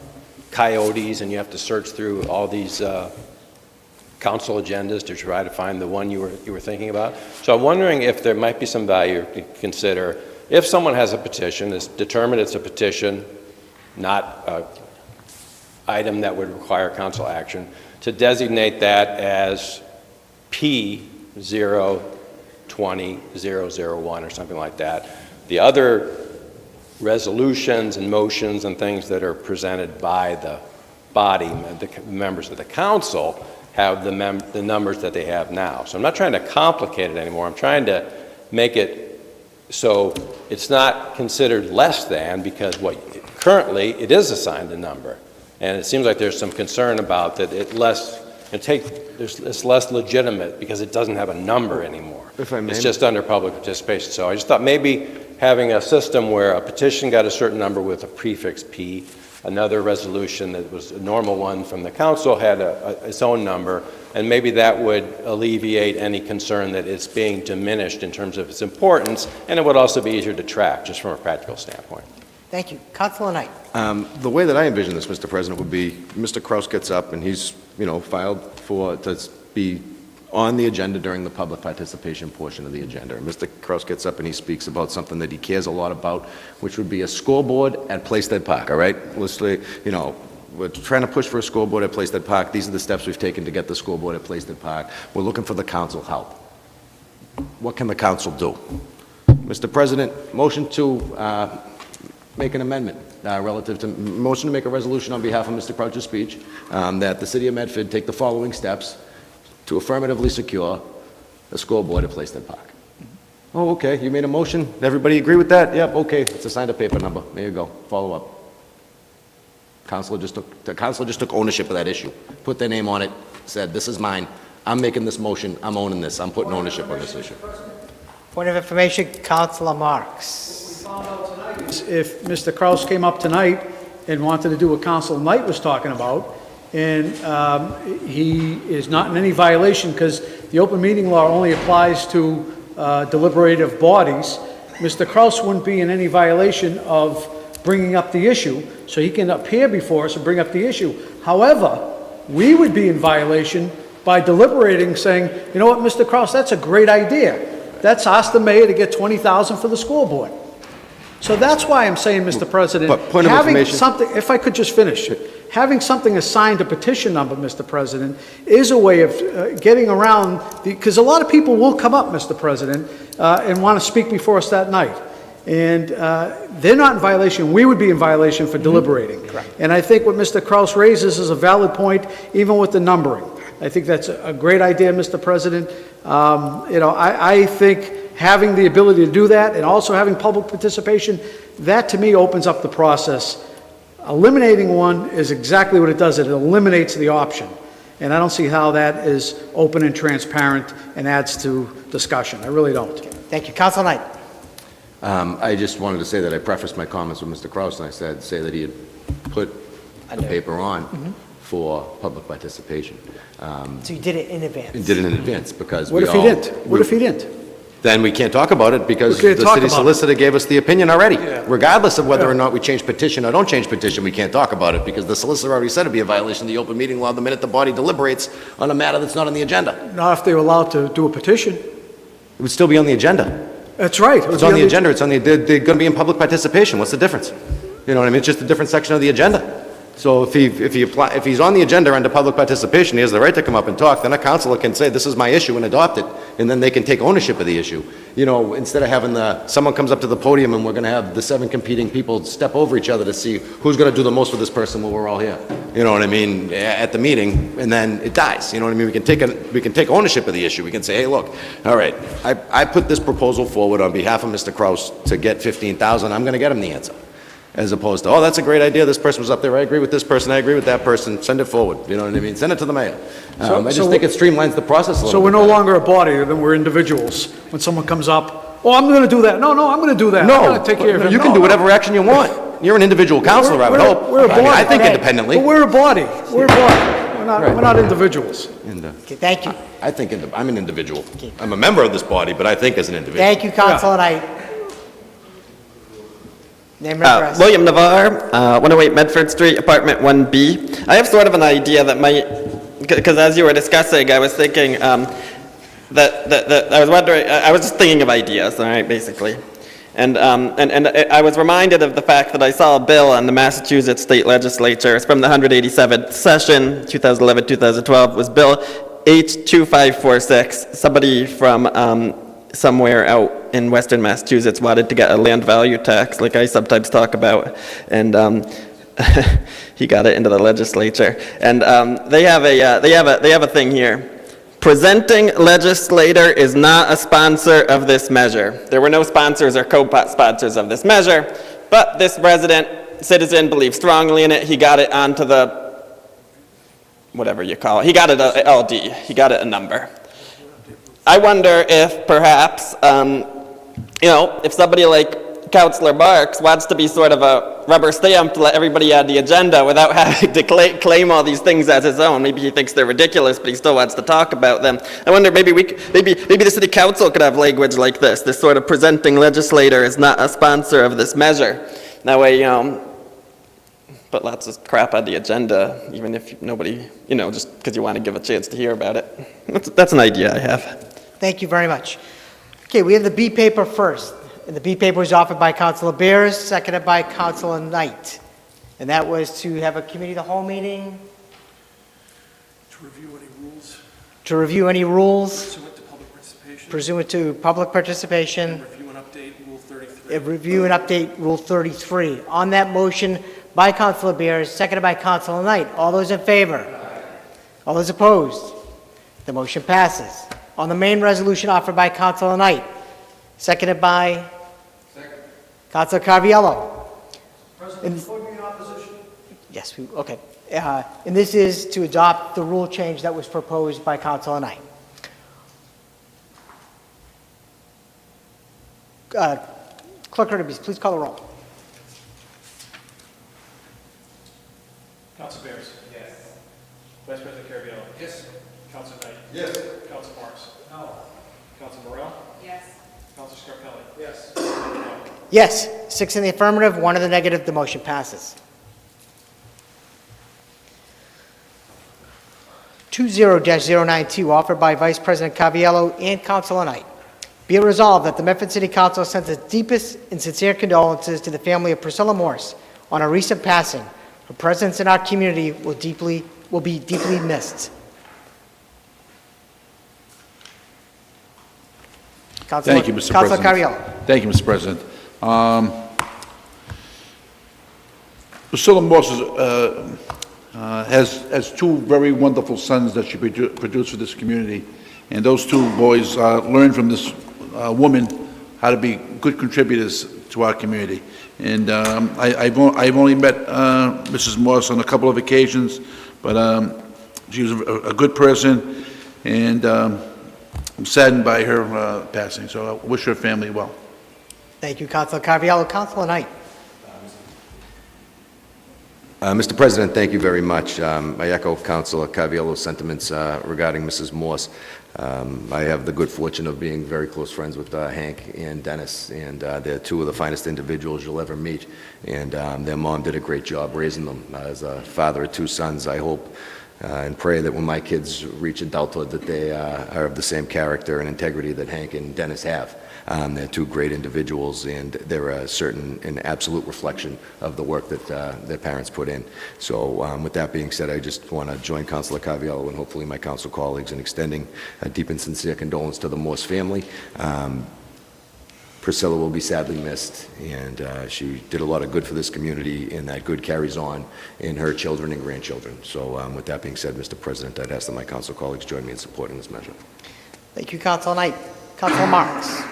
coyotes and you have to search through all these council agendas to try to find the one you were thinking about. So I'm wondering if there might be some value to consider if someone has a petition, it's determined it's a petition, not an item that would require council action, to designate that as P020001 or something like that. The other resolutions and motions and things that are presented by the body, the members of the council, have the numbers that they have now. So I'm not trying to complicate it anymore. I'm trying to make it so it's not considered less than, because currently it is assigned a number. And it seems like there's some concern about that it's less legitimate because it doesn't have a number anymore. If I may. It's just under public participation. So I just thought maybe having a system where a petition got a certain number with a prefix P, another resolution that was a normal one from the council had its own number, and maybe that would alleviate any concern that it's being diminished in terms of its importance, and it would also be easier to track just from a practical standpoint. Thank you. Councilor Knight. The way that I envision this, Mr. President, would be Mr. Kraus gets up and he's, filed to be on the agenda during the public participation portion of the agenda. And Mr. Kraus gets up and he speaks about something that he cares a lot about, which would be a scoreboard at Plaisted Park, all right? Let's say, we're trying to push for a scoreboard at Plaisted Park. These are the steps we've taken to get the scoreboard at Plaisted Park. We're looking for the council help. What can the council do? Mr. President, motion to make an amendment motion to make a resolution on behalf of Mr. Crouch's speech, that the city of Medford take the following steps to affirmatively secure a scoreboard at Plaisted Park. Oh, okay, you made a motion. Everybody agree with that? Yep, okay, it's assigned a paper number. There you go, follow up. The council just took ownership of that issue, put their name on it, said, this is mine. I'm making this motion, I'm owning this, I'm putting ownership on this issue. Point of information, Councilor Marks. If Mr. Kraus came up tonight and wanted to do what Councilor Knight was talking about, and he is not in any violation because the open meeting law only applies to deliberative bodies, Mr. Kraus wouldn't be in any violation of bringing up the issue, so he can appear before us and bring up the issue. However, we would be in violation by deliberating, saying, you know what, Mr. Kraus, that's a great idea. Let's ask the mayor to get $20,000 for the school board. So that's why I'm saying, Mr. President, But point of having information- something, if I could just finish, having something assigned a petition number, Mr. President, is a way of getting around, because a lot of people will come up, Mr. President, and want to speak before us that night. And they're not in violation, we would be in violation for deliberating. And I think what Mr. Kraus raises is a valid point, even with the numbering. I think that's a great idea, Mr. President. I think having the ability to do that and also having public participation, that to me opens up the process. Eliminating one is exactly what it does. It eliminates the option. And I don't see how that is open and transparent and adds to discussion. I really don't. Thank you. Councilor Knight. I just wanted to say that I prefaced my comments with Mr. Kraus, and I say that he had put the paper on for public participation. So you did it in advance? He did it in advance because What if he didn't? What if he didn't? then we can't talk about it because We can't the talk city about it. solicitor gave us the opinion already. Yeah. Regardless of whether or Yeah. not we change petition or don't change petition, we can't talk about it because the solicitor already said it'd be a violation of the open meeting law the minute the body deliberates on a matter that's not on the agenda. Not if they were allowed to do a petition. It would still be on the agenda. That's right. It's on the agenda, it's on the, they're gonna be in public participation, what's the difference? You know what I mean, it's just a different section of the agenda. So if he's on the agenda under public participation, he has the right to come up and talk, then a councilor can say, this is my issue, and adopt it, and then they can take ownership of the issue. You know, instead of having someone comes up to the podium and we're gonna have the 7 competing people step over each other to see who's gonna do the most with this person when we're all here. You know what I mean, at the meeting, and then it dies, you know what I mean? We can take ownership of the issue, we can say, hey, look, all right, I put this proposal forward on behalf of Mr. Kraus to get 15,000, I'm gonna get him the answer. As opposed to, oh, that's a great idea, this person was up there, I agree with this person, I agree with that person, send it forward, you know what I mean? Send it to the mayor. I just think it streamlines the process a little bit. So we're no longer a body, then we're individuals. When someone comes up, oh, I'm going to do that. No, I'm going to do that. I'm No, going to take care of but it. you can do whatever action you want. You're an individual counselor, I would hope. We're a body. I think independently. But we're a body. We're a body. We're not individuals. Okay, thank you. I think I'm an individual. I'm a member of this body, but I think as an individual. Thank you, Councilor Knight. Name and address. William Navarre, 108 Medford Street, apartment 1B. I have sort of an idea that might, because as you were discussing, I was thinking that I was wondering, I was just thinking of ideas, all right, basically. And I was reminded of the fact that I saw a bill on the Massachusetts State Legislature. It's from the 187th session, 2011-2012, was Bill H2546. Somebody from somewhere out in western Massachusetts wanted to get a land value tax, like I sometimes talk about, and he got it into the legislature. And they have a thing here. Presenting legislator is not a sponsor of this measure. There were no sponsors or co-sponsors of this measure, but this citizen believed strongly in it. He got it onto the, whatever you call it. He got it a LD. He got it a number. I wonder if perhaps, if somebody like Councilor Marks wants to be sort of a rubber stamp to let everybody add the agenda without having to claim all these things as his own. Maybe he thinks they're ridiculous, but he still wants to talk about them. I wonder maybe the city council could have language like this sort of presenting legislator is not a sponsor of this measure. That way, put lots of crap on the agenda, even if nobody, just because you want to give a chance to hear about it. That's an idea I have. Thank you very much. Okay, we have the B paper first. And the B paper was offered by Councilor Bears, seconded by Councilor Knight. And that was to have a committee of the whole meeting. To review any rules. To review any rules. Pursuant to public participation. Pursuant to public participation. Review and update Rule 33. Review and update Rule 33. On that motion by Councilor Bears, seconded by Councilor Knight. All those in favor? All those opposed? The motion passes. On the main resolution offered by Councilor Knight, seconded by Councilor Carviallo. President, before we in opposition? Yes, okay. And this is to adopt the rule change that was proposed by Councilor Knight. Clerk Hurtubise, please call the roll. Council Bears. Yes. Vice President Caraviallo. Yes. Council Knight. Yes. Council Marks. No. Council Morrell. Yes. Council Scarpelli. Yes. Yes, 6 in the affirmative, 1 in the negative, the motion passes. 20-092, offered by Vice President Caraviallo and Councilor Knight. Be it resolved that the Medford City Council sends its deepest and sincere condolences to the family of Priscilla Morse on her recent passing. Her presence in our community will be deeply missed. Thank you, Mr. Councilor President. Caraviallo. Thank you, Mr. President. Priscilla Morse has 2 very wonderful sons that she produced for this community, and those 2 boys learned from this woman how to be good contributors to our community. And I've only met Mrs. Morse on a couple of occasions, but she was a good person, and I'm saddened by her passing, so I wish her family well. Thank you, Councilor Caraviallo. Councilor Knight. Mr. President, thank you very much. I echo Councilor Caraviallo's sentiments regarding Mrs. Morse. I have the good fortune of being very close friends with Hank and Dennis, and they're two of the finest individuals you'll ever meet. And their mom did a great job raising them. As a father of two sons, I hope and pray that when my kids reach adulthood that they are of the same character and integrity that Hank and Dennis have. They're two great individuals, and they're an absolute reflection of the work that their parents put in. So with that being said, I just want to join Councilor Caviello and hopefully my council colleagues in extending a deep and sincere condolence to the Morse family. Priscilla will be sadly missed, and she did a lot of good for this community, and that good carries on in her children and grandchildren. So with that being said, Mr. President, I'd ask that my council colleagues join me in supporting this measure. Thank you, Councilor Knight. Councilor Marks.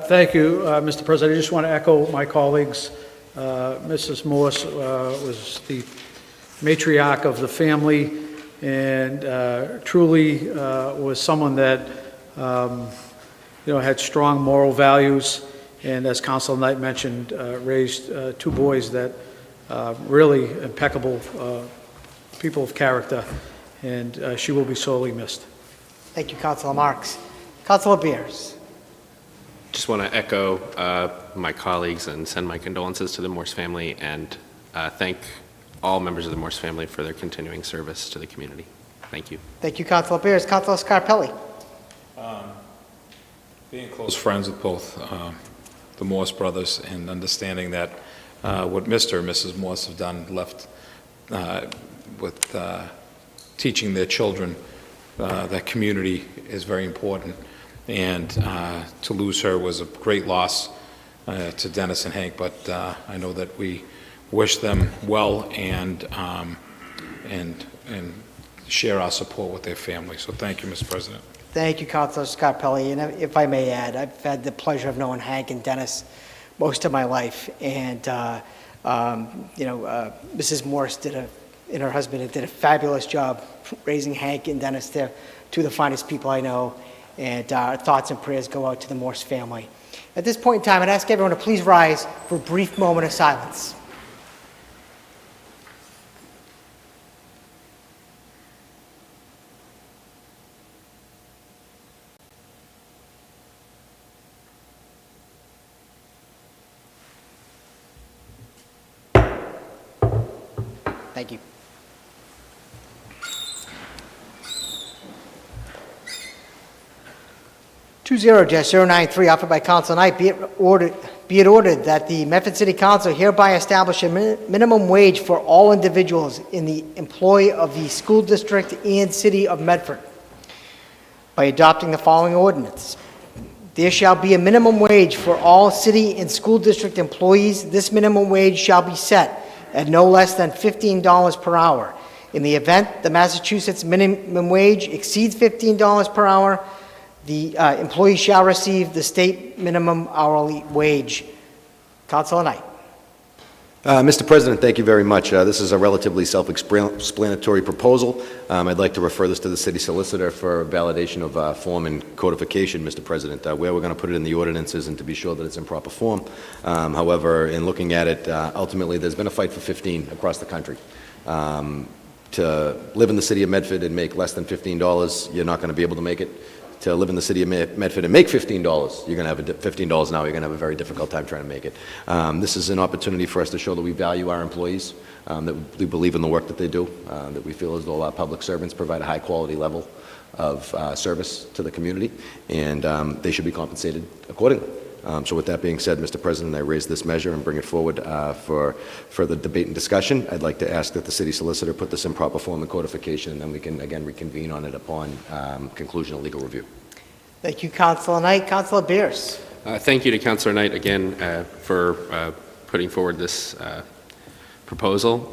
Thank you, Mr. President. I just want to echo my colleagues. Mrs. Morse was the matriarch of the family, and truly was someone that had strong moral values, and as Councilor Knight mentioned, raised two boys that really impeccable people of character, and she will be sorely missed. Thank you, Councilor Marks. Councilor Beers. Just want to echo my colleagues and send my condolences to the Morse family, and thank all members of the Morse family for their continuing service to the community. Thank you. Thank you, Councilor Beers. Councilor Scarpelli. Being close friends with both the Morse brothers and understanding that what Mr. and Mrs. Morse have done left with teaching their children that community is very important. And to lose her was a great loss to Dennis and Hank, but I know that we wish them well and share our support with their family. So thank you, Mr. President. Thank you, Councilor Scarpelli. And if I may add, I've had the pleasure of knowing Hank and Dennis most of my life. And, Mrs. Morse and her husband did a fabulous job raising Hank and Dennis. They're two of the finest people I know. And our thoughts and prayers go out to the Morse family. At this point in time, I'd ask everyone to please rise for a brief moment of silence. Thank you. (20-093) offered by Councilor Knight, be it ordered that the Medford City Council hereby establish a minimum wage for all individuals in the employ of the school district and city of Medford by adopting the following ordinance. There shall be a minimum wage for all city and school district employees. This minimum wage shall be set at no less than $15 per hour. In the event the Massachusetts minimum wage exceeds $15 per hour, the employee shall receive the state minimum hourly wage. Councilor Knight. Mr. President, thank you very much. This is a relatively self-explanatory proposal. I'd like to refer this to the city solicitor for validation of form and codification, Mr. President. Where we're going to put it in the ordinances and to be sure that it's in proper form. However, in looking at it, ultimately there's been a fight for 15 across the country. To live in the city of Medford and make less than $15, you're not going to be able to make it. To live in the city of Medford and make $15, you're going to have $15 now, you're going to have a very difficult time trying to make it. This is an opportunity for us to show that we value our employees, that we believe in the work that they do, that we feel as though our public servants provide a high-quality level of service to the community, and they should be compensated accordingly. So with that being said, Mr. President, I raise this measure and bring it forward for further debate and discussion. I'd like to ask that the city solicitor put this in proper form and codification, and then we can again reconvene on it upon conclusion of legal review. Thank you, Councilor Knight. Councilor Beers. Thank you to Councilor Knight again for putting forward this proposal.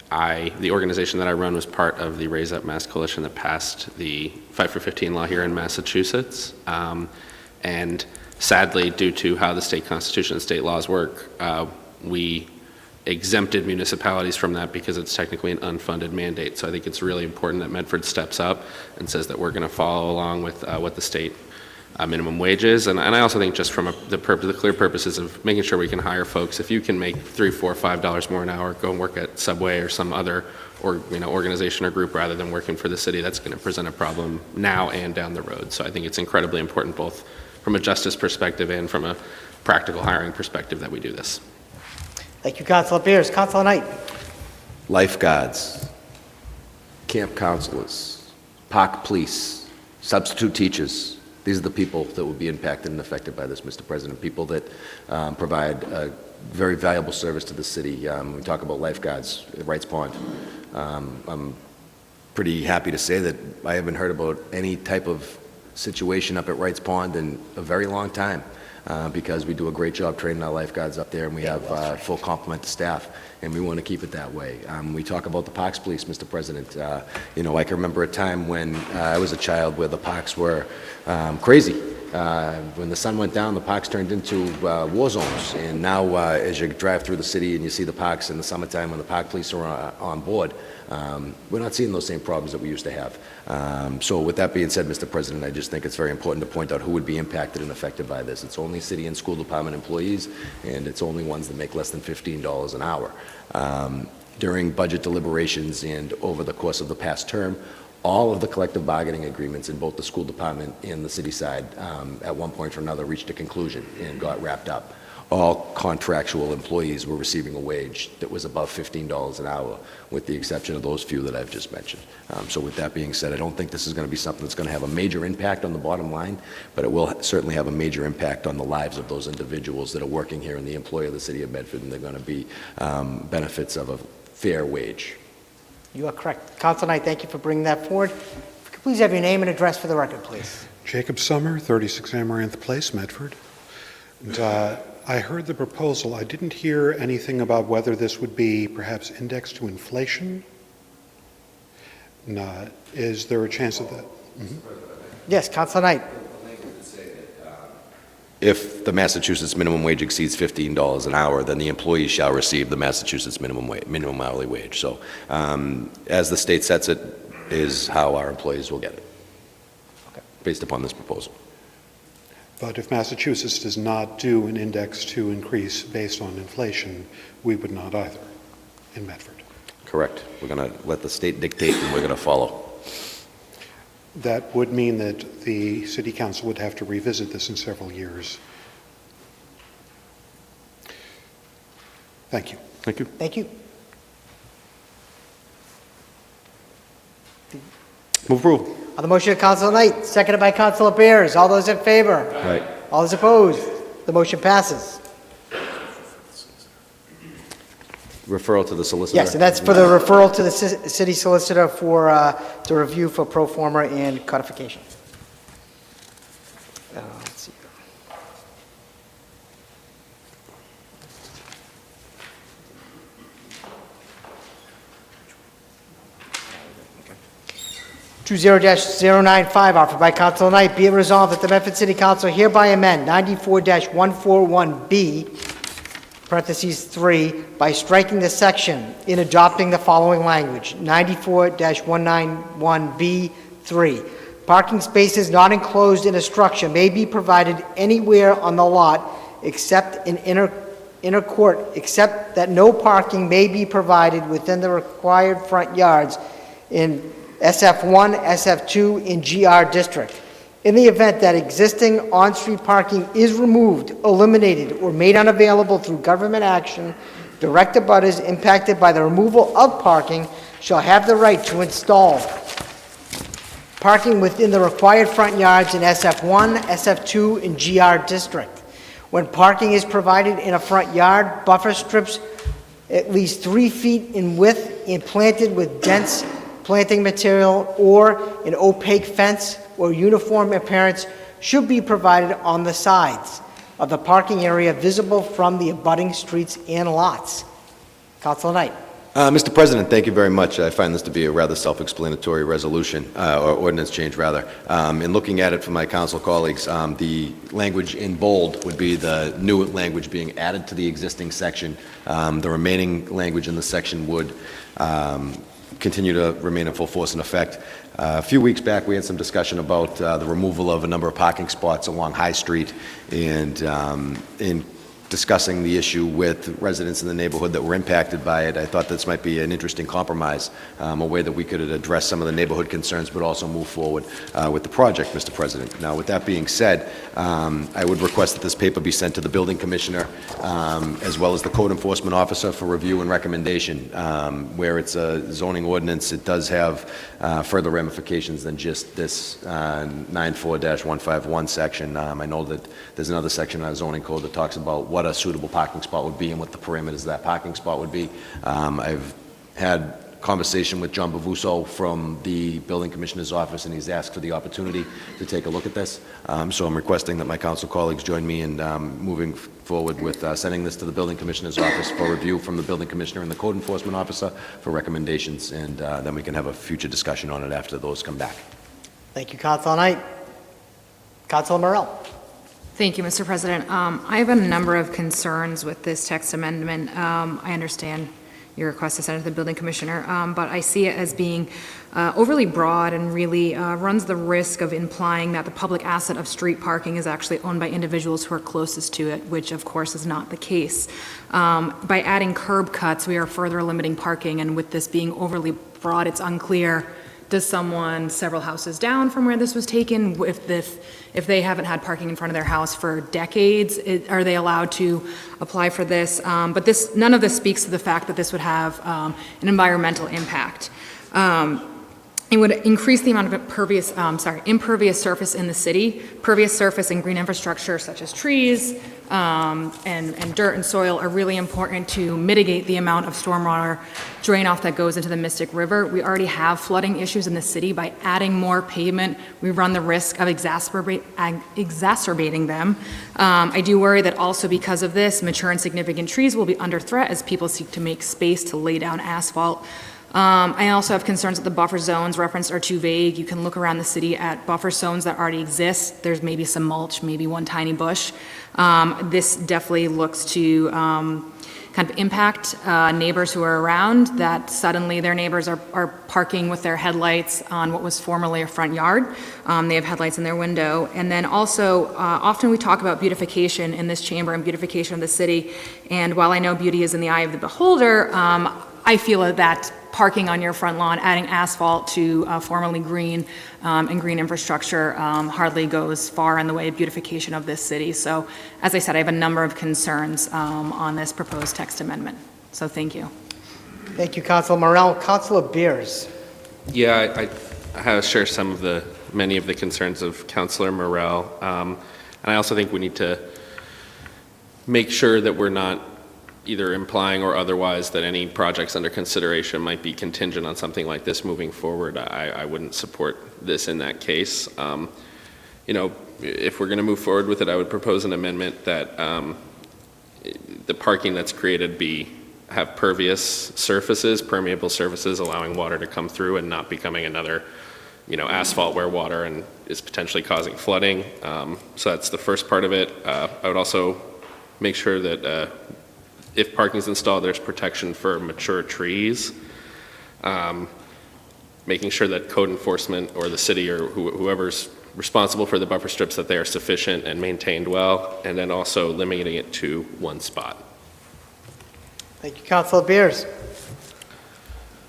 The organization that I run was part of the Raise Up Mass Coalition that passed the 5 for 15 law here in Massachusetts. And sadly, due to how the state constitution and state laws work, we exempted municipalities from that because it's technically an unfunded mandate. So I think it's really important that Medford steps up and says that we're going to follow along with what the state minimum wages. And I also think just from the clear purposes of making sure we can hire folks, if you can make $3, $4, $5 more an hour, go and work at Subway or some other organization or group rather than working for the city, that's going to present a problem now and down the road. So I think it's incredibly important both from a justice perspective and from a practical hiring perspective that we do this. Thank you, Councilor Beers. Councilor Knight. Lifeguards, camp counselors, park police, substitute teachers. These are the people that will be impacted and affected by this, Mr. President, people that provide a very valuable service to the city. We talk about lifeguards at Wrights Pond. I'm pretty happy to say that I haven't heard about any type of situation up at Wrights Pond in a very long time because we do a great job training our lifeguards up there, and we have full complement of staff, and we want to keep it that way. We talk about the parks police, Mr. President. I can remember a time when I was a child where the parks were crazy. When the sun went down, the parks turned into war zones. And now, as you drive through the city and you see the parks in the summertime when the park police are on board, we're not seeing those same problems that we used to have. So with that being said, Mr. President, I just think it's very important to point out who would be impacted and affected by this. It's only city and school department employees, and it's only ones that make less than $15 an hour. During budget deliberations and over the course of the past term, all of the collective bargaining agreements in both the school department and the city side at one point or another reached a conclusion and got wrapped up. All contractual employees were receiving a wage that was above $15 an hour, with the exception of those few that I've just mentioned. So with that being said, I don't think this is going to be something that's going to have a major impact on the bottom line, but it will certainly have a major impact on the lives of those individuals that are working here in the employ of the city of Medford, and they're going to be benefits of a fair wage. You are correct. Councilor Knight, thank you for bringing that forward. If you could please have your name and address for the record, please. Jacob Summer, 36 Amaranth Place, Medford. And I heard the proposal. I didn't hear anything about whether this would be perhaps indexed to inflation. Is there a chance of that? Mm-hmm. Yes, Councilor Knight. If the Massachusetts minimum wage exceeds $15 an hour, then the employee shall receive the Massachusetts minimum hourly wage. So as the state sets it, is how our employees will get it, based upon this proposal. But if Massachusetts does not do an index to increase based on inflation, we would not either in Medford. Correct. We're going to let the state dictate, and we're going to follow. That would mean that the City Council would have to revisit this in several years. Thank you. Thank you. Thank you. Move approval. On the motion of Councilor Knight, seconded by Councilor Bears. All those in favor? Right. All those opposed? The motion passes. Referral to the solicitor. Yes, and that's for the referral to the city solicitor for, to review for pro forma and codification. Let's see. Two 0-095 offered by Councilor Knight. Be it resolved that the Medford City Council hereby amend 94-141B parentheses 3, by striking the section in adopting the following language, 94-191B3. Parking spaces not enclosed in a structure may be provided anywhere on the lot except in inner court, except that no parking may be provided within the required front yards in SF1, SF2, and GR district. In the event that existing on-street parking is removed, eliminated, or made unavailable through government action, direct abutters impacted by the removal of parking shall have the right to install parking within the required front yards in SF1, SF2, and GR district. When parking is provided in a front yard, buffer strips at least 3 feet in width and planted with dense planting material or an opaque fence or uniform appearance should be provided on the sides of the parking area visible from the abutting streets and lots. Councilor Knight. Mr. President, thank you very much. I find this to be a rather self-explanatory resolution, or ordinance change, rather. In looking at it for my council colleagues, the language in bold would be the new language being added to the existing section. The remaining language in the section would continue to remain in full force and effect. A few weeks back, we had some discussion about the removal of a number of parking spots along High Street, and in discussing the issue with residents in the neighborhood that were impacted by it, I thought this might be an interesting compromise, a way that we could address some of the neighborhood concerns, but also move forward with the project, Mr. President. Now, with that being said, I would request that this paper be sent to the building commissioner, as well as the code enforcement officer for review and recommendation. Where it's a zoning ordinance, it does have further ramifications than just this 94-151 section. I know that there's another section in our zoning code that talks about what a suitable parking spot would be and what the parameters of that parking spot would be. I've had conversation with John Bavuso from the building commissioner's office, and he's asked for the opportunity to take a look at this. So I'm requesting that my council colleagues join me in moving forward with sending this to the building commissioner's office for review from the building commissioner and the code enforcement officer for recommendations, and then we can have a future discussion on it after those come back. Thank you, Councilor Knight. Councilor Morell. Thank you, Mr. President. I have a number of concerns with this text amendment. I understand your request to send it to the building commissioner, but I see it as being overly broad and really runs the risk of implying that the public asset of street parking is actually owned by individuals who are closest to it, which of course is not the case. By adding curb cuts, we are further limiting parking, and with this being overly broad, it's unclear, does someone several houses down from where this was taken, if they haven't had parking in front of their house for decades, are they allowed to apply for this? But none of this speaks to the fact that this would have an environmental impact. It would increase the amount of impervious surface in the city. Pervious surface and green infrastructure such as trees and dirt and soil are really important to mitigate the amount of stormwater drain off that goes into the Mystic River. We already have flooding issues in the city. By adding more pavement, we run the risk of exacerbating them. I do worry that also because of this, mature and significant trees will be under threat as people seek to make space to lay down asphalt. I also have concerns that the buffer zones referenced are too vague. You can look around the city at buffer zones that already exist. There's maybe some mulch, maybe one tiny bush. This definitely looks to kind of impact neighbors who are around, that suddenly their neighbors are parking with their headlights on what was formerly a front yard. They have headlights in their window. And then also, often we talk about beautification in this chamber and beautification of the city. And while I know beauty is in the eye of the beholder, I feel that parking on your front lawn, adding asphalt to formerly green and green infrastructure hardly goes far in the way of beautification of this city. So, as I said, I have a number of concerns on this proposed text amendment. So thank you. Thank you, Councilor Morell. Councilor Beers. Yeah, I share many of the concerns of Councilor Morell. And I also think we need to make sure that we're not either implying or otherwise that any projects under consideration might be contingent on something like this moving forward. I wouldn't support this in that case. If we're going to move forward with it, I would propose an amendment that the parking that's created have pervious surfaces, permeable surfaces, allowing water to come through and not becoming another, asphalt wear water and is potentially causing flooding. So that's the first part of it. I would also make sure that if parking is installed, there's protection for mature trees, making sure that code enforcement or the city or whoever's responsible for the buffer strips, that they are sufficient and maintained well, and then also limiting it to one spot. Thank you, Councilor Beers.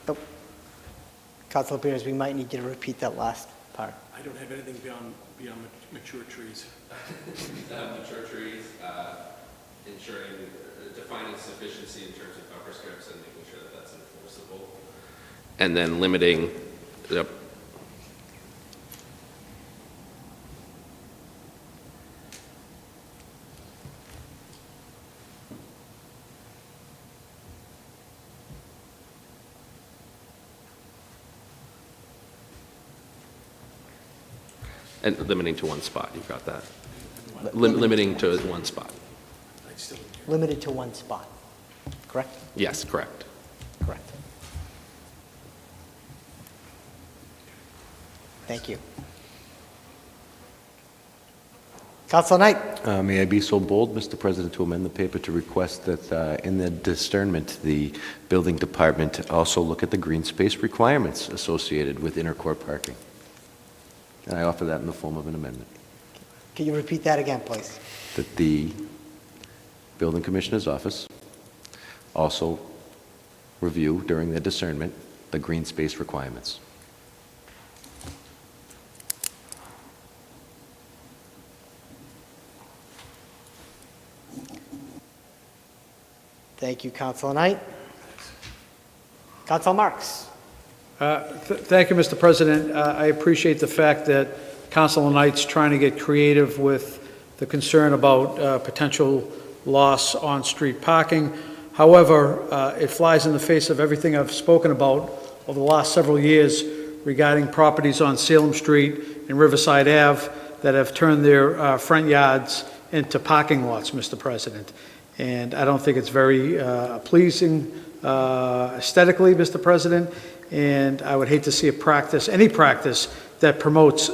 Oh. Councilor Beers, we might need you to repeat that last part. I don't have anything beyond mature trees. Mature trees, defining sufficiency in terms of buffer strips and making sure that that's enforceable. And then limiting the and limiting to one spot. You've got that. Limiting to one spot. Limited to one spot, correct? Yes, correct. Correct. Thank you. Councilor Knight. May I be so bold, Mr. President, to amend the paper to request that in the discernment, the building department also look at the green space requirements associated with inner court parking? And I offer that in the form of an amendment. Can you repeat that again, please? That the building commissioner's office also review during their discernment the green space requirements. Thank you, Councilor Knight. Councilor Marks. Thank you, Mr. President. I appreciate the fact that Councilor Knight's trying to get creative with the concern about potential loss on-street parking. However, it flies in the face of everything I've spoken about over the last several years regarding properties on Salem Street and Riverside Ave that have turned their front yards into parking lots, Mr. President. And I don't think it's very pleasing aesthetically, Mr. President, and I would hate to see any practice that promotes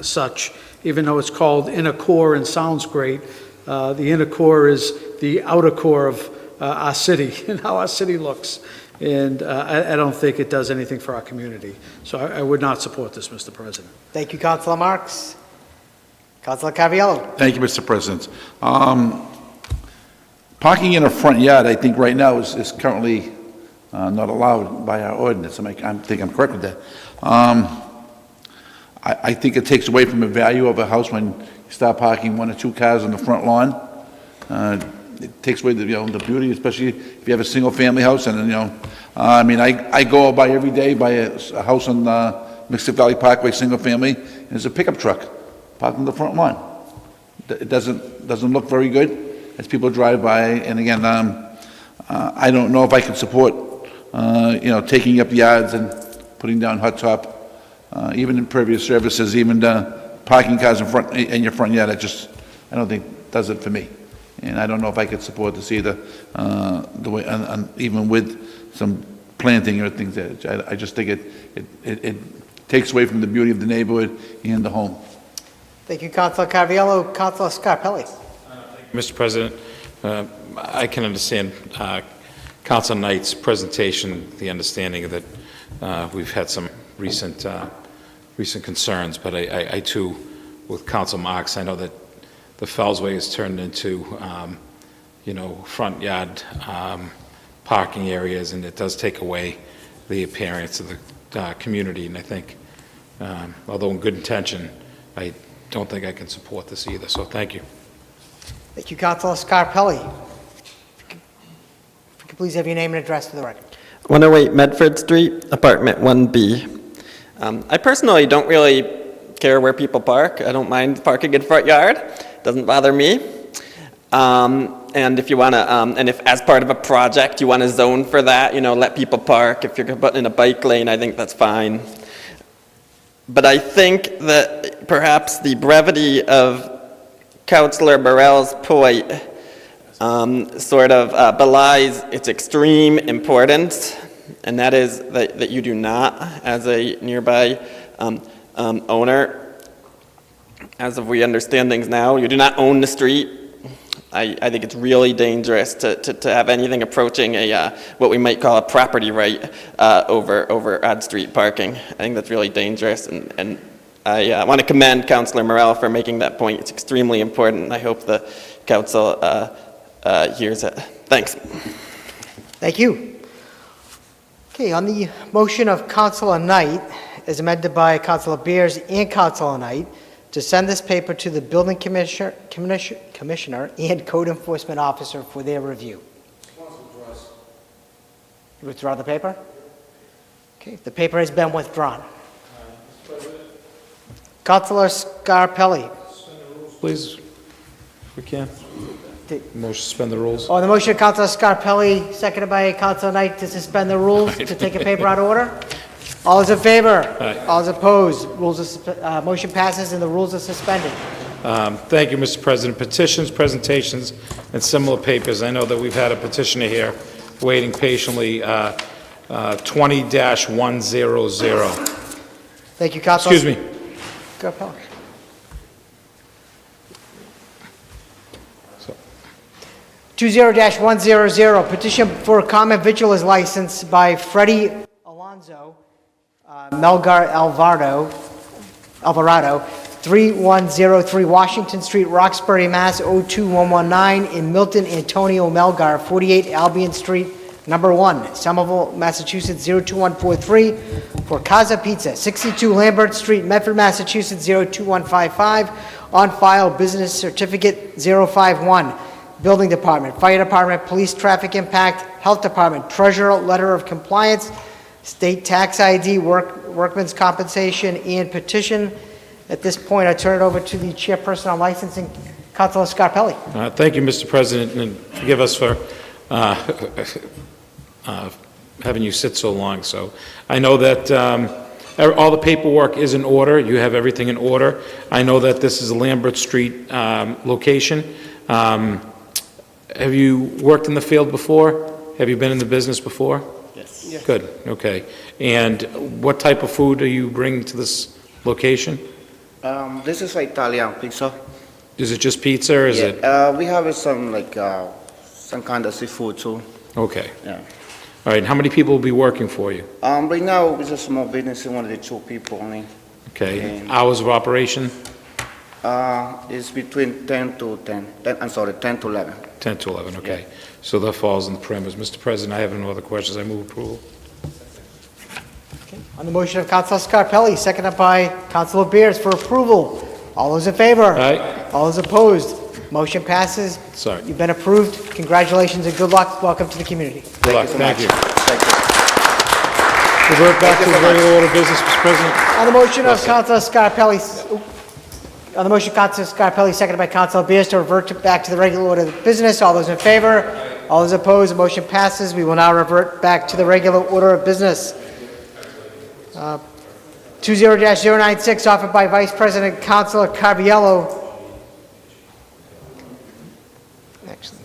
such, even though it's called inner core and sounds great. The inner core is the outer core of our city and how our city looks. And I don't think it does anything for our community. So I would not support this, Mr. President. Thank you, Councilor Marks. Councilor Caraviallo. Thank you, Mr. President. Parking in a front yard, I think right now is currently not allowed by our ordinance. I think I'm correct with that. I think it takes away from the value of a house when you start parking 1 or 2 cars on the front lawn. It takes away the beauty, especially if you have a single-family house. And I go by every day by a house on Mystic Valley Parkway, single-family, and there's a pickup truck parked in the front lawn. It doesn't look very good as people drive by. And again, I don't know if I can support taking up yards and putting down hot top, even impervious surfaces, even parking cars in your front yard. I don't think does it for me. And I don't know if I could support this either, the way, even with some planting or things. I just think it takes away from the beauty of the neighborhood and the home. Thank you, Councilor Caraviallo. Councilor Scarpelli. Mr. President, I can understand Council Knight's presentation, the understanding that we've had some recent concerns, but I too, with Council Marks, I know that the Fellsway has turned into, front yard parking areas, and it does take away the appearance of the community. And I think, although in good intention, I don't think I can support this either. So thank you. Thank you, Councilor Scarpelli. If you could please have your name and address for the record. 108 Medford Street, apartment 1B. I personally don't really care where people park. I don't mind parking in front yard. Doesn't bother me. And if you want to, and if as part of a project you want to zone for that, let people park. If you're putting in a bike lane, I think that's fine. But I think that perhaps the brevity of Councilor Burrell's point sort of belies its extreme importance, and that is that you do not, as a nearby owner, as of we understand things now, you do not own the street. I think it's really dangerous to have anything approaching what we might call a property right over on-street parking. I think that's really dangerous, and I want to commend Councilor Morell for making that point. It's extremely important. I hope the council hears it. Thanks. Thank you. Okay, on the motion of Councilor Knight, as amended by Councilor Beers and Councilor Knight, to send this paper to the building commissioner and code enforcement officer for their review. You withdraw the paper? Okay, the paper has been withdrawn. Councilor Scarpelli. Please, if we can. Motion suspend the rules. On the motion of Councilor Scarpelli, seconded by Councilor Knight to suspend the rules, to take a paper out of order. All those in favor? Aye. All those opposed? Motion passes and the rules are suspended. Thank you, Mr. President. Petitions, presentations, and similar papers. I know that we've had a petitioner here waiting patiently, 20-100. Thank you, Councilor. Excuse me. Scarpelli. 20-100, petition for a common victualer's license by Freddie Alonso, Melgar Alvarado, 3103 Washington Street, Roxbury, Mass. 02119, in Milton Antonio Melgar, 48 Albion Street, number 1, Somerville, Massachusetts, 02143, for Casa Pizza, 62 Lambert Street, Medford, Massachusetts, 02155, on file business certificate 051, Building Department, Fire Department, Police Traffic Impact, Health Department, Treasurer, Letter of Compliance, State Tax ID, Workman's Compensation, and petition. At this point, I turn it over to the Chairperson on Licensing, Councilor Scarpelli. Thank you, Mr. President, and forgive us for having you sit so long. So I know that all the paperwork is in order. You have everything in order. I know that this is a Lambert Street location. Have you worked in the field before? Have you been in the business before? Yes. Good, okay. And what type of food are you bringing to this location? This is Italian pizza. Is it just pizza, or is it? We have some some kind of seafood too. Okay. Yeah. All right, how many people will be working for you? Right now it's a small business, only 2 people only. Okay, And, hours of operation? It's between 10 to 11. 10 to 11, okay. So that falls in the parameters. Mr. President, I have no other questions. I move approval. On the motion of Councilor Scarpelli, seconded by Councilor Beers for approval. All those in favor? Aye. All those opposed? Motion passes. Sorry. You've been approved. Congratulations and good luck. Welcome to the community. Good luck, thank you. Revert back to the regular order of business, Mr. President. On the motion of Councilor Scarpelli, seconded by Councilor Beers to revert back to the regular order of business. All those in favor? All those opposed? The motion passes. We will now revert back to the regular order of business. 20-096, offered by Vice President Councilor Carviello. Actually,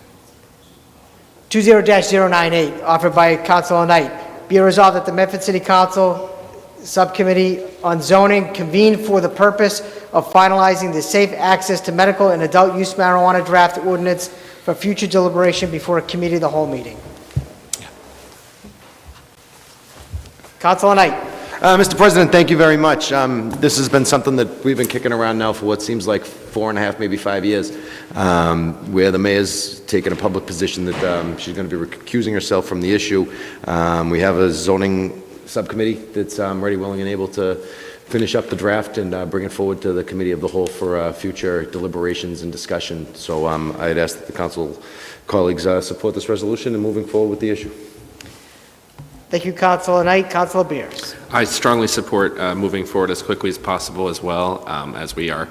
20-098, offered by Councilor Knight. Be it resolved that the Medford City Council Subcommittee on Zoning convene for the purpose of finalizing the safe access to medical and adult use marijuana draft ordinance for future deliberation before a committee of the whole meeting. Councilor Knight. Mr. President, thank you very much. This has been something that we've been kicking around now for what seems like 4.5, maybe 5 years, where the mayor's taken a public position that she's going to be recusing herself from the issue. We have a zoning subcommittee that's ready, willing, and able to finish up the draft and bring it forward to the committee of the whole for future deliberations and discussion. So I'd ask that the council colleagues support this resolution and moving forward with the issue. Thank you, Councilor Knight. Councilor Beers. I strongly support moving forward as quickly as possible as well, as we are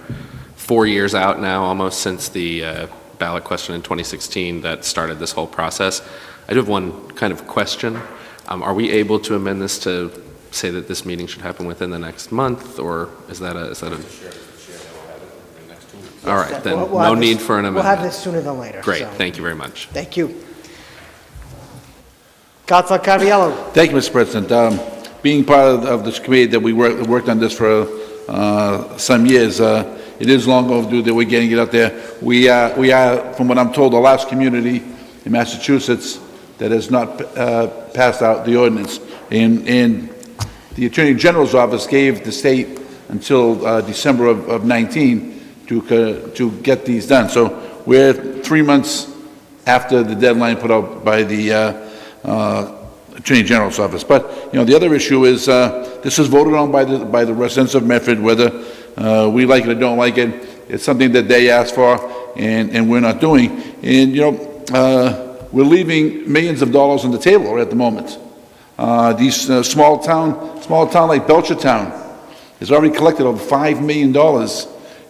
4 years out now, almost since the ballot question in 2016 that started this whole process. I do have one kind of question. Are we able to amend this to say that this meeting should happen within the next month, or is that a... All right, then We'll no have need this- for an We'll amendment. have this sooner than later. Great, so. thank you very much. Thank you. Councilor Carviello. Thank you, Mr. President. Being part of this committee that we worked on this for some years, it is long overdue that we're getting it out there. We are, from what I'm told, the last community in Massachusetts that has not passed out the ordinance. And the Attorney General's office gave the state until December of 19 to get these done. So we're 3 months after the deadline put out by the Attorney General's office. But, you know, the other issue is, this is voted on by the residents of Medford, whether we like it or don't like it. It's something that they asked for, and we're not doing. And, you know, we're leaving millions of dollars on the table at the moment. These small town like Belchertown has already collected over $5 million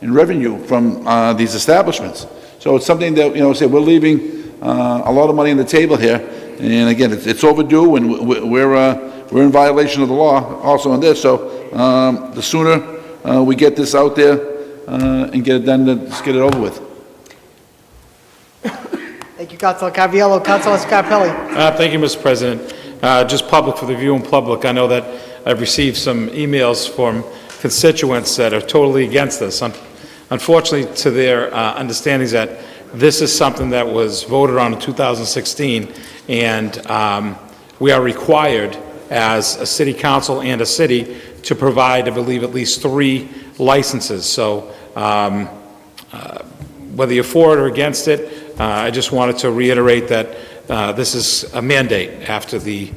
in revenue from these establishments. So it's something that, you know, say we're leaving a lot of money on the table here. And again, it's overdue, and we're in violation of the law also on this. So the sooner we get this out there and get it done, let's get it over with. Thank you, Councilor Carviello. Councilor Scarpelli. Thank you, Mr. President. Just public, for the viewing public, I know that I've received some emails from constituents that are totally against this. Unfortunately, to their understandings that This is something that was voted on in 2016, and we are required as a city council and a city to provide, I believe, at least 3 licenses. So whether you're for it or against it, I just wanted to reiterate that this is a mandate after the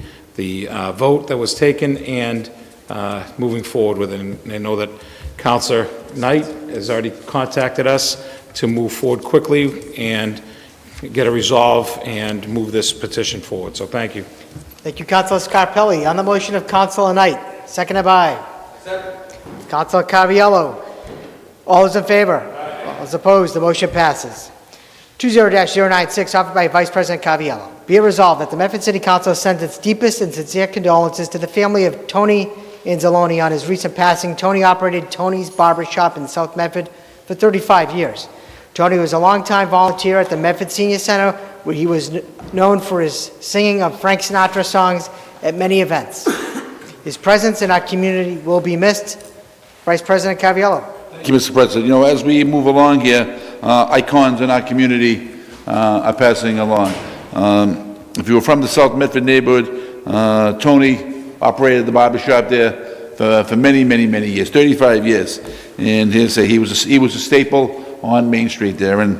vote that was taken and moving forward with it. And I know that Councilor Knight has already contacted us to move forward quickly and get a resolve and move this petition forward. So thank you. Thank you, Councilor Scarpelli. On the motion of Councilor Knight, seconded by Councilor Cariello. All those in favor? All those opposed? The motion passes. 20-096, offered by Vice President Cariello. Be it resolved that the Medford City Council sends its deepest and sincere condolences to the family of Tony Anzalone on his recent passing. Tony operated Tony's Barber Shop in South Medford for 35 years. Tony was a longtime volunteer at the Medford Senior Center, where he was known for his singing of Frank Sinatra songs at many events. His presence in our community will be missed. Vice President Cariello. Thank you, Mr. President. You know, as we move along here, icons in our community are passing along. If you were from the South Medford neighborhood, Tony operated the barber shop there for many, many, many years, 35 years. And he was a staple on Main Street there, and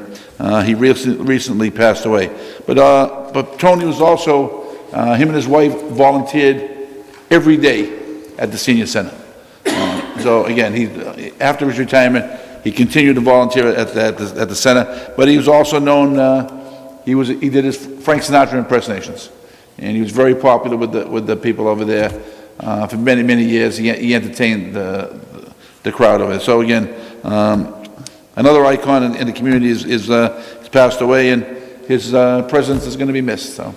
he recently passed away. But Tony was also, him and his wife volunteered every day at the senior center. So again, after his retirement, he continued to volunteer at the center, but he was also known, he did his Frank Sinatra impersonations, and he was very popular with the people over there for many, many years. He entertained the crowd over there. So again, another icon in the community is passed away, and his presence is going to be missed. So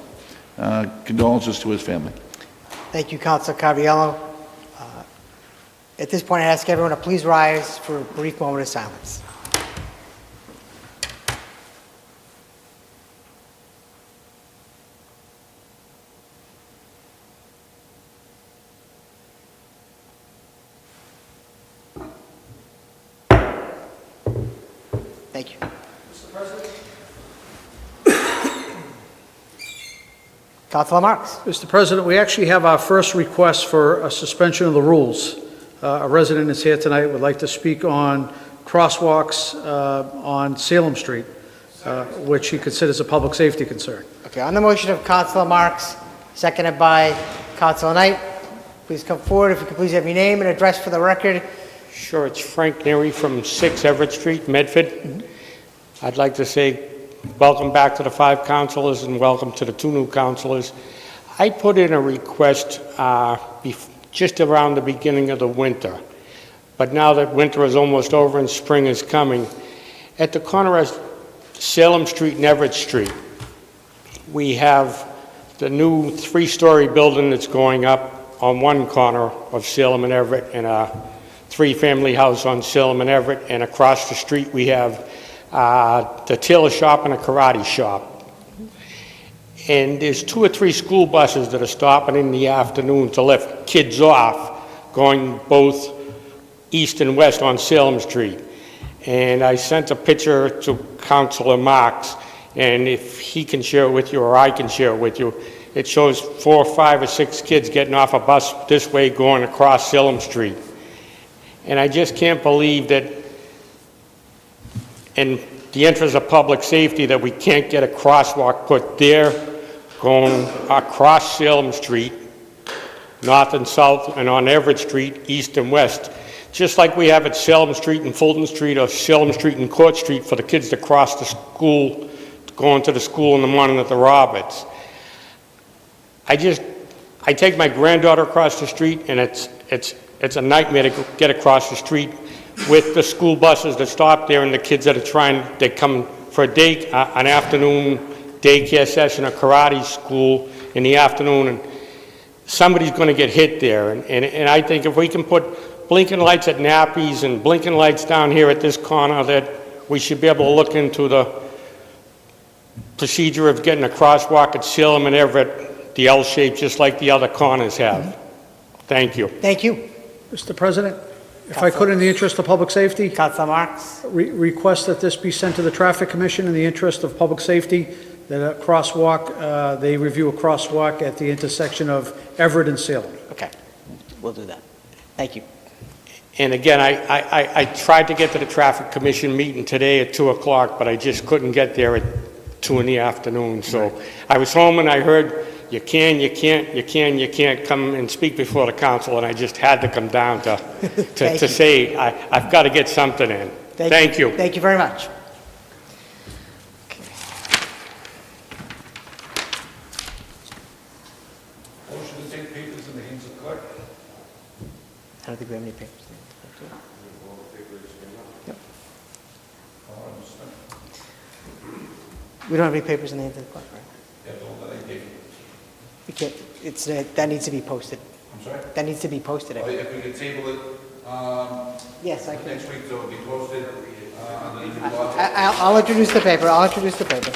condolences to his family. Thank you, Councilor Cariello. At this point, I ask everyone to please rise for a brief moment of silence. Thank you. Mr. President. Councilor Marks. Mr. President, we actually have our first request for a suspension of the rules. A resident is here tonight, would like to speak on crosswalks on Salem Street, which he considers a public safety concern. Okay, on the motion of Councilor Marks, seconded by Councilor Knight, please come forward. If you could please have your name and address for the record. Sure, it's Frank Neary from 6 Everett Street, Medford. I'd like to say welcome back to the 5 councilors and welcome to the 2 new councilors. I put in a request just around the beginning of the winter, but now that winter is almost over and spring is coming, at the corner of Salem Street and Everett Street, we have the new 3-story building that's going up on one corner of Salem and Everett, and a 3-family house on Salem and Everett, and across the street we have the tailor shop and a karate shop. And there's 2 or 3 school buses that are stopping in the afternoon to lift kids off, going both east and west on Salem Street. And I sent a picture to Councilor Marks, and if he can share it with you or I can share it with you, it shows 4, 5, or 6 kids getting off a bus this way going across Salem Street. And I just can't believe that, in the interest of public safety, that we can't get a crosswalk put there going across Salem Street, north and south, and on Everett Street, east and west. Just like we have at Salem Street and Fulton Street, or Salem Street and Court Street for the kids to cross the school, going to the school in the morning at the Roberts. I take my granddaughter across the street, and it's a nightmare to get across the street with the school buses that stop there and the kids that they come for an afternoon daycare session or karate school in the afternoon, and somebody's going to get hit there. And I think if we can put blinking lights at Nappies and blinking lights down here at this corner, that we should be able to look into the procedure of getting a crosswalk at Salem and Everett, the L shape, just like the other corners have. Thank you. Thank you. Mr. President, If I could, in the interest of public safety, Councilor Marks? request that this be sent to the Traffic Commission in the interest of public safety, that a crosswalk, they review a crosswalk at the intersection of Everett and Salem. Okay, we'll do that. Thank you. And again, I tried to get to the Traffic Commission meeting today at 2 o'clock, but I just couldn't get there at 2 in the afternoon. So I was home and I heard, you can't come and speak before the council, and I just had to come down to say, I've got to get something in. Thank you. Thank you very much. Motion to take papers in the hands of clerk. I don't think we have any papers. Yep. We don't have any papers in the hands of the clerk, right? Yeah, don't let it get. We can't, that needs to be posted. I'm sorry? That needs to be posted. If we could table it, Yes, I can. next week, so it'll be posted, on the new law. I'll introduce the paper. I'll introduce the paper.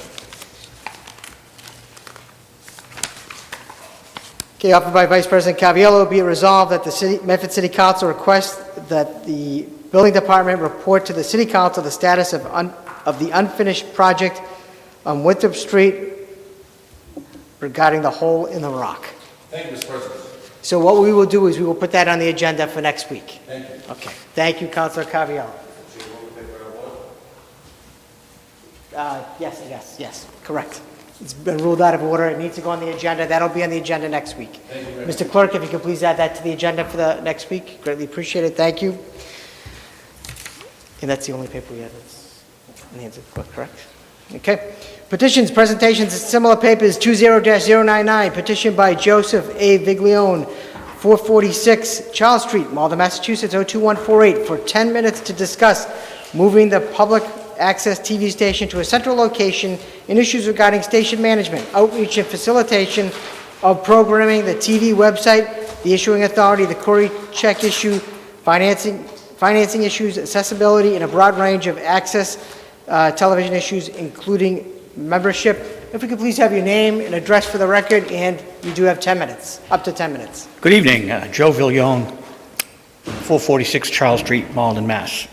Okay, offered by Vice President Caviello, be it resolved that the Medford City Council requests that the Building Department report to the City Council the status of the unfinished project on Winthrop Street regarding the hole in the rock. Thank you, Mr. President. So what we will do is we will put that on the agenda for next week. Thank you. Okay. Thank you, Councilor Caviello. Yes, correct. It's been ruled out of order. It needs to go on the agenda. That'll be on the agenda next week. Thank you very Mr. Clerk, if you could please add that to the agenda for the next week, greatly appreciate it. Thank you. And that's the only paper we have that's in the hands of the clerk, correct? Okay. Petitions, presentations, and similar papers, 20-099, petition by Joseph A. Viglione, 446 Charles Street, Malden, Massachusetts, 02148, for 10 minutes to discuss moving the public access TV station to a central location and issues regarding station management, outreach, and facilitation of programming, the TV website, the issuing authority, the query check issue, financing issues, accessibility, and a broad range of access television issues, including membership. If we could please have your name and address for the record, and you do have 10 minutes, up to 10 minutes. Good evening, Joe Viglione, 446 Charles Street, Malden, Mass.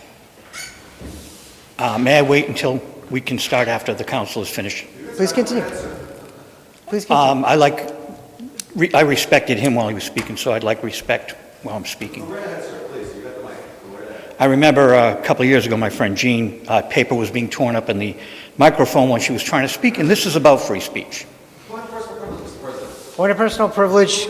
May I wait until we can start after the council is finished? Please continue. Please continue. I respected him while he was speaking, so I'd like respect while I'm speaking. I remember a couple of years ago, my friend Jean, paper was being torn up in the microphone when she was trying to speak, and this is about free speech. Point of personal privilege.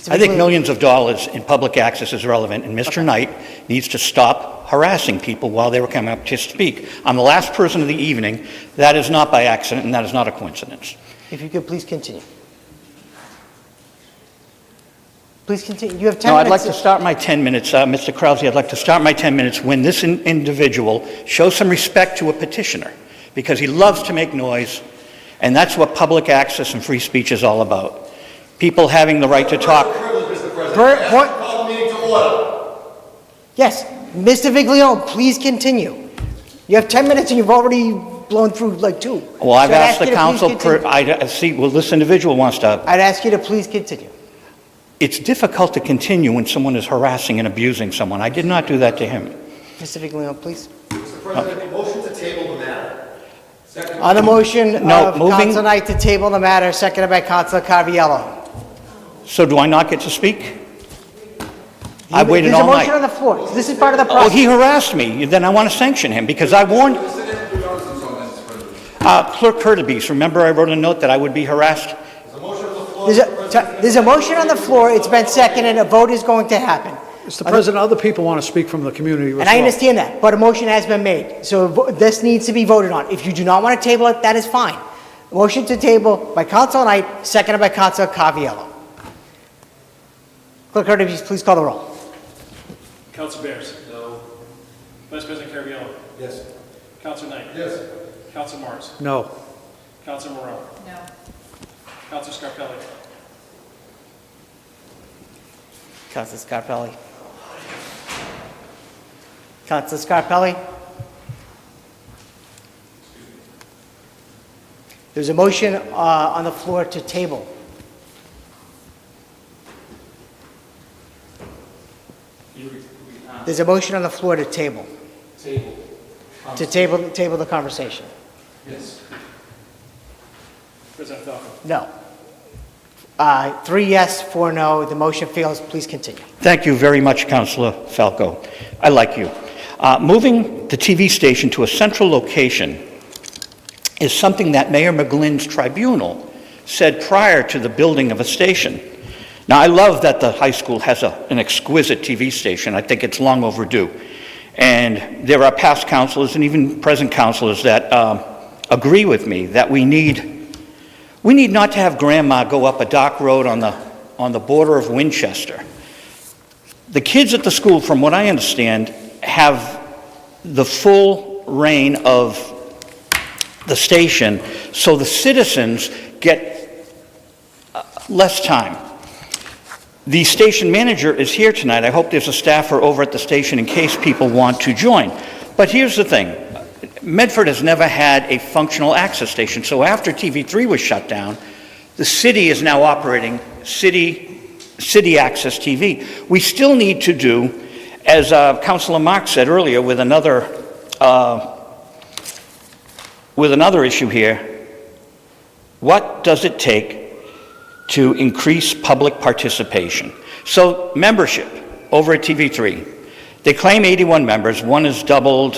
I think millions of dollars in public access is relevant, and Mr. Knight needs to stop harassing people while they were coming up to speak. I'm the last person of the evening. That is not by accident, and that is not a coincidence. If you could please continue. Please continue. You have 10 No, minutes. I'd like to start my 10 minutes, Mr. Krause, I'd like to start my 10 minutes when this individual shows some respect to a petitioner, because he loves to make noise, and that's what public access and free speech is all about. People having the right to talk. Yes, Mr. Viglione, please continue. You have 10 minutes and you've already blown through like 2. Well, I've So I'd asked ask the you to please council, continue. well, this individual wants to, I'd ask you to please continue. it's difficult to continue when someone is harassing and abusing someone. I did not do that to him. Mr. Viglione, please. Mr. President, motion to table the matter. On the motion No, of moving- Council Knight to table the matter, seconded by Councilor Carviello. So do I not get to speak? I waited There's all a motion on night. the floor. This is part of the Oh, process. he harassed me, then I want to sanction him, because I warned... Clerk Curtis, remember I wrote a note that I would be harassed? There's a motion on the floor. It's been seconded. A vote is going to happen. Mr. President, other people want to speak from the community as well. And I understand that, but a motion has been made. So this needs to be voted on. If you do not want to table it, that is fine. Motion to table by Council Knight, seconded by Councilor Carviello. Clerk Curtis, please call the roll. Council Bears? No. Vice President Caraviallo? Yes. Council Knight? Yes. Council Marks? No. Council Morrell? No. Council Scarpelli? Councilor Scarpelli. Councilor Scarpelli. There's a motion on the floor to table. There's a motion on the floor to table. Table. To table the conversation. Yes. President Falco. No. 3 yes, 4 no. The motion fails. Please continue. Thank you very much, Councilor Falco. I like you. Moving the TV station to a central location is something that Mayor McGlynn's tribunal said prior to the building of a station. Now, I love that the high school has an exquisite TV station. I think it's long overdue. And there are past councilors and even present councilors that agree with me that we need not to have grandma go up a dark road on the border of Winchester. The kids at the school, from what I understand, have the full reign of the station, so the citizens get less time. The station manager is here tonight. I hope there's a staffer over at the station in case people want to join. But here's the thing. Medford has never had a functional access station, so after TV3 was shut down, the city is now operating city access TV. We still need to do, as Councilor Marks said earlier, with another issue here, what does it take to increase public participation? So membership over at TV3, they claim 81 members, one has doubled,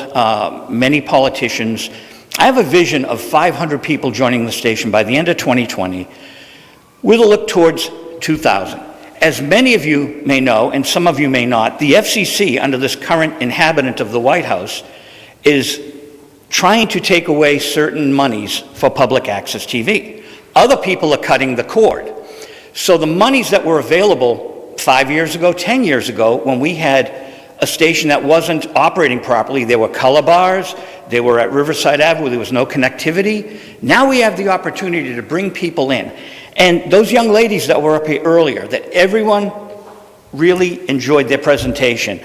many politicians. I have a vision of 500 people joining the station by the end of 2020 with a look towards 2,000. As many of you may know, and some of you may not, the FCC, under this current inhabitant of the White House, is trying to take away certain monies for public access TV. Other people are cutting the cord. So the monies that were available 5 years ago, 10 years ago, when we had a station that wasn't operating properly, there were color bars, they were at Riverside Ave where there was no connectivity. Now we have the opportunity to bring people in. And those young ladies that were up here earlier, that everyone really enjoyed their presentation.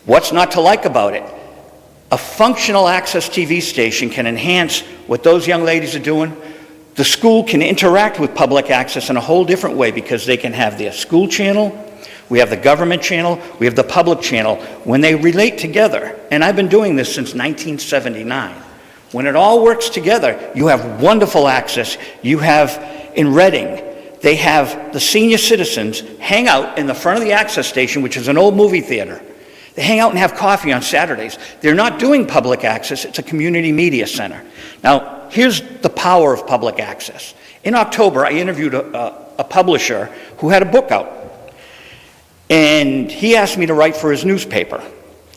What's not to like about it? A functional access TV station can enhance what those young ladies are doing. The school can interact with public access in a whole different way because they can have their school channel, we have the government channel, we have the public channel. When they relate together, and I've been doing this since 1979, when it all works together, you have wonderful access. You have, in Reading, they have the senior citizens hang out in the front of the access station, which is an old movie theater. They hang out and have coffee on Saturdays. They're not doing public access, it's a community media center. Now, here's the power of public access. In October, I interviewed a publisher who had a book out. And he asked me to write for his newspaper.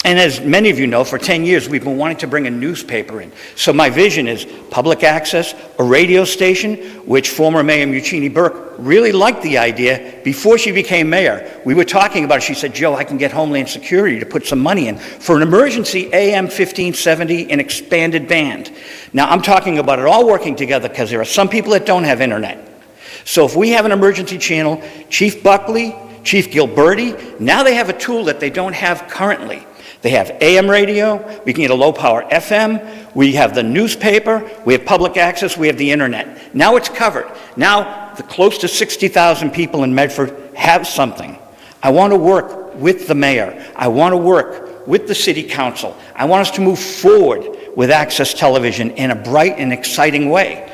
And as many of you know, for 10 years, we've been wanting to bring a newspaper in. So my vision is public access, a radio station, which former Mayor Muccini Burke really liked the idea before she became mayor. We were talking about it. She said, Joe, I can get Homeland Security to put some money in for an emergency AM 1570 and expanded band. Now, I'm talking about it all working together because there are some people that don't have internet. So if we have an emergency channel, Chief Buckley, Chief Gilberti, now they have a tool that they don't have currently. They have AM radio, we can get a low-power FM, we have the newspaper, we have public access, we have the internet. Now it's covered. Now the close to 60,000 people in Medford have something. I want to work with the mayor. I want to work with the city council. I want us to move forward with Access Television in a bright and exciting way.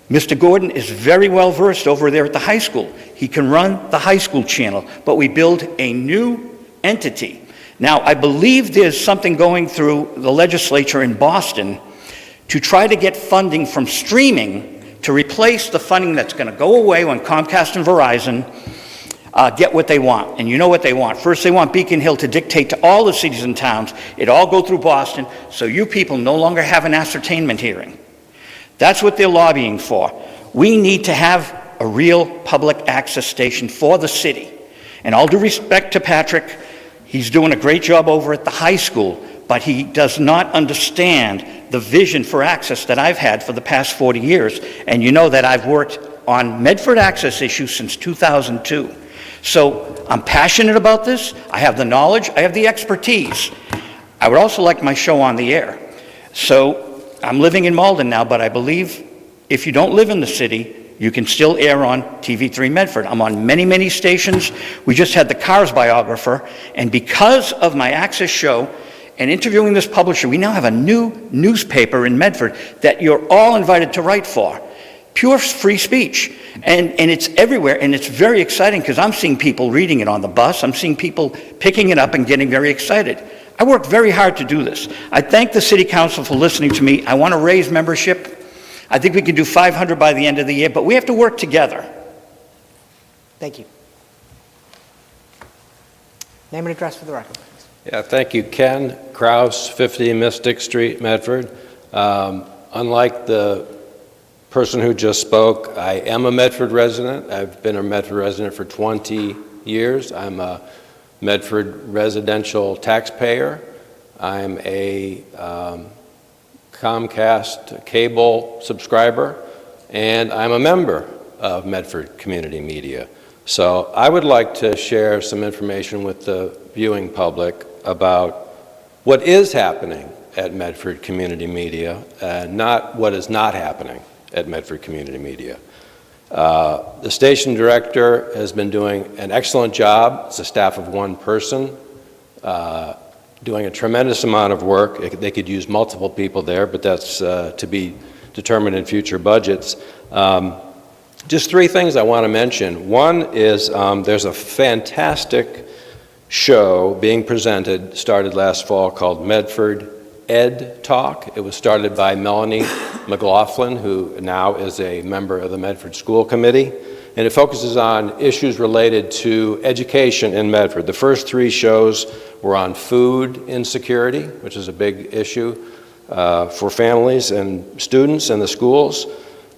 Mr. Gordon is very well versed over there at the high school. He can run the high school channel, but we build a new entity. Now, I believe there's something going through the legislature in Boston to try to get funding from streaming to replace the funding that's going to go away when Comcast and Verizon get what they want. And you know what they want. First, they want Beacon Hill to dictate to all the cities and towns. It all go through Boston, so you people no longer have an ascertainment hearing. That's what they're lobbying for. We need to have a real public access station for the city. And all due respect to Patrick, he's doing a great job over at the high school, but he does not understand the vision for access that I've had for the past 40 years. And you know that I've worked on Medford access issues since 2002. So I'm passionate about this. I have the knowledge. I have the expertise. I would also like my show on the air. So I'm living in Malden now, but I believe if you don't live in the city, You can still air on TV3 Medford. I'm on many, many stations. We just had the Cars biographer, and because of my Access show and interviewing this publisher, we now have a new newspaper in Medford that you're all invited to write for. Pure free speech. And it's everywhere, and it's very exciting because I'm seeing people reading it on the bus. I'm seeing people picking it up and getting very excited. I worked very hard to do this. I thank the City Council for listening to me. I want to raise membership. I think we can do 500 by the end of the year, but we have to work together. Thank you. Name and address for the record, please. Yeah, thank you. Ken Kraus, 50 Mystic Street, Medford. Unlike the person who just spoke, I am a Medford resident. I've been a Medford resident for 20 years. I'm a Medford residential taxpayer. I'm a Comcast cable subscriber, and I'm a member of Medford Community Media. So I would like to share some information with the viewing public about what is happening at Medford Community Media, not what is not happening at Medford Community Media. The station director has been doing an excellent job. It's a staff of one person, doing a tremendous amount of work. They could use multiple people there, but that's to be determined in future budgets. Just three things I want to mention. One is there's a fantastic show being presented, started last fall, called Medford Ed Talk. It was started by Melanie McLaughlin, who now is a member of the Medford School Committee, and it focuses on issues related to education in Medford. The first three shows were on food insecurity, which is a big issue for families and students in the schools.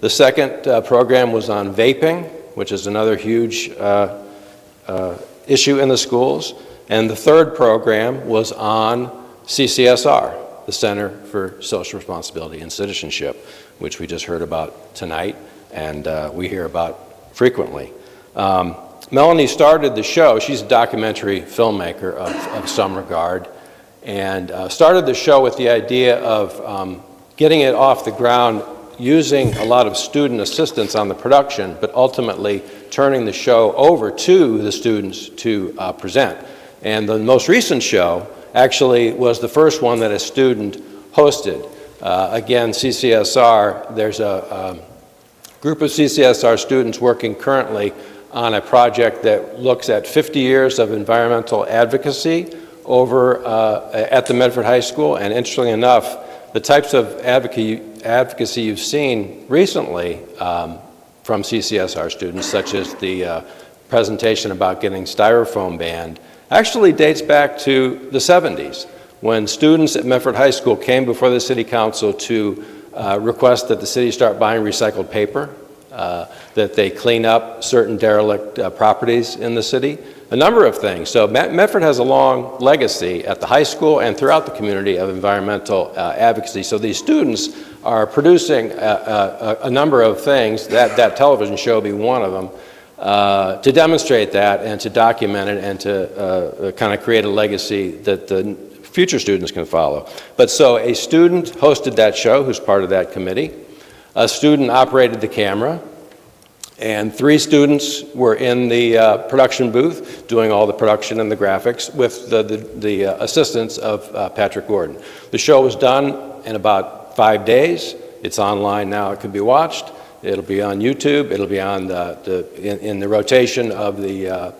The second program was on vaping, which is another huge issue in the schools. And the third program was on CCSR, the Center for Social Responsibility and Citizenship, which we just heard about tonight and we hear about frequently. Melanie started the show. She's a documentary filmmaker of some regard, and started the show with the idea of getting it off the ground using a lot of student assistance on the production, but ultimately turning the show over to the students to present. And the most recent show actually was the first one that a student hosted. Again, CCSR, there's a group of CCSR students working currently on a project that looks at 50 years of environmental advocacy over at the Medford High School. And interestingly enough, the types of advocacy you've seen recently from CCSR students, such as the presentation about getting styrofoam banned, actually dates back to the 70s, when students at Medford High School came before the City Council to request that the city start buying recycled paper, that they clean up certain derelict properties in the city, a number of things. So Medford has a long legacy at the high school and throughout the community of environmental advocacy. So these students are producing a number of things, that television show being one of them, to demonstrate that and to document it and to kind of create a legacy that the future students can follow. But so a student hosted that show, who's part of that committee. A student operated the camera, and 3 students were in the production booth doing all the production and the graphics with the assistance of Patrick Gordon. The show was done in about 5 days. It's online now. It can be watched. It'll be on YouTube. It'll be on in the rotation of the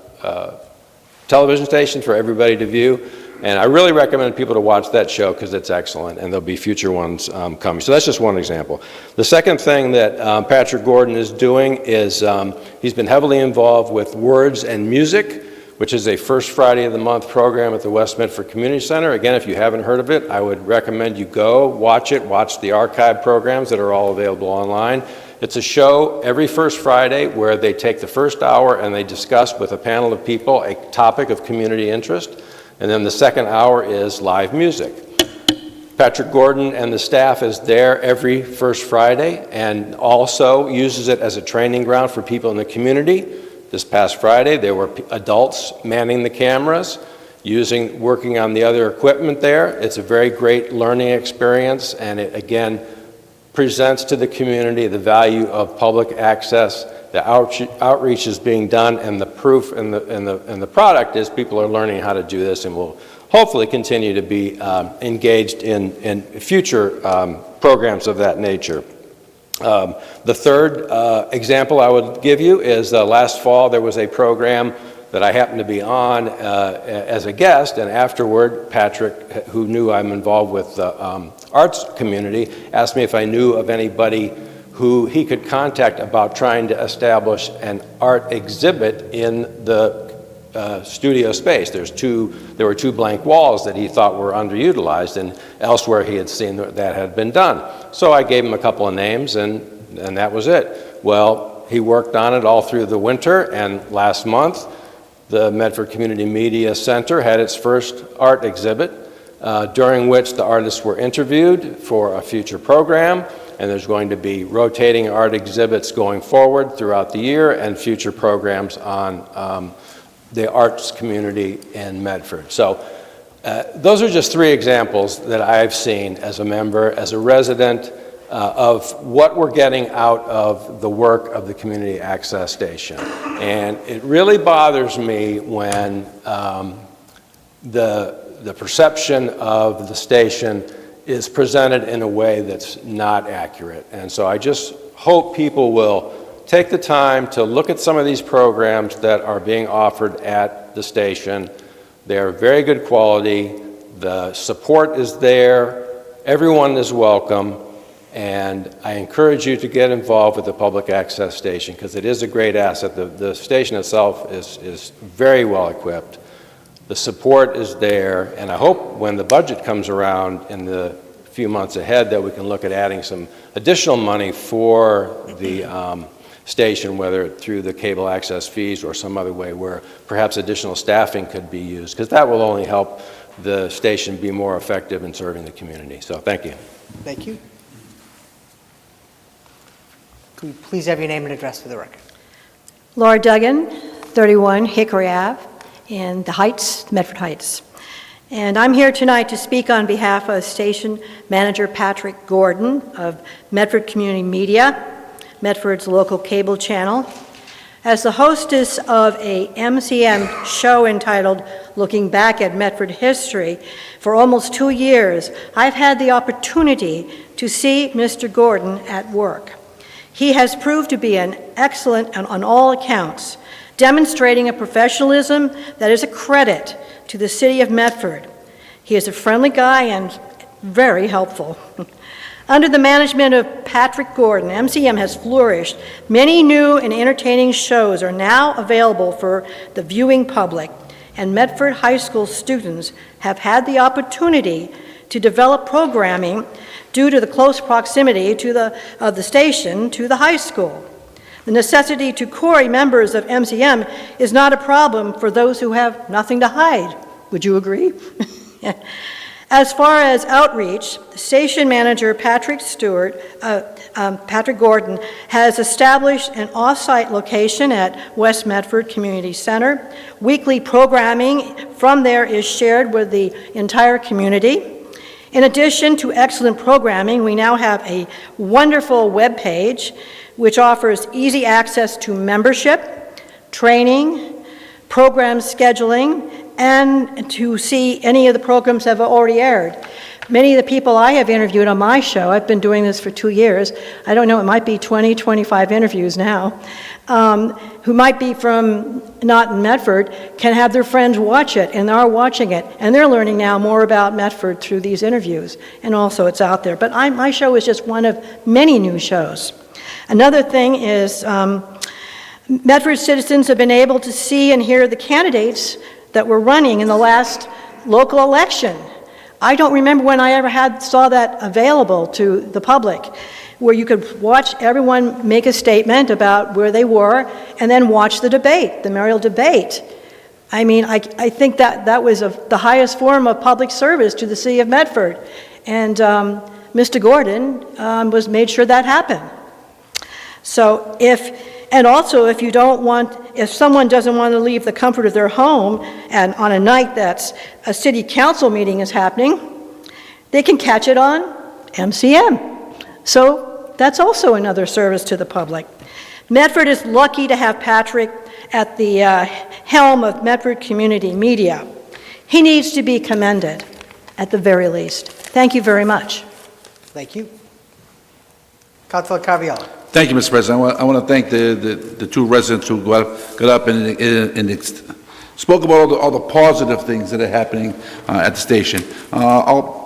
television station for everybody to view. And I really recommend people to watch that show because it's excellent, and there'll be future ones coming. So that's just one example. The second thing that Patrick Gordon is doing is he's been heavily involved with Words and Music, which is a first Friday of the month program at the West Medford Community Center. Again, if you haven't heard of it, I would recommend you go watch it, watch the archive programs that are all available online. It's a show every first Friday where they take the first hour and they discuss with a panel of people a topic of community interest. And then the second hour is live music. Patrick Gordon and the staff is there every first Friday and also uses it as a training ground for people in the community. This past Friday, there were adults manning the cameras, working on the other equipment there. It's a very great learning experience, and it, again, presents to the community the value of public access. The outreach is being done, and the proof and the product is people are learning how to do this, and will hopefully continue to be engaged in future programs of that nature. The third example I would give you is last fall there was a program that I happened to be on as a guest, and afterward Patrick, who knew I'm involved with the arts community, asked me if I knew of anybody who he could contact about trying to establish an art exhibit in the studio space. There were 2 blank walls that he thought were underutilized, and elsewhere he had seen that had been done. So I gave him a couple of names, and that was it. Well, he worked on it all through the winter, and last month the Medford Community Media Center had its first art exhibit, during which the artists were interviewed for a future program, and there's going to be rotating art exhibits going forward throughout the year and future programs on the arts community in Medford. So those are just 3 examples that I've seen as a member, as a resident, of what we're getting out of the work of the Community Access Station. And it really bothers me when the perception of the station is presented in a way that's not accurate. And so I just hope people will take the time to look at some of these programs that are being offered at the station. They're very good quality, the support is there, everyone is welcome, and I encourage you to get involved with the Public Access Station because it is a great asset. The station itself is very well equipped. The support is there, and I hope when the budget comes around in the few months ahead that we can look at adding some additional money for the station, whether through the cable access fees or some other way where perhaps additional staffing could be used, because that will only help the station be more effective in serving the community. So thank you. Thank you. Could we please have your name and address for the record? Laura Duggan, 31 Hickory Ave in the Heights, Medford Heights. And I'm here tonight to speak on behalf of Station Manager Patrick Gordon of Medford Community Media, Medford's local cable channel. As the hostess of a MCM show entitled Looking Back at Medford History for almost 2 years, I've had the opportunity to see Mr. Gordon at work. He has proved to be an excellent and on all accounts, demonstrating a professionalism that is a credit to the city of Medford. He is a friendly guy and very helpful. Under the management of Patrick Gordon, MCM has flourished. Many new and entertaining shows are now available for the viewing public, and Medford High School students have had the opportunity to develop programming due to the close proximity of the station to the high school. The necessity to query members of MCM is not a problem for those who have nothing to hide. Would you agree? As far as outreach, station manager Patrick Gordon has established an off-site location at West Medford Community Center. Weekly programming from there is shared with the entire community. In addition to excellent programming, we now have a wonderful web page which offers easy access to membership, training, program scheduling, and to see any of the programs that have already aired. Many of the people I have interviewed on my show, I've been doing this for 2 years, I don't know, it might be 20, 25 interviews now, who might be from not in Medford, can have their friends watch it, and are watching it, and they're learning now more about Medford through these interviews, and also it's out there. But my show is just one of many new shows. Another thing is Medford citizens have been able to see and hear the candidates that were running in the last local election. I don't remember when I ever saw that available to the public, where you could watch everyone make a statement about where they were and then watch the debate, the mayoral debate. I mean, I think that was the highest form of public service to the city of Medford. And Mr. Gordon made sure that happened. So if someone doesn't want to leave the comfort of their home and on a night that's a city council meeting is happening, they can catch it on MCM. So that's also another service to the public. Medford is lucky to have Patrick at the helm of Medford Community Media. He needs to be commended, at the very least. Thank you very much. Thank you. Councilor Carviallo. Thank you, Mr. President. I want to thank the two residents who got up and spoke about all the positive things that are happening at the station.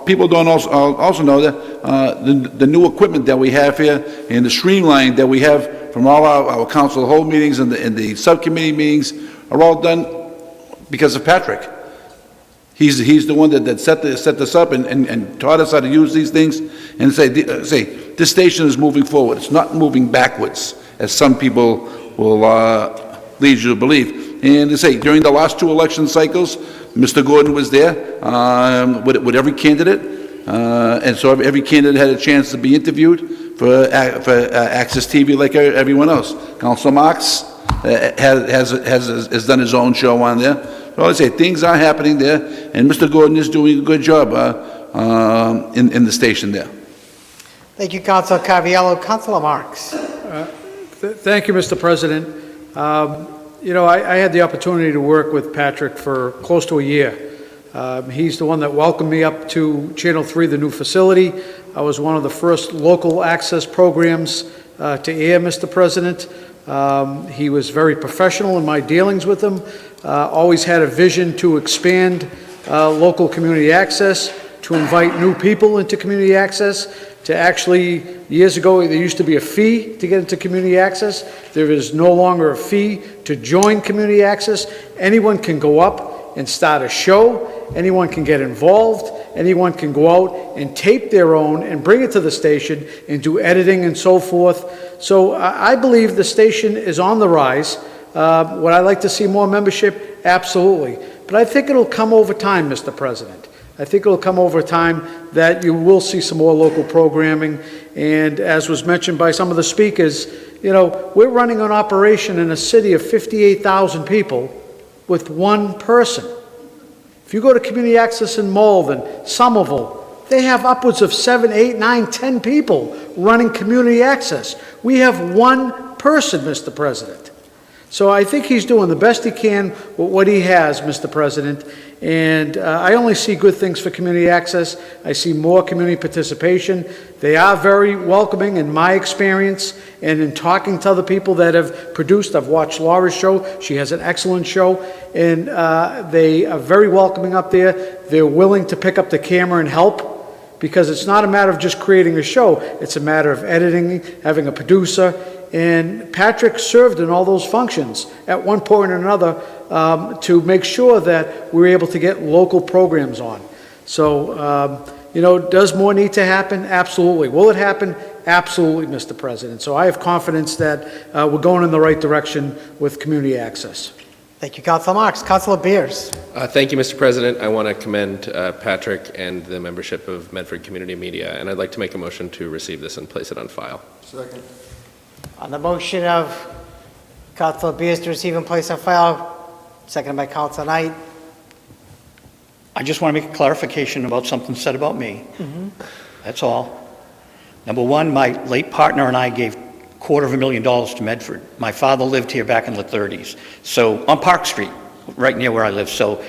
People don't also know that the new equipment that we have here and the streamline that we have from all our council of the whole meetings and the subcommittee meetings are all done because of Patrick. He's the one that set this up and taught us how to use these things and say this station is moving forward. It's not moving backwards, as some people will lead you to believe. And to say, during the last two election cycles, Mr. Gordon was there with every candidate, and so every candidate had a chance to be interviewed for Access TV like everyone else. Councilor Marks has done his own show on there. So I say things are happening there, and Mr. Gordon is doing a good job in the station there. Thank you, Councilor Carviallo. Councilor Marks. Thank you, Mr. President. You know, I had the opportunity to work with Patrick for close to a year. He's the one that welcomed me up to Channel 3, the new facility. I was one of the first local access programs to air, Mr. President. He was very professional in my dealings with him. Always had a vision to expand local community access, to invite new people into community access, to actually, years ago, there used to be a fee to get into community access. There is no longer a fee to join community access. Anyone can go up and start a show. Anyone can get involved. Anyone can go out and tape their own and bring it to the station and do editing and so forth. So I believe the station is on the rise. Would I like to see more membership? Absolutely. But I think it'll come over time, Mr. President. I think it'll come over time that you will see some more local programming. And as was mentioned by some of the speakers, you know, we're running an operation in a city of 58,000 people with one person. If you go to community access in Malden, Somerville, they have upwards of 7, 8, 9, 10 people running community access. We have one person, Mr. President. So I think he's doing the best he can with what he has, Mr. President. And I only see good things for community access. I see more community participation. They are very welcoming in my experience and in talking to other people that have produced. I've watched Laura's show. She has an excellent show. And they are very welcoming up there. They're willing to pick up the camera and help, because it's not a matter of just creating a show. It's a matter of editing, having a producer. And Patrick served in all those functions at one point or another to make sure that we're able to get local programs on. So, you know, does more need to happen? Absolutely. Will it happen? Absolutely, Mr. President. So I have confidence that we're going in the right direction with community access. Thank you, Councilor Marks. Councilor Beers. Thank you, Mr. President. I want to commend Patrick and the membership of Medford Community Media, and I'd like to make a motion to receive this and place it on file. Second. On the motion of Councilor Beers to receive and place on file, seconded by Councilor Knight. I just want to make a clarification about something said about me. That's all. Number one, my late partner and I gave $250,000 to Medford. My father lived here back in the 30s, so on Park Street, right near where I live. So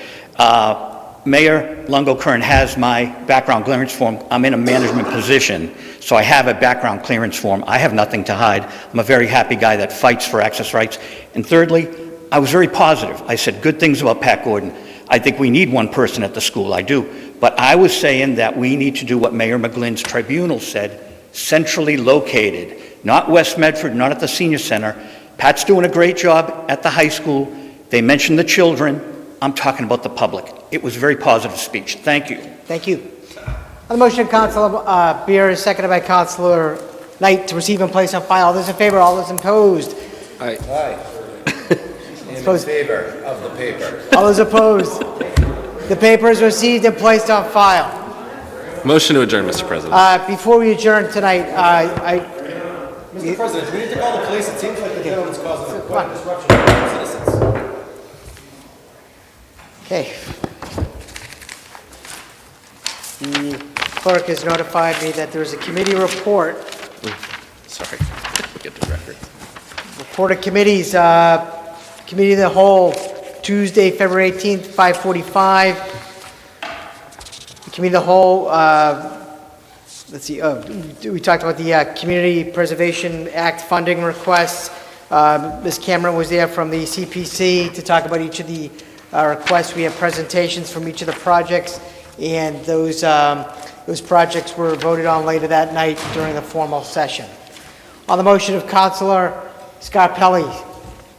Mayor Lungo-Kern has my background clearance form. I'm in a management position, so I have a background clearance form. I have nothing to hide. I'm a very happy guy that fights for access rights. And thirdly, I was very positive. I said good things about Pat Gordon. I think we need one person at the school, I do. But I was saying that we need to do what Mayor McGlynn's tribunal said, centrally located, not West Medford, not at the senior center. Pat's doing a great job at the high school. They mentioned the children. I'm talking about the public. It was a very positive speech. Thank you. Thank you. On the motion, Councilor Beers, seconded by Councilor Knight to receive and place on file. All those in favor, all those opposed? Aye. In favor of the paper. All those opposed? The paper is received and placed on file. Motion to adjourn, Mr. President. Before we adjourn tonight, Mr. President, do we need to call the police? It seems like the gentleman's causing quite a disruption to citizens. Okay. The clerk has notified me that there is a committee report Sorry, get the record. Report of committees, Committee of the Whole, Tuesday, February 18th, 5:45. The Committee of the Whole, let's see, we talked about the Community Preservation Act funding requests. Ms. Cameron was there from the CPC to talk about each of the requests. We have presentations from each of the projects, and those projects were voted on later that night during the formal session. On the motion of Councilor Scarpelli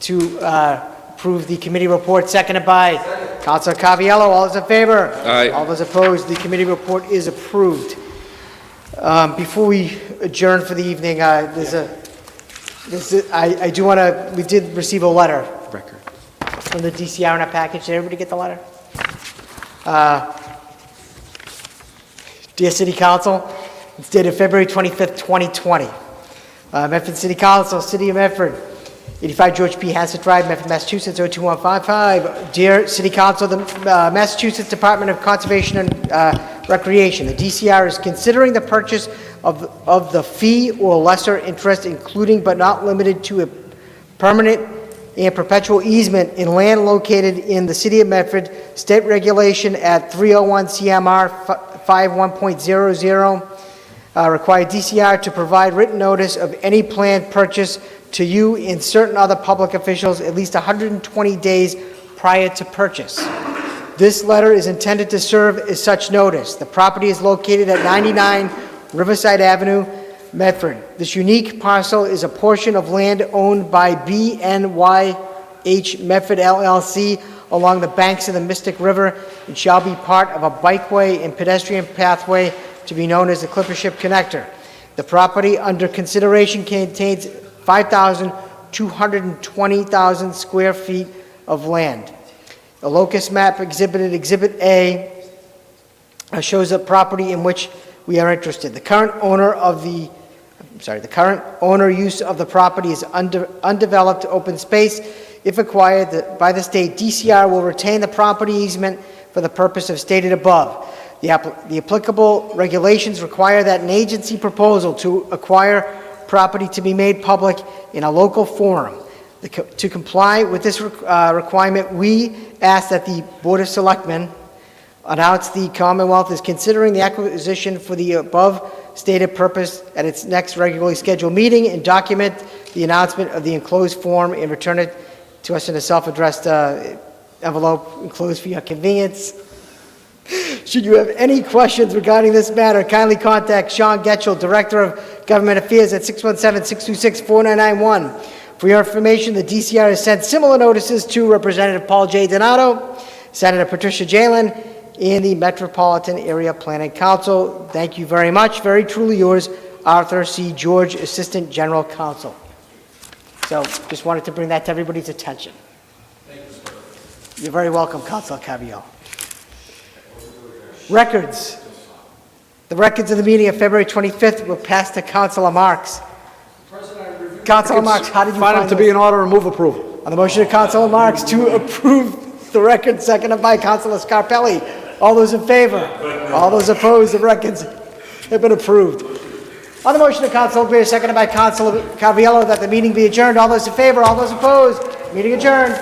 to approve the committee report, seconded by Councilor Caviello. All those in favor? Aye. All those opposed? The committee report is approved. Before we adjourn for the evening, I do want to, we did receive a letter Record. from the DCR in our package. Did everybody get the letter? Dear City Council, it's dated February 25th, 2020. Medford City Council, City of Medford, 85 George P. Hassett Drive, Medford, Massachusetts, 02155. Dear City Council, the Massachusetts Department of Conservation and Recreation, the DCR is considering the purchase of the fee or lesser interest, including but not limited to a permanent and perpetual easement in land located in the City of Medford, state regulation at 301 CMR 51.00. Require DCR to provide written notice of any planned purchase to you and certain other public officials at least 120 days prior to purchase. This letter is intended to serve as such notice. The property is located at 99 Riverside Avenue, Medford. This unique parcel is a portion of land owned by BNYH Medford LLC along the banks of the Mystic River and shall be part of a bikeway and pedestrian pathway to be known as the Clippership Connector. The property under consideration contains 5,220,000 square feet of land. The locus map exhibited, Exhibit A, shows a property in which we are interested. The current owner use of the property is undeveloped open space. If acquired by the state, DCR will retain the property easement for the purpose of stated above. The applicable regulations require that an agency proposal to acquire property to be made public in a local forum. To comply with this requirement, we ask that the Board of Selectmen announce the Commonwealth is considering the acquisition for the above stated purpose at its next regularly scheduled meeting and document the announcement of the enclosed form and return it to us in a self-addressed envelope enclosed for your convenience. Should you have any questions regarding this matter, kindly contact Sean Getchell, Director of Government Affairs at 617-626-4991. For your information, the DCR has sent similar notices to Representative Paul J. Donato, Senator Patricia Jalen, and the Metropolitan Area Planning Council. Thank you very much. Very truly yours, Arthur C. George, Assistant General Counsel. So just wanted to bring that to everybody's attention. Thank you, sir. You're very welcome, Councilor Caviello. Records. The records of the meeting of February 25th were passed to Councilor Marks. Councilor Marks, how did you find Find them to be in order and move approval. On the motion of Councilor Marks to approve the record, seconded by Councilor Scarpelli. All those in favor? All those opposed? The records have been approved. On the motion of Councilor Beer, seconded by Councilor Caviello, that the meeting be adjourned. All those in favor? All those opposed? Meeting adjourned.